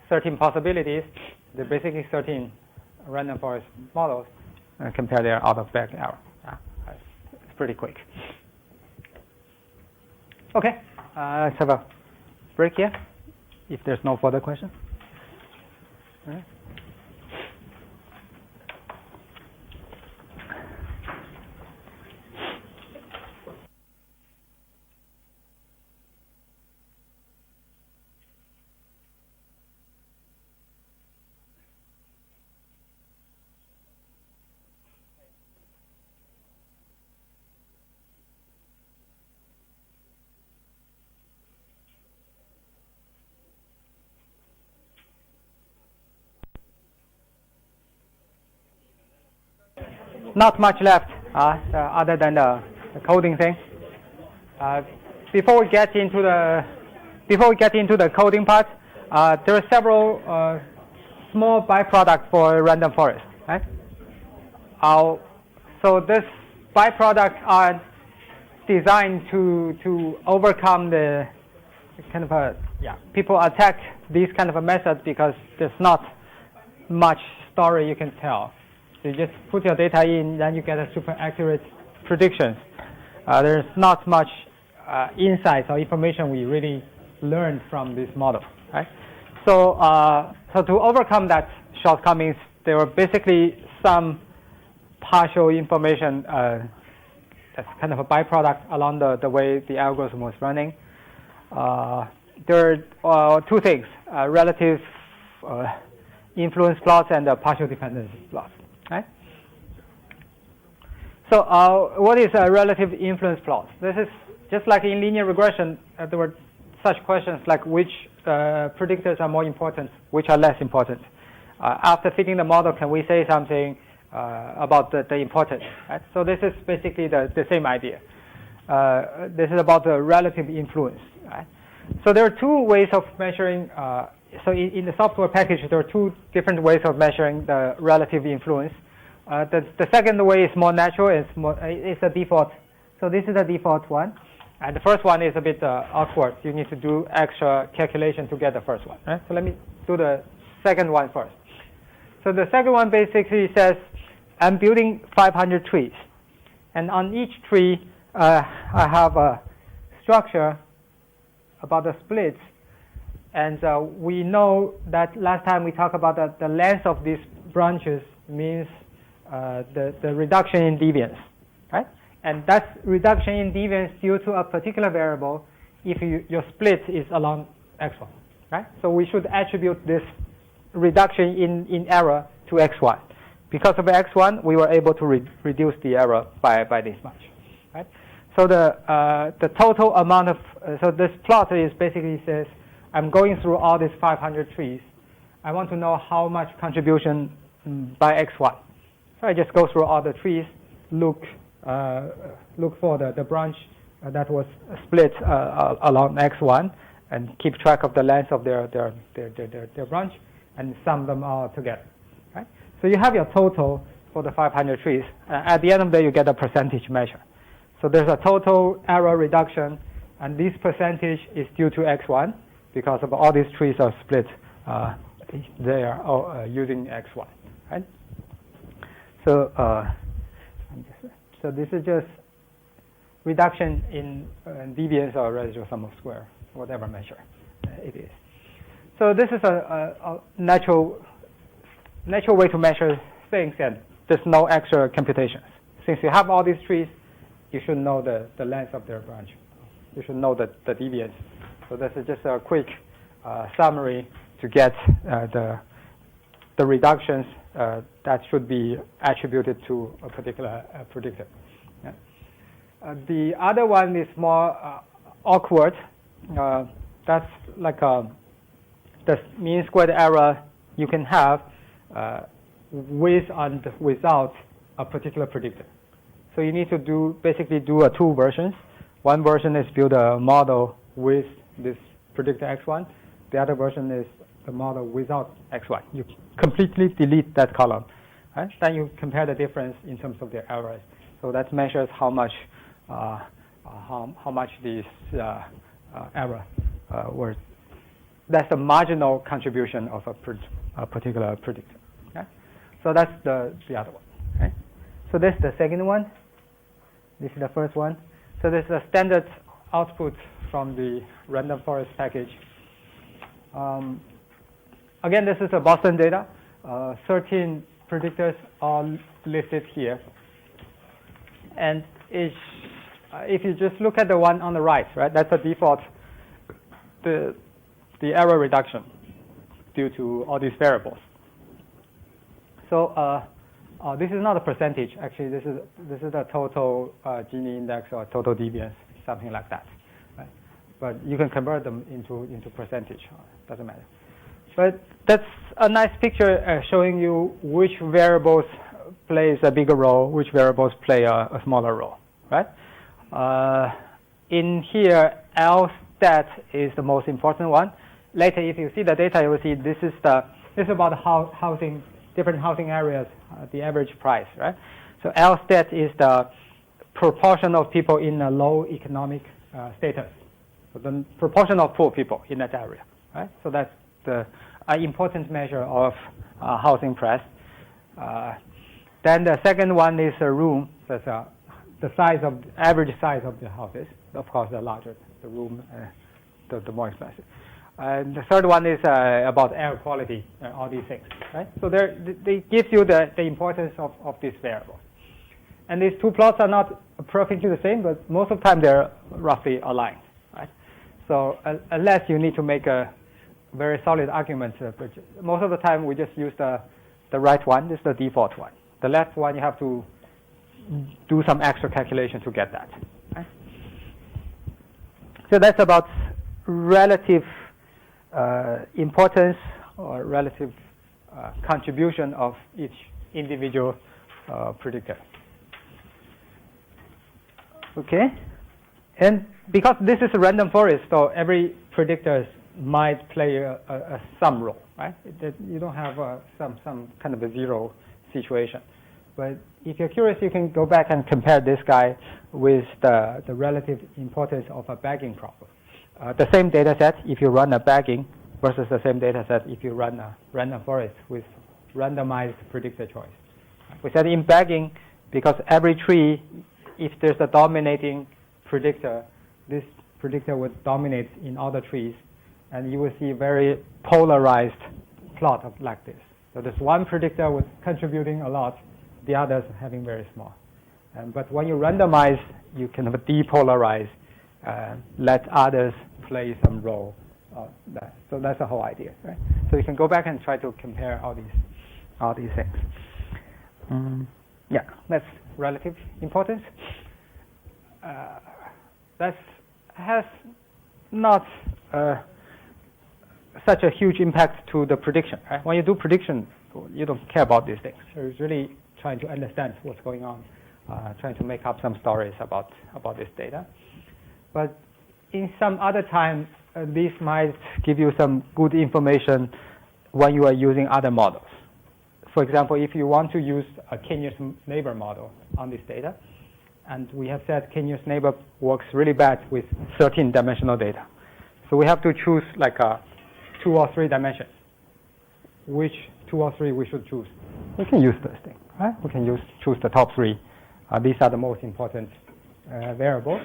13 possibilities. They're basically 13 random forest models and compare their out-of-bag error. It's pretty quick. Okay, let's have a break here if there's no further questions. All right. Not much left other than the coding thing. Before we get into the coding part, there are several small byproducts for random forest. Right? So this byproducts are designed to overcome the kind of people attack these kind of methods because there's not much story you can tell. So you just put your data in, then you get a super accurate predictions. There's not much insights or information we really learned from this model, right? So, so to overcome that shortcomings, there were basically some partial information that's kind of a byproduct along the way the algorithm was running. There are two things: relative influence plots and partial dependency plots. Right? So what is a relative influence plot? This is just like in linear regression, there were such questions like which predictors are more important, which are less important. After fitting the model, can we say something about the importance? Right? So this is basically the same idea. This is about the relative influence. Right? So there are two ways of measuring. So in the software package, there are two different ways of measuring the relative influence. The second way is more natural. It's a default. So this is the default one. And the first one is a bit awkward. You need to do extra calculation to get the first one. Right? So let me do the second one first. So the second one basically says, I'm building 500 trees. And on each tree, I have a structure about the splits. And we know that last time we talked about that the length of these branches means the reduction in deviance, right? And that's reduction in deviance due to a particular variable if your split is along x1, right? So we should attribute this reduction in error to x1. Because of x1, we were able to reduce the error by this much, right? So the total amount of, so this plot is basically says, I'm going through all these 500 trees. I want to know how much contribution by x1. So I just go through all the trees, look for the branch that was split along x1, and keep track of the length of their branch, and sum them all together. Right? So you have your total for the 500 trees. At the end of the day, you get a percentage measure. So there's a total error reduction, and this percentage is due to x1 because of all these trees are split there using x1. Right? So so this is just reduction in deviance or residual sum of square, whatever measure it is. So this is a natural way to measure things, and there's no extra computations. Since you have all these trees, you should know the length of their branch. You should know the deviance. So this is just a quick summary to get the reductions that should be attributed to a particular predictor. Yeah. The other one is more awkward. That's like the mean squared error you can have with and without a particular predictor. So you need to basically do two versions. One version is build a model with this predictor x1. The other version is the model without x1. You completely delete that column. Right? Then you compare the difference in terms of their errors. So that measures how much these error were. That's the marginal contribution of a particular predictor. Okay? So that's the other one. Okay? So this is the second one. This is the first one. So this is a standard output from the random forest package. Again, this is a Boston data. 13 predictors are listed here. And if you just look at the one on the right, that's a default, the error reduction due to all these variables. So this is not a percentage. Actually, this is the total Gini index or total deviance, something like that. Right? But you can convert them into percentage. Doesn't matter. But that's a nice picture showing you which variables plays a bigger role, which variables play a smaller role. Right? In here, L stat is the most important one. Later, if you see the data, you will see this is about different housing areas, the average price, right? So L stat is the proportion of people in a low economic status, so the proportion of poor people in that area, right? So that's the important measure of housing price. Then the second one is a room. That's the average size of the houses. Of course, the larger the room, the more expensive. And the third one is about air quality, all these things, right? So they give you the importance of this variable. And these two plots are not perfectly the same, but most of the time they're roughly aligned, right? So unless you need to make a very solid argument, most of the time we just use the right one. This is the default one. The left one you have to do some extra calculation to get that. Right? So that's about relative importance or relative contribution of each individual predictor. Okay, and because this is a random forest, so every predictor might play a some role, right? You don't have some kind of a zero situation. But if you're curious, you can go back and compare this guy with the relative importance of a bagging problem. The same data set, if you run a bagging, versus the same data set if you run a random forest with randomized predictor choice. We said in bagging, because every tree, if there's a dominating predictor, this predictor would dominate in all the trees, and you will see very polarized plot like this. So there's one predictor with contributing a lot, the others having very small. But when you randomize, you can depolarize, let others play some role. So that's the whole idea, right? So you can go back and try to compare all these things. Yeah, that's relative importance. That has not such a huge impact to the prediction. Right? When you do prediction, you don't care about these things. So it's really trying to understand what's going on, trying to make up some stories about this data. But in some other time, this might give you some good information when you are using other models. For example, if you want to use a k-nearest neighbor model on this data, and we have said k-nearest neighbor works really bad with 13-dimensional data. So we have to choose like 2 or 3 dimensions. Which 2 or 3 we should choose? We can use this thing, right? We can choose the top 3. These are the most important variables.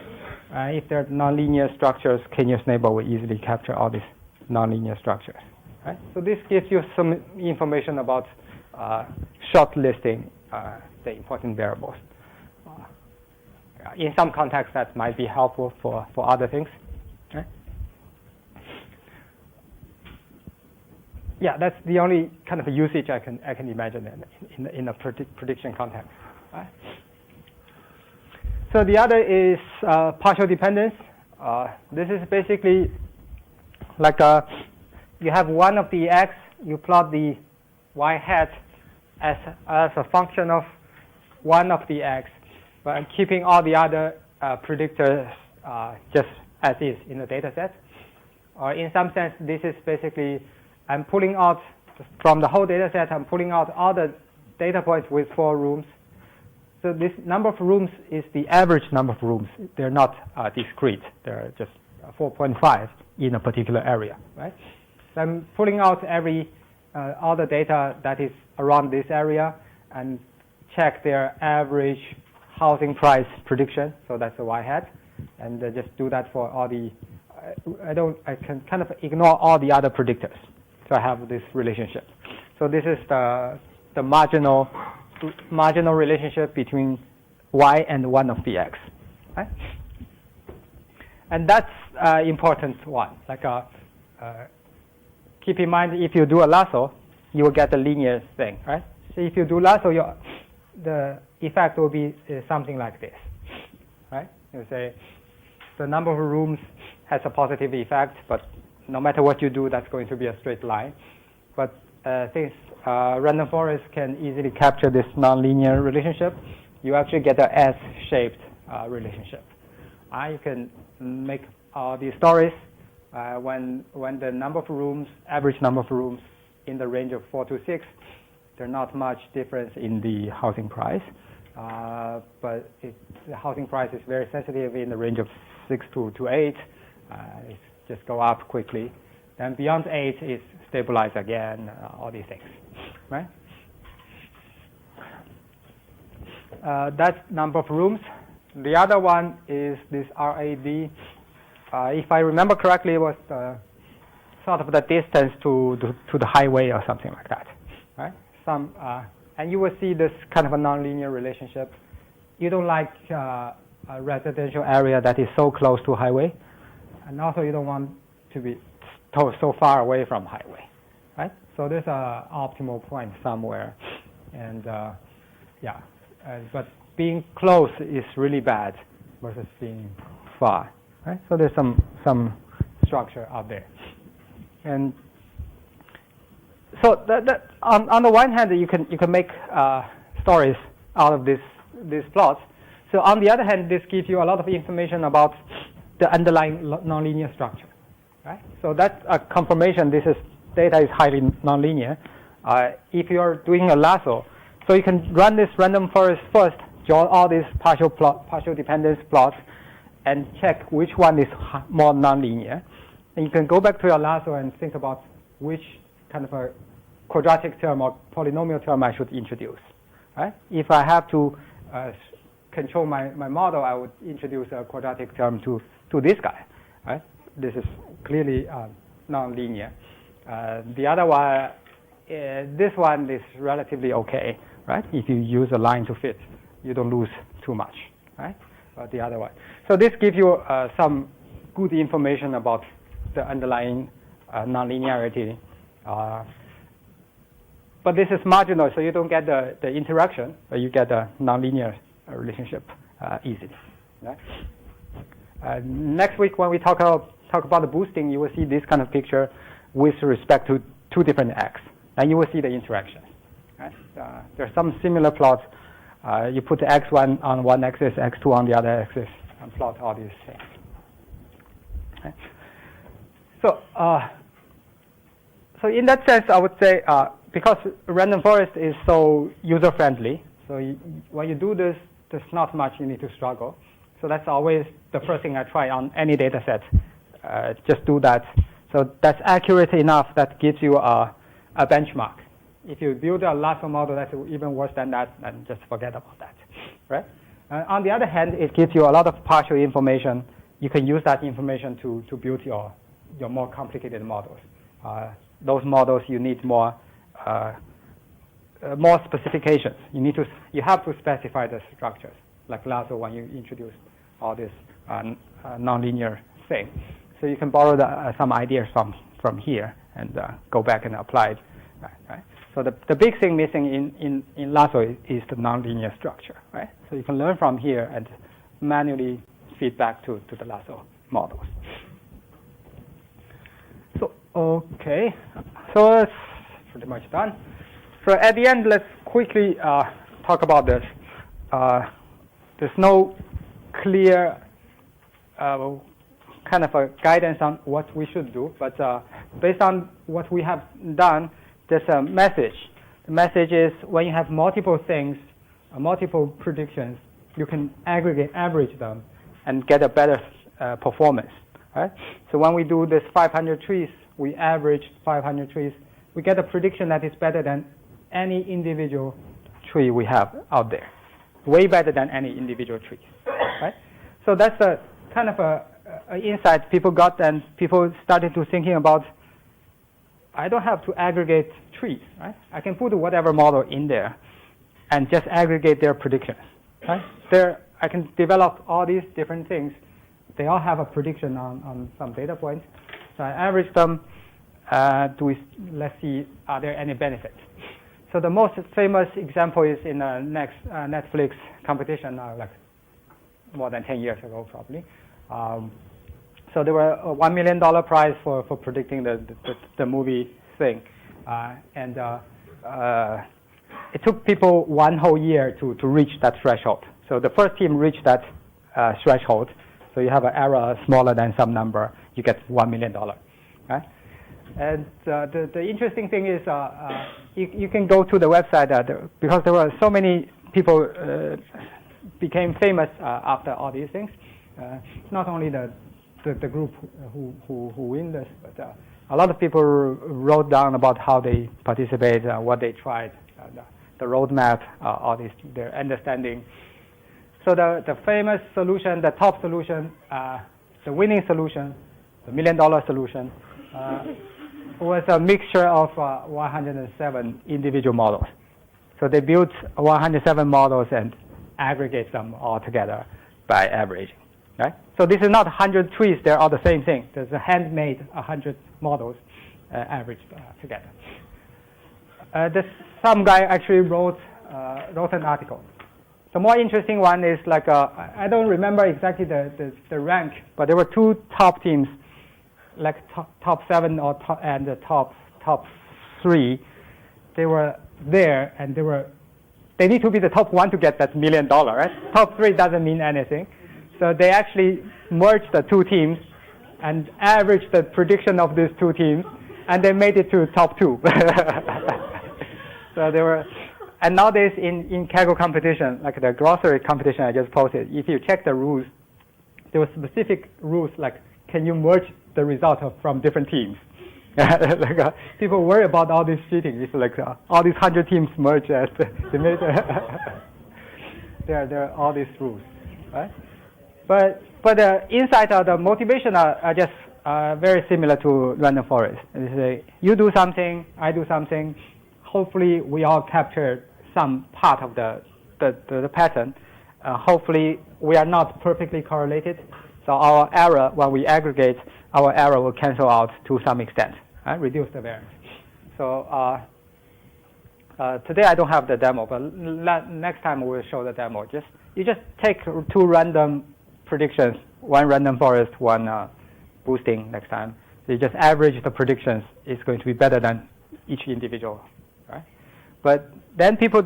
If they're nonlinear structures, k-nearest neighbor will easily capture all these nonlinear structures. Right? So this gives you some information about shortlisting the important variables. In some contexts, that might be helpful for other things. Right? Yeah, that's the only kind of usage I can imagine in a prediction context. Right? So the other is partial dependence. This is basically like you have one of the x, you plot the y hat as a function of one of the x, but keeping all the other predictors just as is in the data set. Or in some sense, this is basically I'm pulling out from the whole data set, I'm pulling out all the data points with 4 rooms. So this number of rooms is the average number of rooms. They're not discrete. They're just 4.5 in a particular area, right? So I'm pulling out all the data that is around this area and check their average housing price prediction. So that's the y hat, and just do that for all the. I can kind of ignore all the other predictors. So I have this relationship. So this is the marginal relationship between y and one of the x, right? And that's important one. Like keep in mind, if you do a lasso, you will get a linear thing, right? So if you do lasso, the effect will be something like this, right? You say the number of rooms has a positive effect, but no matter what you do, that's going to be a straight line. But since random forest can easily capture this nonlinear relationship, you actually get an S-shaped relationship. You can make all these stories when the number of rooms, average number of rooms in the range of 4 to 6, there's not much difference in the housing price. But the housing price is very sensitive in the range of 6 to 8. It just go up quickly. Then beyond 8 is stabilize again, all these things, right? That's number of rooms. The other one is this RAD. If I remember correctly, it was sort of the distance to the highway or something like that, right? And you will see this kind of a nonlinear relationship. You don't like a residential area that is so close to highway, and also you don't want to be so far away from highway, right? So there's an optimal point somewhere, and but being close is really bad versus being far, right? So there's some structure out there, and so that on the one hand you can make stories out of these plots. So on the other hand, this gives you a lot of information about the underlying nonlinear structure. Right? So that's a confirmation this data is highly nonlinear. If you're doing a lasso, so you can run this random forest first, draw all these partial dependence plots, and check which one is more nonlinear. And you can go back to your lasso and think about which kind of a quadratic term or polynomial term I should introduce. Right? If I have to control my model, I would introduce a quadratic term to this guy. Right? This is clearly nonlinear. The other one, this one is relatively okay, right? If you use a line to fit, you don't lose too much, right? The other one. So this gives you some good information about the underlying nonlinearity. But this is marginal, so you don't get the interaction, but you get the nonlinear relationship easily. Right? Next week, when we talk about the boosting, you will see this kind of picture. with respect to two different x. And you will see the interaction. Right? There are some similar plots. You put x1 on one axis, x2 on the other axis, and plot all these things. Okay. So in that sense, I would say because random forest is so user-friendly, so when you do this, there's not much you need to struggle. So that's always the first thing I try on any data set. Just do that. So that's accurate enough that gives you a benchmark. If you build a lasso model that's even worse than that, then just forget about that, right? On the other hand, it gives you a lot of partial information. You can use that information to build your more complicated models. Those models you need more specifications. You have to specify the structures, like lasso when you introduce all this nonlinear thing. So you can borrow some ideas from here and go back and apply it. Right? So the big thing missing in lasso is the nonlinear structure, right? So you can learn from here and manually feed back to the lasso models. So okay, so that's pretty much done. So at the end, let's quickly talk about this. There's no clear kind of a guidance on what we should do, but based on what we have done, there's a message. The message is when you have multiple things, multiple predictions, you can average them and get a better performance. Right? So when we do this 500 trees, we average 500 trees. We get a prediction that is better than any individual tree we have out there, way better than any individual tree. Right? So that's a kind of a insight people got, and people started to thinking about, I don't have to aggregate trees, right? I can put whatever model in there and just aggregate their predictions, right? I can develop all these different things. They all have a prediction on some data points. So I average them. Let's see, are there any benefits? So the most famous example is in the next Netflix competition, like more than 10 years ago, probably. So there were a $1 million prize for predicting the movie thing. And it took people one whole year to reach that threshold. So the first team reached that threshold. So you have an error smaller than some number, you get $1 million. Right? And the interesting thing is you can go to the website because there were so many people became famous after all these things. Not only the group who win this, but a lot of people wrote down about how they participate, what they tried, the roadmap, all this, their understanding. So the famous solution, the top solution, the winning solution, the $1 million solution, was a mixture of 107 individual models. So they built 107 models and aggregate them all together by averaging. Right? So this is not 100 trees, they're all the same thing. There's a handmade 100 models averaged together. Some guy actually wrote an article. The more interesting one is like, I don't remember exactly the rank, but there were two top teams, like top 7 and the top 3. They were there, and they need to be the top 1 to get that $1 million, right? Top 3 doesn't mean anything. So they actually merged the two teams and averaged the prediction of these two teams, and they made it to top 2. So they were, and nowadays in Kaggle competition, like the grocery competition I just posted, if you check the rules, there were specific rules like, can you merge the result from different teams? Like, people worry about all this cheating. It's like all these 100 teams merge. They made there are all these rules, right? But the insight or the motivation are just very similar to random forest. They say, you do something, I do something. Hopefully, we all capture some part of the pattern. Hopefully, we are not perfectly correlated. So our error, when we aggregate, our error will cancel out to some extent, reduce the variance. So today I don't have the demo, but next time we'll show the demo. You just take two random predictions, one random forest, one boosting next time. So you just average the predictions. It's going to be better than each individual, right? But then people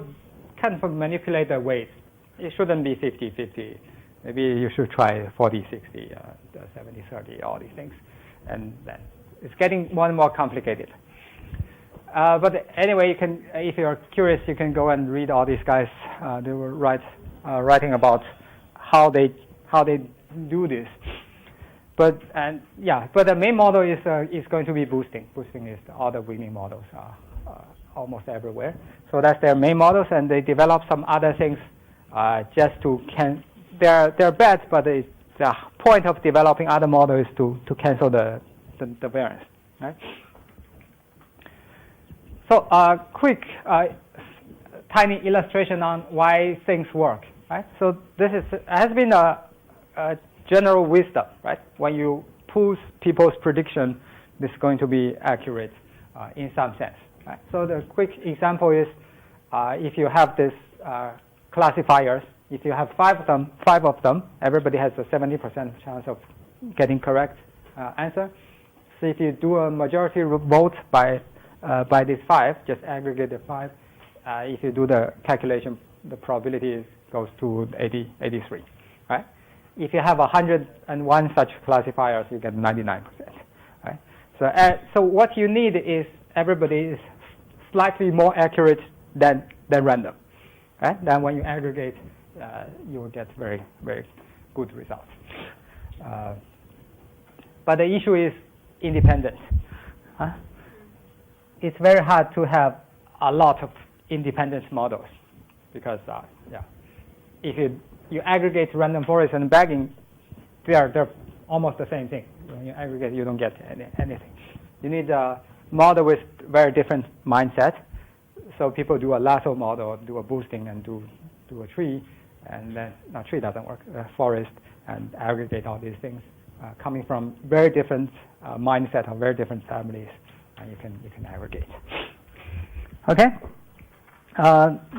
kind of manipulate the weights. It shouldn't be 50-50. Maybe you should try 40-60, 70-30, all these things. And then it's getting more and more complicated. But anyway, you can, if you're curious, you can go and read all these guys. They were writing about how they do this. But the main model is going to be boosting. Boosting is all the winning models are almost everywhere. So that's their main models, and they develop some other things just to they're bad, but the point of developing other models is to cancel the variance, right? So quick tiny illustration on why things work, right? So this has been a general wisdom, right? When you push people's prediction, this is going to be accurate in some sense, right? So the quick example is if you have this classifiers, if you have five of them, everybody has a 70% chance of getting correct answer. So if you do a majority vote by these five, just aggregate the five, if you do the calculation, the probability goes to 83, right? If you have 101 such classifiers, you get 99%, right? So what you need is everybody is slightly more accurate than random, right? Then when you aggregate, you will get very, very good results. But the issue is independence. It's very hard to have a lot of independent models because, if you aggregate random forest and bagging, they're almost the same thing. When you aggregate, you don't get anything. You need a model with very different mindset. So people do a lasso model, do a boosting, and do a tree, and then tree doesn't work. Forest and aggregate all these things coming from very different mindset of very different families, and you can aggregate. Okay.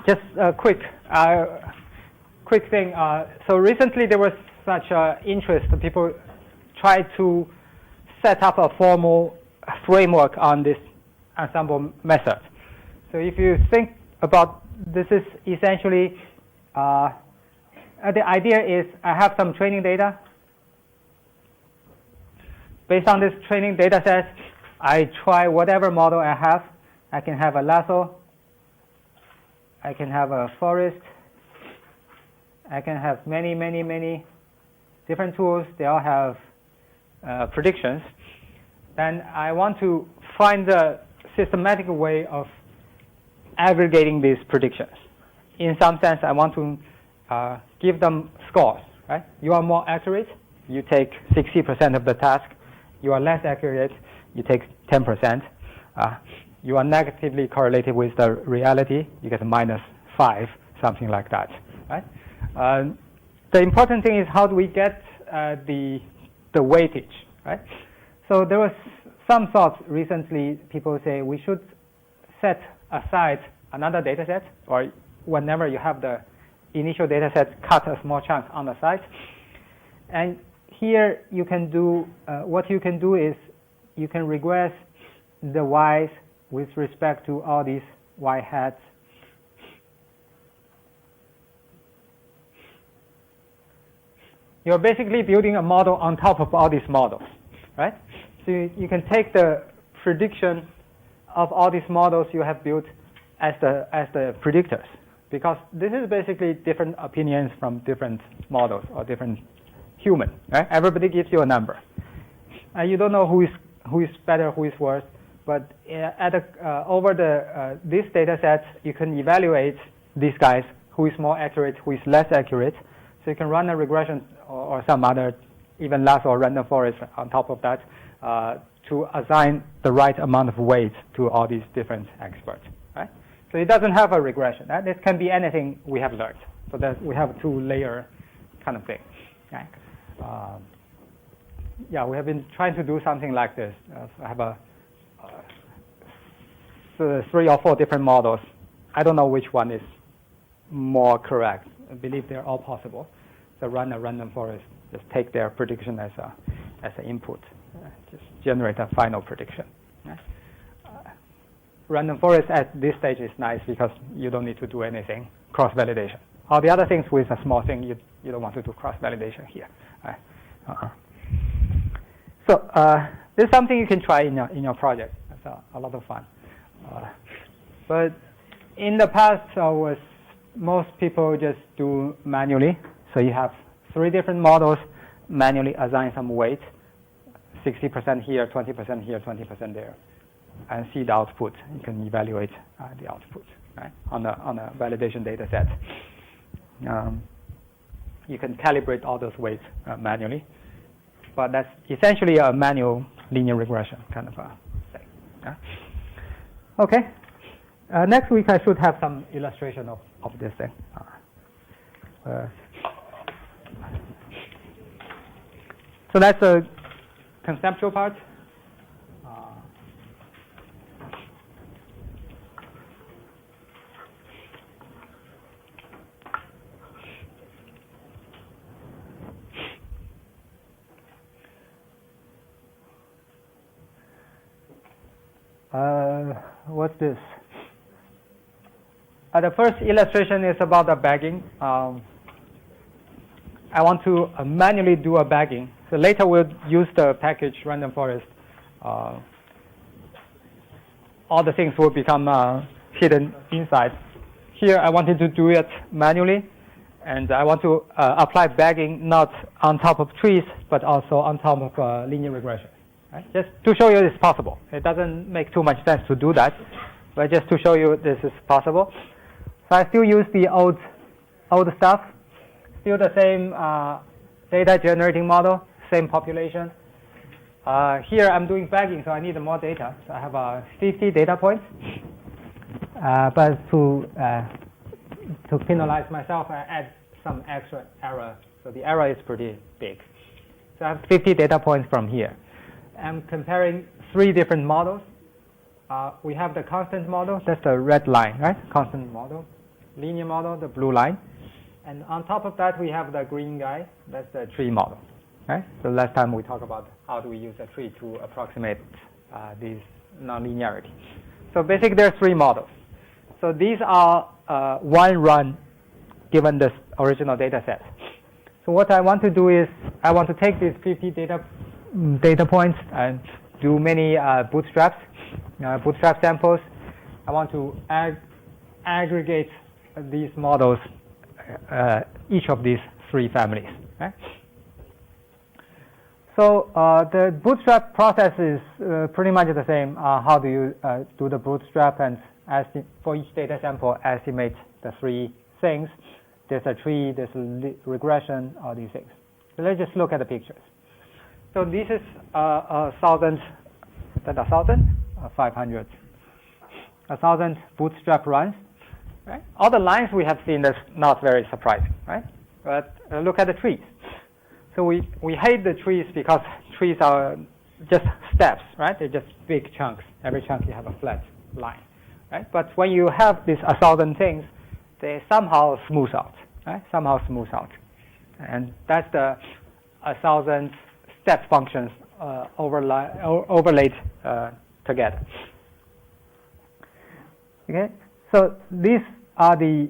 Just a quick thing. So recently there was such interest. People tried to set up a formal framework on this ensemble method. So if you think about this, is essentially the idea is I have some training data. Based on this training data set, I try whatever model I have. I can have a lasso. I can have a forest. I can have many, many, many different tools. They all have predictions. Then I want to find a systematic way of aggregating these predictions. In some sense, I want to give them scores, right? You are more accurate, you take 60% of the task. You are less accurate, you take 10%. You are negatively correlated with the reality, you get -5, something like that, right? The important thing is how do we get the weightage, right? So there was some thoughts recently. People say we should set aside another data set, or whenever you have the initial data set, cut a small chunk on the side. And here you can do, what you can do is you can regress the y's with respect to all these y hats. You're basically building a model on top of all these models, right? So you can take the prediction of all these models you have built as the predictors, because this is basically different opinions from different models or different human, right? Everybody gives you a number. You don't know who is better, who is worse, but over this data set, you can evaluate these guys, who is more accurate, who is less accurate. So you can run a regression or some other, even lasso or random forest on top of that to assign the right amount of weight to all these different experts, right? So it doesn't have a regression. Right? This can be anything we have learned. So that we have a two-layer kind of thing. Right? We have been trying to do something like this. I have so 3 or 4 different models. I don't know which one is more correct. I believe they're all possible. So run a random forest, just take their prediction as an input, just generate a final prediction. Random forest at this stage is nice because you don't need to do anything cross-validation. All the other things with a small thing, you don't want to do cross-validation here. So this is something you can try in your project. It's a lot of fun. But in the past, most people just do manually. So you have 3 different models, manually assign some weight, 60% here, 20% here, 20% there, and see the output. You can evaluate the output, right, on a validation data set. You can calibrate all those weights manually, but that's essentially a manual linear regression kind of a thing. Okay. Next week I should have some illustration of this thing. So that's a conceptual part. What's this? The first illustration is about the bagging. I want to manually do a bagging. So later we'll use the package random forest. All the things will become hidden inside. Here I wanted to do it manually, and I want to apply bagging not on top of trees, but also on top of linear regression. Right? Just to show you it's possible. It doesn't make too much sense to do that, but just to show you this is possible. So I still use the old stuff, still the same data generating model, same population. Here I'm doing bagging, so I need more data. So I have 50 data points, but to penalize myself, I add some extra error. So the error is pretty big. So I have 50 data points from here. I'm comparing 3 different models. We have the constant model, that's the red line, right? Constant model. Linear model, the blue line. And on top of that, we have the green guy, that's the tree model, right? So last time we talked about how do we use a tree to approximate these nonlinearity. So basically there's 3 models. So these are one run given this original data set. So what I want to do is I want to take these 50 data points and do many bootstrap samples. I want to aggregate these models, each of these 3 families. Right? So the bootstrap process is pretty much the same. How do you do the bootstrap, and for each data sample estimate the 3 things. There's a tree, there's a regression, all these things. So let's just look at the pictures. So this is 1,000, 500, 1,000 bootstrap runs. Right? All the lines we have seen, that's not very surprising, right? But look at the trees. So we hate the trees because trees are just steps, right? They're just big chunks. Every chunk you have a flat line, right? But when you have these 1,000 things, they somehow smooth out, right? Somehow smooth out. And that's the 1,000 step functions overlaid together. Okay, so these are the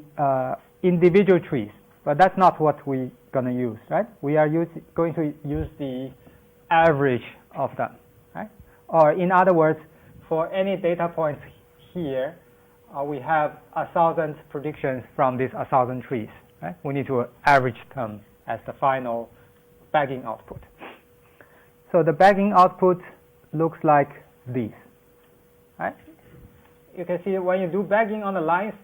individual trees, but that's not what we're going to use, right? We are going to use the average of them, right? Or in other words, for any data points here, we have 1,000 predictions from these 1,000 trees, right? We need to average them as the final bagging output. So the bagging output looks like these, right? You can see when you do bagging on the lines,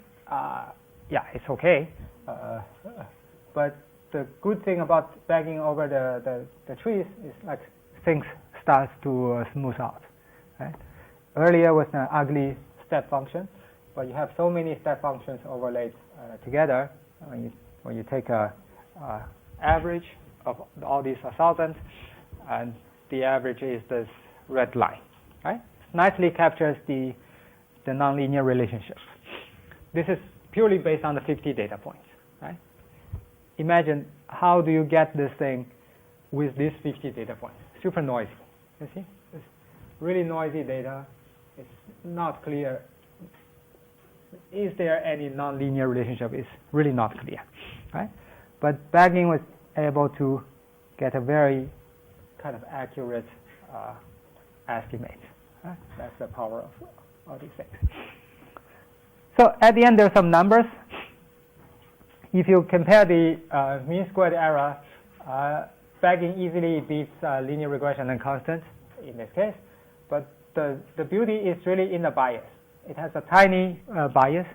yeah, it's okay. But the good thing about bagging over the trees is like things start to smooth out, right? Earlier was an ugly step function, but you have so many step functions overlaid together. When you take a average of all these 1,000, and the average is this red line, right? Nicely captures the nonlinear relationships. This is purely based on the 50 data points, right? Imagine how do you get this thing with these 50 data points? Super noisy, You see, it's really noisy data. It's not clear. Is there any nonlinear relationship? It's really not clear, right? But Bagging was able to get a very kind of accurate estimate. Right? That's the power of all these things. So at the end, there are some numbers. If you compare the mean squared error, Bagging easily beats linear regression and constant in this case. But the beauty is really in the bias. It has a tiny bias.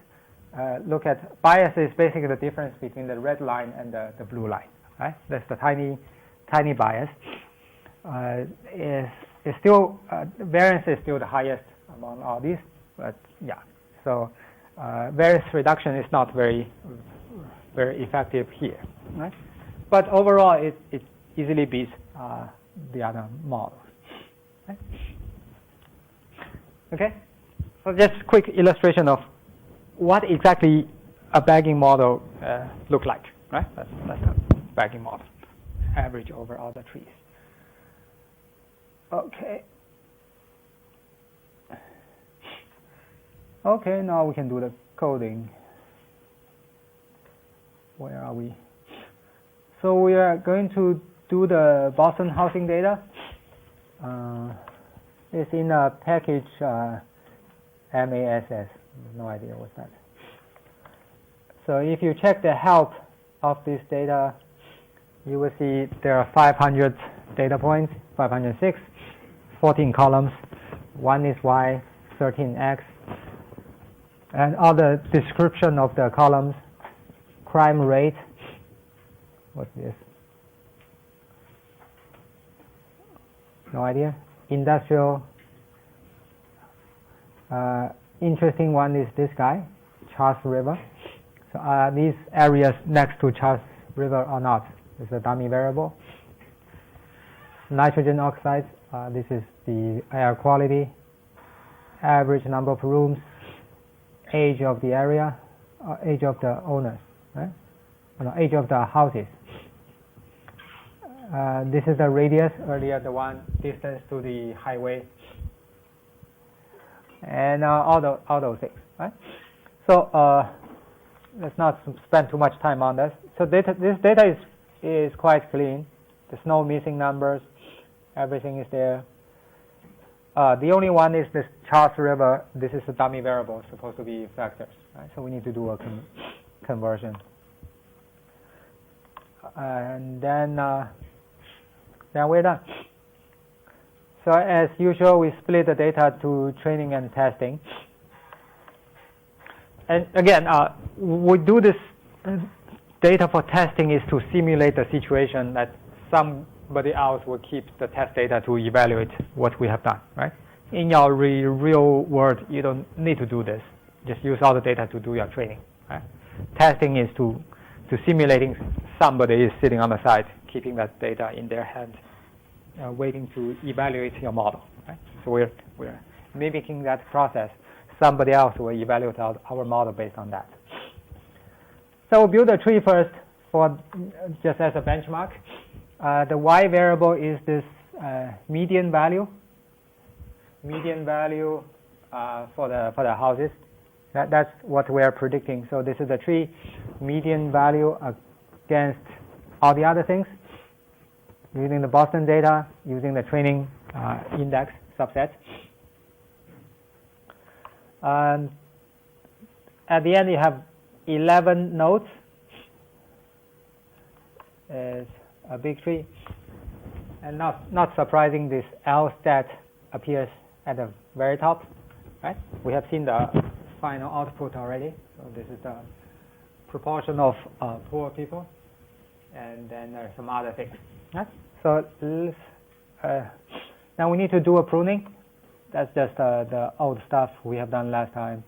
Look at bias is basically the difference between the red line and the blue line. Right? That's the tiny bias. Is still variance is still the highest among all these, but yeah. So variance reduction is not very effective here, right? But overall, it easily beats the other models. Right? Okay. So just quick illustration of what exactly a Bagging model look like, right? That's a Bagging model, average over all the trees. Okay. Okay, now we can do the coding. Where are we? So we are going to do the Boston housing data. It's in a package MASS. No idea what's that. So if you check the help of this data, you will see there are 500 data points, 506, 14 columns, 1 is Y, 13 X, and all the description of the columns, crime rate, what's this? No idea. Industrial. Interesting one is this guy, Charles River. So these areas next to Charles River or not is a dummy variable. Nitrogen oxides, this is the air quality, average number of rooms, age of the area, age of the owners, right? No, age of the houses. This is the radius, earlier the one, distance to the highway, and all those things, right? So let's not spend too much time on this. So this data is quite clean. There's no missing numbers. Everything is there. The only one is this Charles River. This is a dummy variable, supposed to be factors, right? So we need to do a conversion. And then we're done. So as usual, we split the data to training and testing. And again, we do this data for testing is to simulate the situation that somebody else will keep the test data to evaluate what we have done, right? In your real world, you don't need to do this. Just use all the data to do your training, right? Testing is to simulating somebody is sitting on the side, keeping that data in their hand, waiting to evaluate your model, right? So we're mimicking that process. Somebody else will evaluate our model based on that. So we'll build a tree first for just as a benchmark. The Y variable is this median value. Median value for the houses. That's what we are predicting. So this is the tree median value against all the other things. Using the Boston data, using the training index subset. At the end, you have 11 nodes. It's a big tree. And not surprising, this L stat appears at the very top, right? We have seen the final output already. So this is the proportion of poor people. And then there are some other things, right? So now we need to do a pruning. That's just the old stuff we have done last time.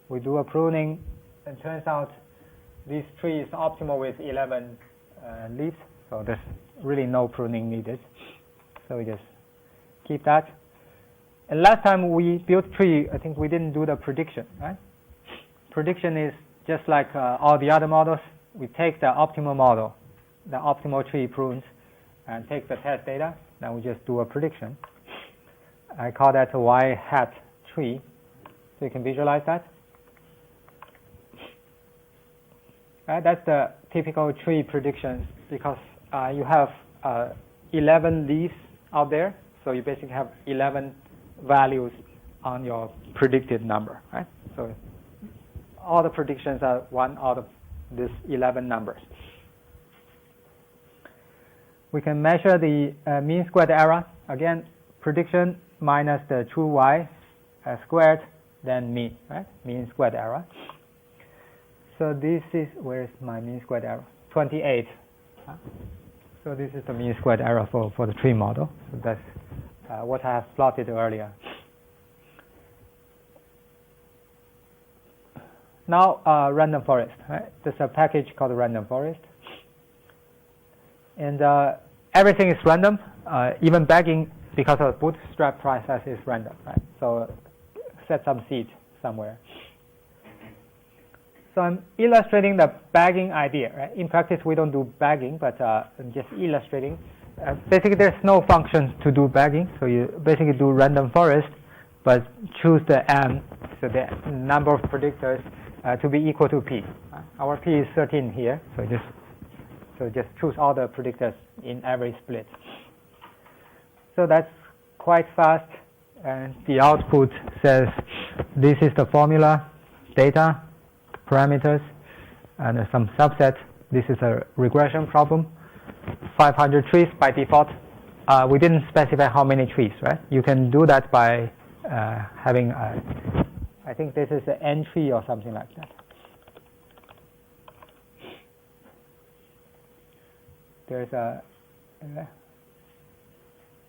We do a pruning, and turns out this tree is optimal with 11 leaves, so there's really no pruning needed. So we just keep that. And last time we built tree, I think we didn't do the prediction, right? Prediction is just like all the other models. We take the optimal model, the optimal tree prunes, and take the test data, then we just do a prediction. I call that y hat tree. So you can visualize that. That's the typical tree predictions because you have 11 leaves out there. So you basically have 11 values on your predicted number, right? So all the predictions are one out of these 11 numbers. We can measure the mean squared error. Again, prediction minus the true y squared, then mean, right? Mean squared error. So this is, where's my mean squared error? 28. So this is the mean squared error for the tree model. So that's what I have plotted earlier. Now, random forest. Right? There's a package called random forest. And everything is random. Even bagging, because of the bootstrap process, is random. Right? So set some seed somewhere. So I'm illustrating the bagging idea. Right? In practice, we don't do bagging, but I'm just illustrating. Basically, there's no function to do bagging. So you basically do random forest, but choose the m, so the number of predictors, to be equal to p. Our p is 13 here, so just choose all the predictors in every split. So that's quite fast, and the output says this is the formula, data, parameters, and some subset. This is a regression problem. 500 trees by default. We didn't specify how many trees, right? You can do that by having I think this is an n tree or something like that. There's a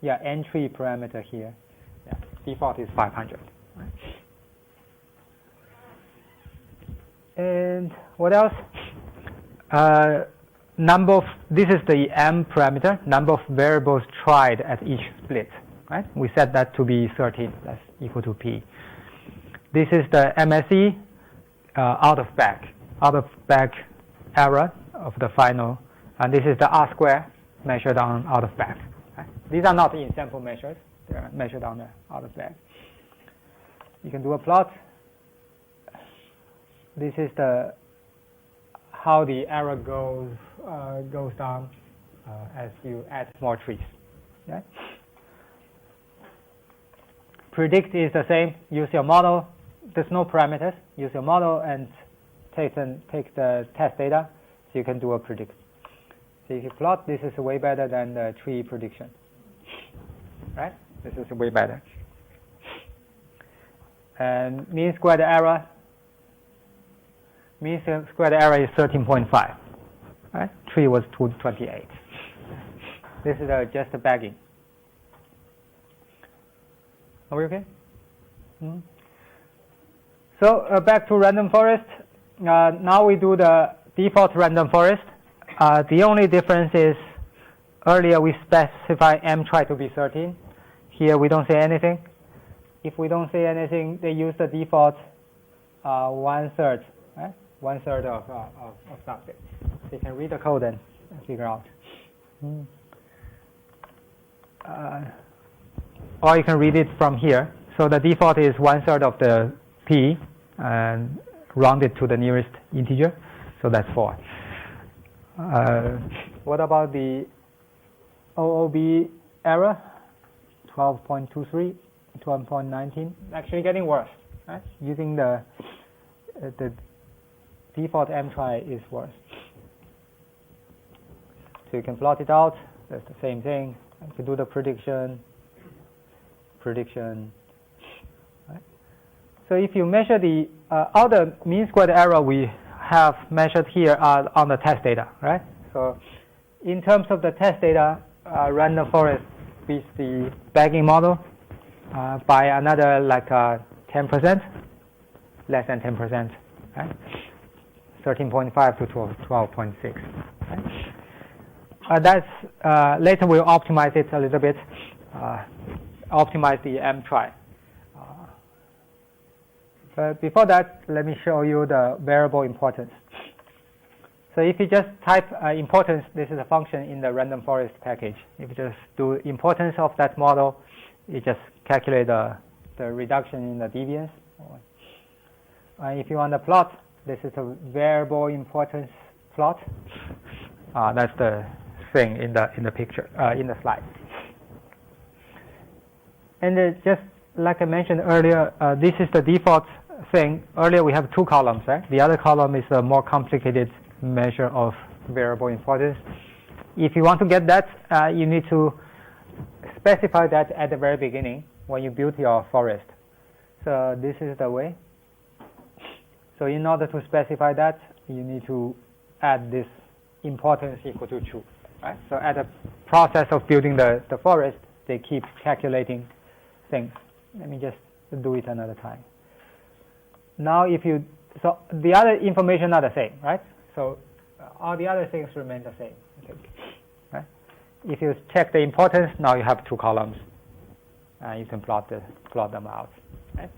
n tree parameter here. Yeah, default is 500. Right? And what else? This is the m parameter, number of variables tried at each split. Right? We set that to be 13. That's equal to p. This is the MSE out of bag error of the final, and this is the R square measured on out of bag. Right? These are not in sample measures; they are measured on the out of bag. You can do a plot. This is how the error goes down as you add more trees. Okay? Predict is the same. Use your model. There's no parameters. Use your model and take the test data, so you can do a predict. So if you plot, this is way better than the tree prediction. Right? This is way better. And mean squared error. Mean squared error is 13.5. Right? Tree was 228. This is just a bagging. Are we okay? Mm-hmm. So back to random forest. Now we do the default random forest. The only difference is earlier we specify m try to be 13. Here we don't say anything. If we don't say anything, they use the default 1/3, right? 1/3 of something. So you can read the code and figure out. Or you can read it from here. So the default is 1/3 of the p and rounded to the nearest integer. So that's 4. What about the OOB error? 12.23, 12.19. Actually getting worse. Right? Using the default m try is worse. So you can plot it out. That's the same thing. You can do the prediction. Right? So if you measure the all the mean squared error we have measured here are on the test data, right? So in terms of the test data, random forest beats the bagging model by another like 10%, less than 10%, right? 13.5 to 12.6. Right? That's later we'll optimize it a little bit. Optimize the m try. But before that, let me show you the variable importance. So if you just type importance, this is a function in the random forest package. If you just do importance of that model, it just calculate the reduction in the deviance. If you want to plot, this is a variable importance plot. That's the thing in the picture, in the slide. And just like I mentioned earlier, this is the default thing. Earlier we have 2 columns, right? The other column is a more complicated measure of variable importance. If you want to get that, you need to specify that at the very beginning when you build your forest. So this is the way. So in order to specify that, you need to add this importance equal to true, right? So at the process of building the forest, they keep calculating things. Let me just do it another time. Now so the other information are the same, right? So all the other things remain the same, I think, right? If you check the importance, now you have 2 columns. You can plot them out, right?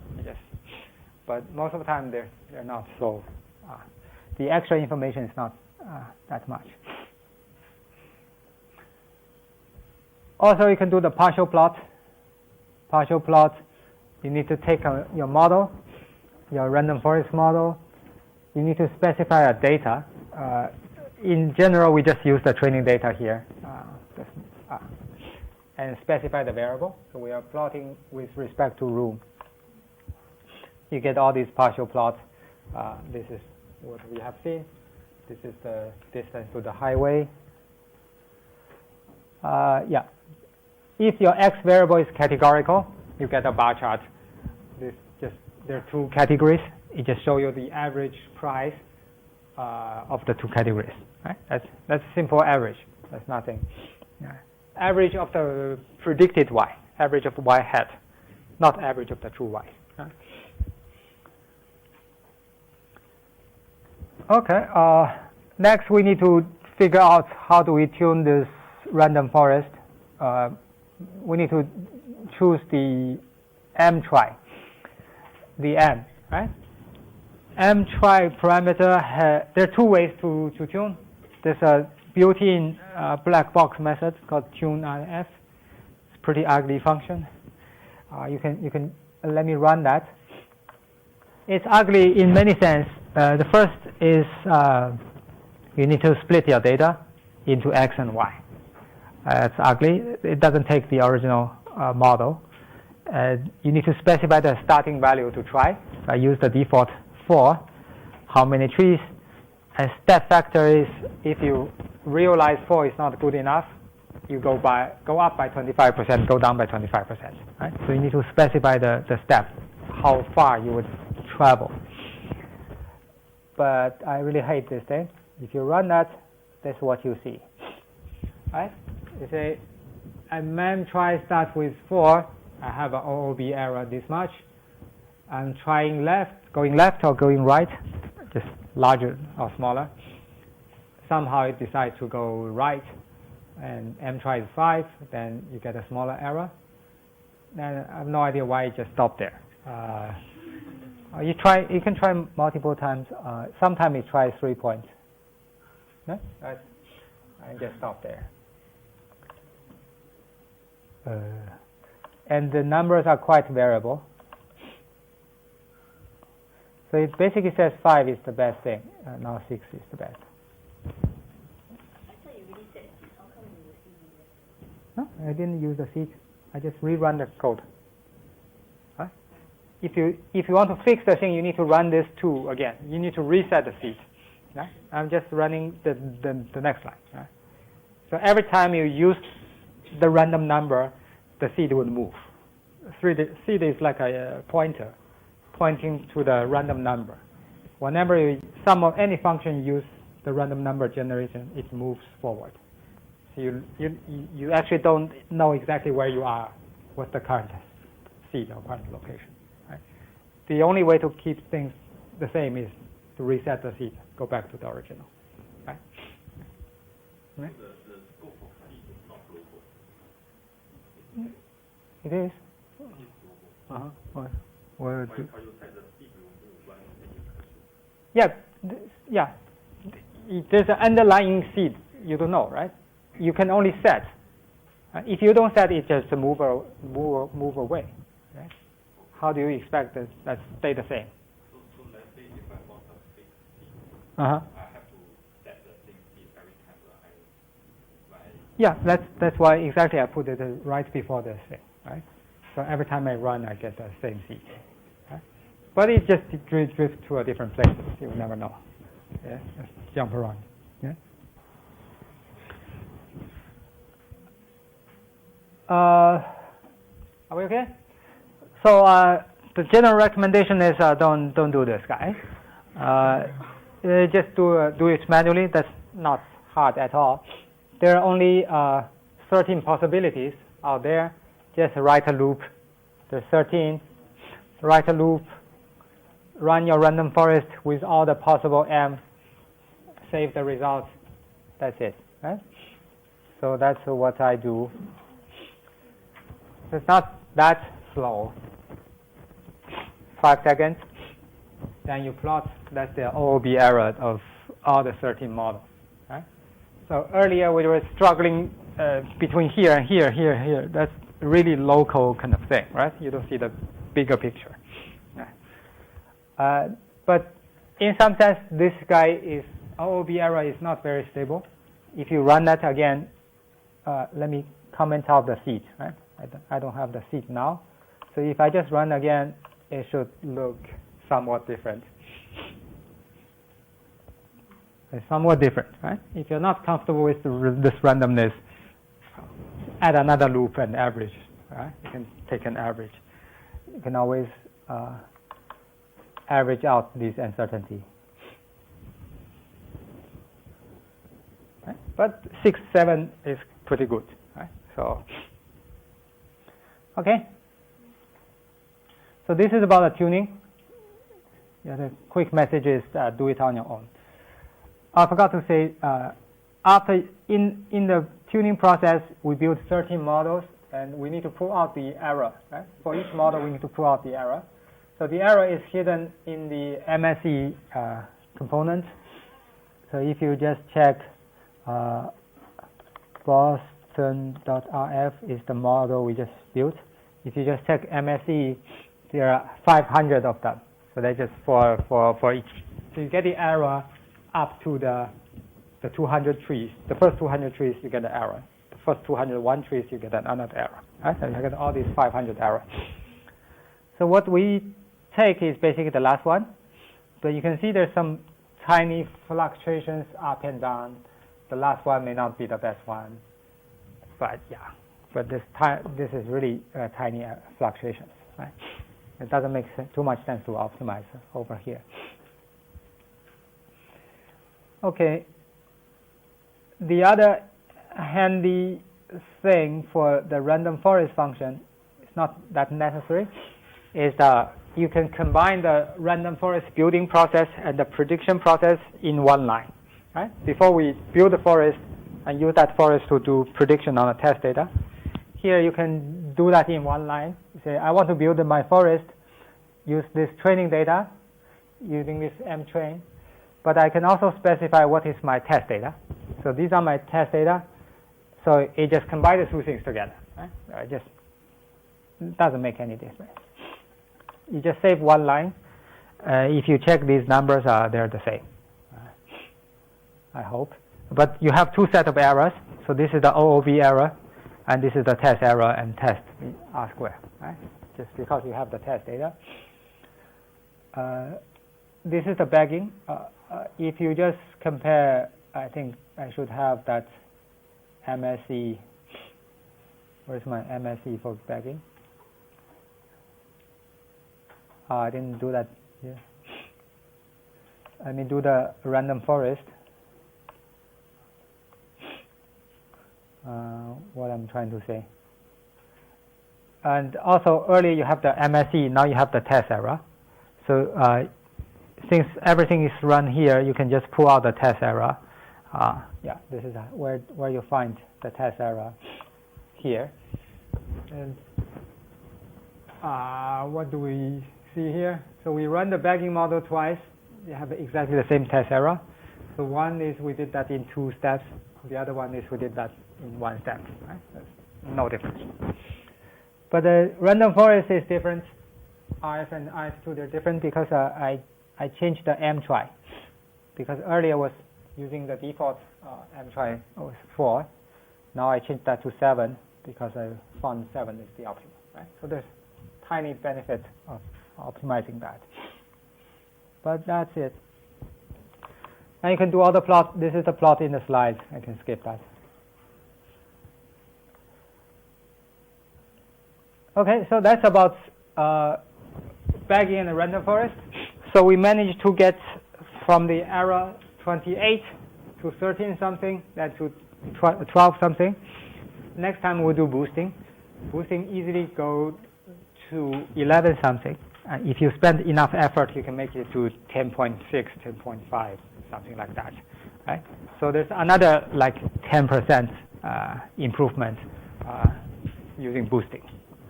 But most of the time they're not so. The extra information is not that much. Also, you can do the partial plot. Partial plot, you need to take your model, your random forest model. You need to specify a data. In general, we just use the training data here and specify the variable. So we are plotting with respect to room. You get all these partial plots. This is what we have seen. This is the distance to the highway. If your x variable is categorical, you get a bar chart. There are 2 categories. It just shows you the average price of the 2 categories. Right? That's simple average. That's nothing. Average of the predicted y, average of y hat, not average of the true y. Right? Okay. Next, we need to figure out how do we tune this random forest. We need to choose the m trie, the m, right? M trie parameter. There are 2 ways to tune. There's a built-in black box method called tuneIF. It's a pretty ugly function. You can let me run that. It's ugly in many sense. The first is you need to split your data into x and y. It's ugly. It doesn't take the original model. You need to specify the starting value to try. I use the default 4. How many trees? And step factor is if you realize 4 is not good enough, you go up by 25%, go down by 25%. Right? So you need to specify the step, how far you would travel. But I really hate this thing. If you run that, that's what you see. Right? You say, a mem try start with 4. I have an OOB error this much. I'm trying going left or going right, just larger or smaller. Somehow it decides to go right, and m try is 5. Then you get a smaller error. Then I have no idea why it just stopped there. You can try multiple times. Sometimes it tries 3 points. No? Right? And just stop there. And the numbers are quite variable. So it basically says 5 is the best thing. Now 6 is the best. I thought you really said how come you were seeing that? No, I didn't use the seed. I just rerun the code. Huh? If you want to fix the thing, you need to run this 2 again. You need to reset the seed. Yeah? I'm just running the next line. Right? So every time you use the random number, the seed would move. Seed is like a pointer pointing to the random number. Whenever you sum of any function use the random number generation, it moves forward. So you actually don't know exactly where you are, what's the current seed or current location. Right? The only way to keep things the same is to reset the seed, go back to the original. Right? Right? The scope of seed is not global. It is. It's global. Well, But you said the seed will run any question. yeah. There's an underlying seed you don't know, right? You can only set. If you don't set it, just move away. Right? How do you expect that stay the same? So let's say if I want a fixed speed, Uh-huh. I have to set the same speed every time that Yeah, that's why exactly I put it right before the thing, right? So every time I run, I get the same speed. Right? But it just drifts to a different place. You will never know. Yeah, just jump around. Yeah. Are we okay? So the general recommendation is don't do this, guys. Just do it manually. That's not hard at all. There are only 13 possibilities out there. Just write a loop. There's 13. Write a loop. Run your random forest with all the possible m. Save the results. That's it. Right? So that's what I do. It's not that slow. 5 seconds. Then you plot. That's the OOB error of all the 13 models. Right? So earlier we were struggling between here and here, here, here. That's really local kind of thing, right? You don't see the bigger picture. But in some sense, this guy is OOB error is not very stable. If you run that again, let me comment out the seed, right? I don't have the seed now. So if I just run again, it should look somewhat different. It's somewhat different, right? If you're not comfortable with this randomness, add another loop and average, right? You can take an average. You can always average out this uncertainty. Right? But 6, 7 is pretty good, right? So, okay. So this is about the tuning. Yeah, the quick message is do it on your own. I forgot to say, after in the tuning process, we built 13 models, and we need to pull out the error. Right? For each model, we need to pull out the error. So the error is hidden in the MSE component. So if you just check Boston.rf is the model we just built. If you just check MSE, there are 500 of them. So that's just for each. So you get the error up to the 200 trees. The first 200 trees, you get an error. The first 201 trees, you get another error. Right? So you get all these 500 errors. So what we take is basically the last one. But you can see there's some tiny fluctuations up and down. The last one may not be the best one. But yeah, but this is really tiny fluctuations. Right? It doesn't make too much sense to optimize over here. Okay. The other handy thing for the random forest function, it's not that necessary, is you can combine the random forest building process and the prediction process in one line. Right? Before we build the forest and use that forest to do prediction on the test data, here you can do that in one line. You say, I want to build my forest, use this training data using this mtrain, but I can also specify what is my test data. So these are my test data. So it just combines the two things together. Right? It just doesn't make any difference. You just save one line. If you check these numbers, they're the same. I hope. But you have two sets of errors. So this is the OOB error, and this is the test error and test R square. Right? Just because you have the test data. This is the bagging. If you just compare, I think I should have that MSE. Where's my MSE for bagging? I didn't do that here. Let me do the random forest. What I'm trying to say. And also earlier you have the MSE, now you have the test error. So since everything is run here, you can just pull out the test error. Yeah, this is where you find the test error here. And what do we see here? So we run the bagging model twice. You have exactly the same test error. So one is we did that in 2 steps. The other one is we did that in 1 step. Right? That's no difference. But the random forest is different. RF and RF2, they're different because I changed the M try. Because earlier was using the default M try was 4. Now I changed that to 7 because I found 7 is the optimal. Right? So there's tiny benefit of optimizing that. But that's it. And you can do all the plot. This is the plot in the slides. I can skip that. Okay, so that's about bagging in the random forest. So we managed to get from the error 28 to 13 something, then to 12 something. Next time we'll do boosting. Boosting easily go to 11 something. And if you spend enough effort, you can make it to 10.6, 10.5, something like that. Right? So there's another like 10% improvement using boosting.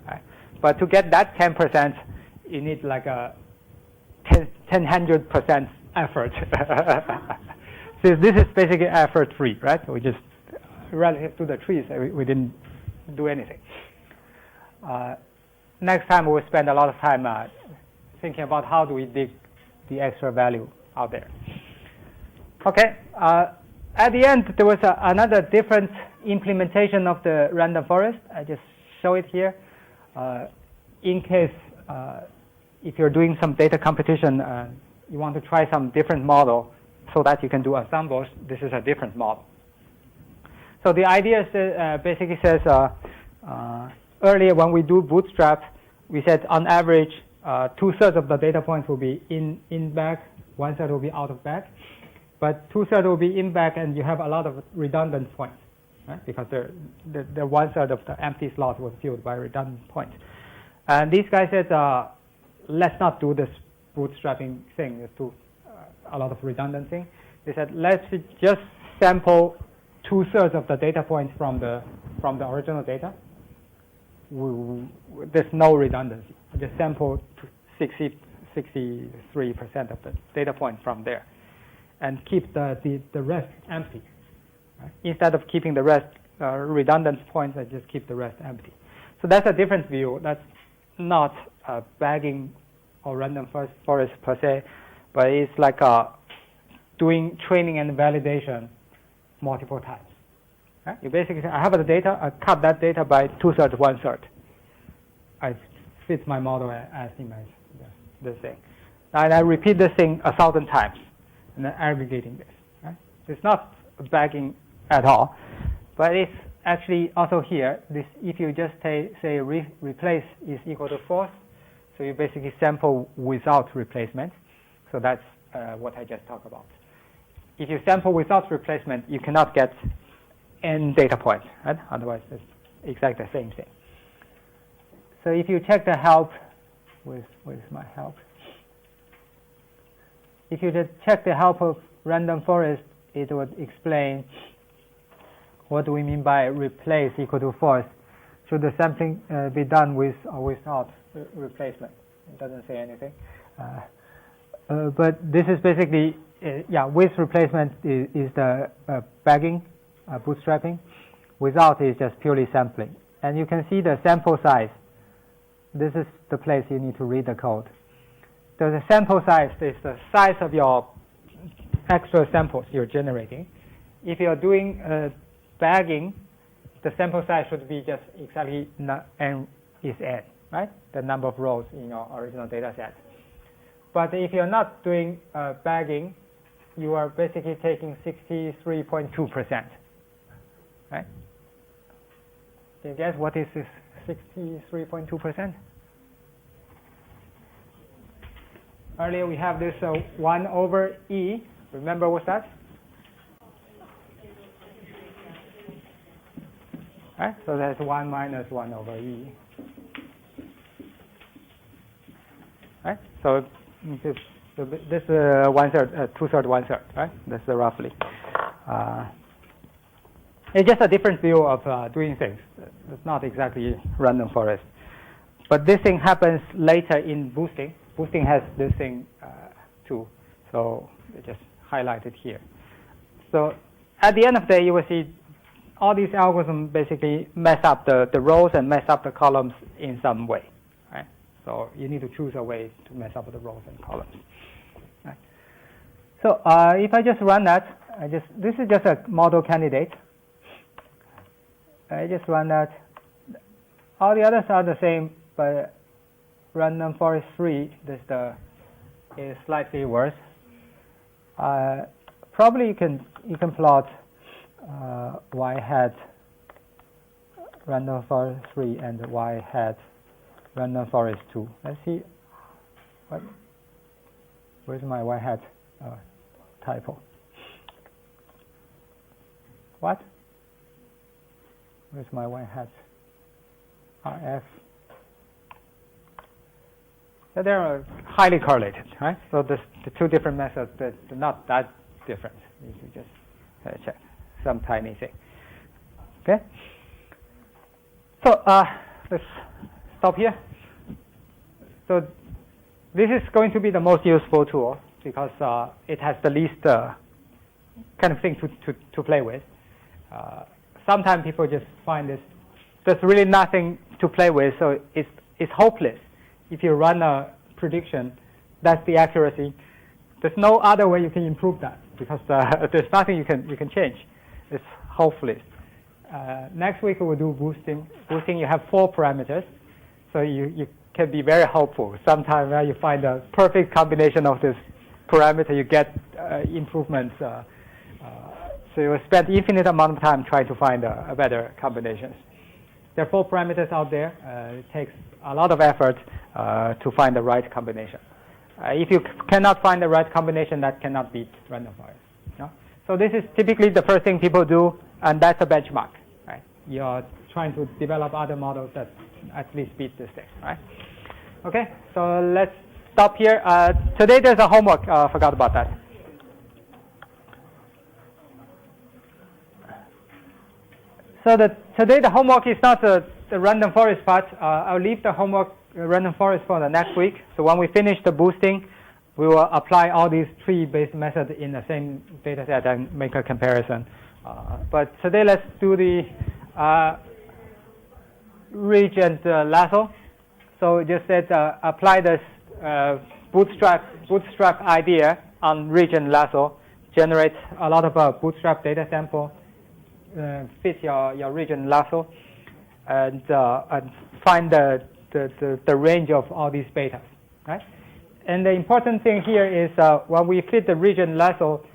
Right? But to get that 10%, you need like a 100% effort. So this is basically effort-free, right? So we just, relative to the trees, we didn't do anything. Next time we'll spend a lot of time thinking about how do we dig the extra value out there. Okay, at the end there was another different implementation of the random forest. I just show it here. In case if you're doing some data competition, you want to try some different model so that you can do ensembles, this is a different model. So the idea is, basically says, earlier when we do bootstrap, we said on average 2/3 of the data points will be in bag, 1/3 will be out of bag. But 2/3 will be in bag, and you have a lot of redundant points, right? Because the 1/3 of the empty slot was filled by redundant points. And these guys said, let's not do this bootstrapping thing. Let's do a lot of redundancy. They said, let's just sample 2/3 of the data points from the original data. There's no redundancy. Just sample 63% of the data points from there, and keep the rest empty. Right? Instead of keeping the rest redundant points, I just keep the rest empty. So that's a different view. That's not bagging or random forest per se, but it's like doing training and validation multiple times. Right? You basically say, I have the data, I cut that data by 2/3, 1/3. I fit my model, I estimate this thing. And I repeat this thing 1,000 times, and then aggregating this. Right? It's not bagging at all, but it's actually also here. This, if you just say replace is equal to false, so you basically sample without replacement. So that's what I just talked about. If you sample without replacement, you cannot get n data points, right? Otherwise, it's exactly the same thing. So if you check the help with my help, if you just check the help of random forest, it would explain what do we mean by replace equal to false. Should the sampling be done with or without replacement? It doesn't say anything. But this is basically, with replacement is the bagging, bootstrapping. Without is just purely sampling. And you can see the sample size. This is the place you need to read the code. So the sample size is the size of your extra samples you're generating. If you're doing bagging, the sample size should be just exactly n is n, right? The number of rows in your original data set. But if you're not doing bagging, you are basically taking 63.2%, right? Can you guess what is this 63.2%? Earlier we have this 1 over E. Remember what's that? Right? So that's 1 minus 1 over E. Right? So this 1/3, 2/3, 1/3, right? That's roughly. It's just a different view of doing things. It's not exactly random forest. But this thing happens later in boosting. Boosting has this thing too. So I just highlight it here. So at the end of the day, you will see all these algorithms basically mess up the rows and mess up the columns in some way, right? So you need to choose a way to mess up the rows and columns. Right? So if I just run that, this is just a model candidate. I just run that. All the others are the same, but random forest 3, is slightly worse. Probably you can plot y hat random forest 3 and y hat random forest 2. Let's see where's my y hat typo. What? Where's my y hat? RF. So they are highly correlated, right? So the two different methods, they're not that different. You just check some tiny thing. Okay. So let's stop here. So this is going to be the most useful tool because it has the least kind of thing to play with. Sometimes people just find there's really nothing to play with, so it's hopeless. If you run a prediction, that's the accuracy. There's no other way you can improve that because there's nothing you can change. It's hopeless. Next week we'll do boosting. Boosting, you have 4 parameters, so you can be very hopeful. Sometimes when you find a perfect combination of this parameter, you get improvements. So you will spend infinite amount of time trying to find a better combinations. There are 4 parameters out there. It takes a lot of effort to find the right combination. If you cannot find the right combination, that cannot beat random forest. No? So this is typically the first thing people do, and that's a benchmark. Right? You're trying to develop other models that at least beat this thing. Right? Okay, so let's stop here. Today there's a homework. Forgot about that. So today the homework is not the random forest part. I'll leave the homework random forest for the next week. So when we finish the boosting, we will apply all these tree-based methods in the same data set and make a comparison. But today let's do the ridge and lasso. So just said apply this bootstrap idea on ridge and lasso, generate a lot of bootstrap data sample. Fit your region lasso and find the range of all these betas, right? And the important thing here is when we fit the region lasso,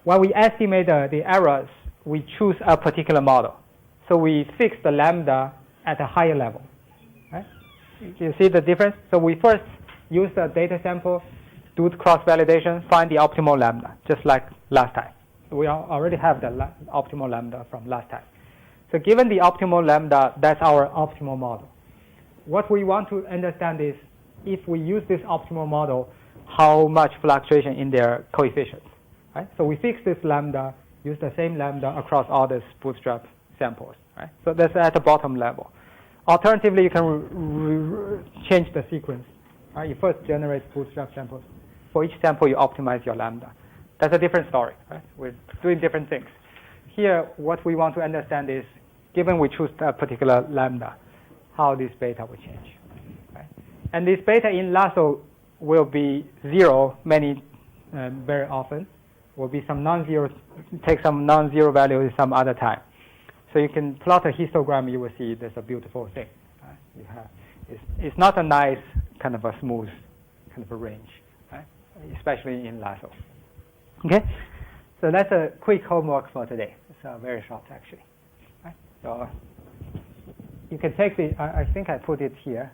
when we estimate the errors, we choose a particular model. So we fix the lambda at a higher level, right? You see the difference? So we first use the data sample, do the cross-validation, find the optimal lambda, just like last time. We already have the optimal lambda from last time. So given the optimal lambda, that's our optimal model. What we want to understand is if we use this optimal model, how much fluctuation in their coefficients. Right? So we fix this lambda, use the same lambda across all these bootstrap samples. Right? So that's at the bottom level. Alternatively, you can change the sequence. Right? You first generate bootstrap samples. For each sample, you optimize your lambda. That's a different story. Right? We're doing different things. Here, what we want to understand is, given we choose a particular lambda, how this beta will change. Right? And this beta in lasso will be 0 very often. Will be some non-zero, take some non-zero value some other time. So you can plot a histogram, you will see there's a beautiful thing. Right? It's not a nice kind of a smooth kind of a range, right? Especially in lasso. Okay, so that's a quick homework for today. It's very short actually. Right? So you can take the, I think I put it here.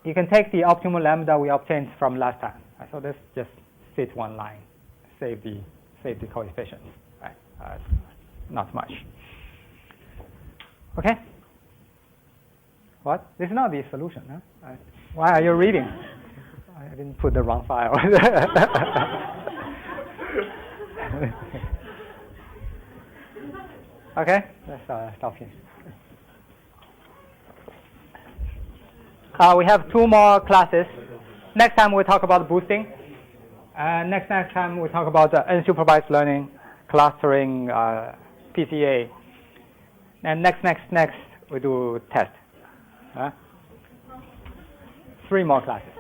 You can take the optimal lambda we obtained from last time. Right? So let's just fit one line, save the coefficients. Right? Not much. Okay. What? This is not the solution. Huh? Why are you reading? I didn't put the wrong file. Okay, let's stop here. We have 2 more classes. Next time we'll talk about boosting. Next time we'll talk about unsupervised learning, clustering, PCA. And next, we do test. 3 more classes.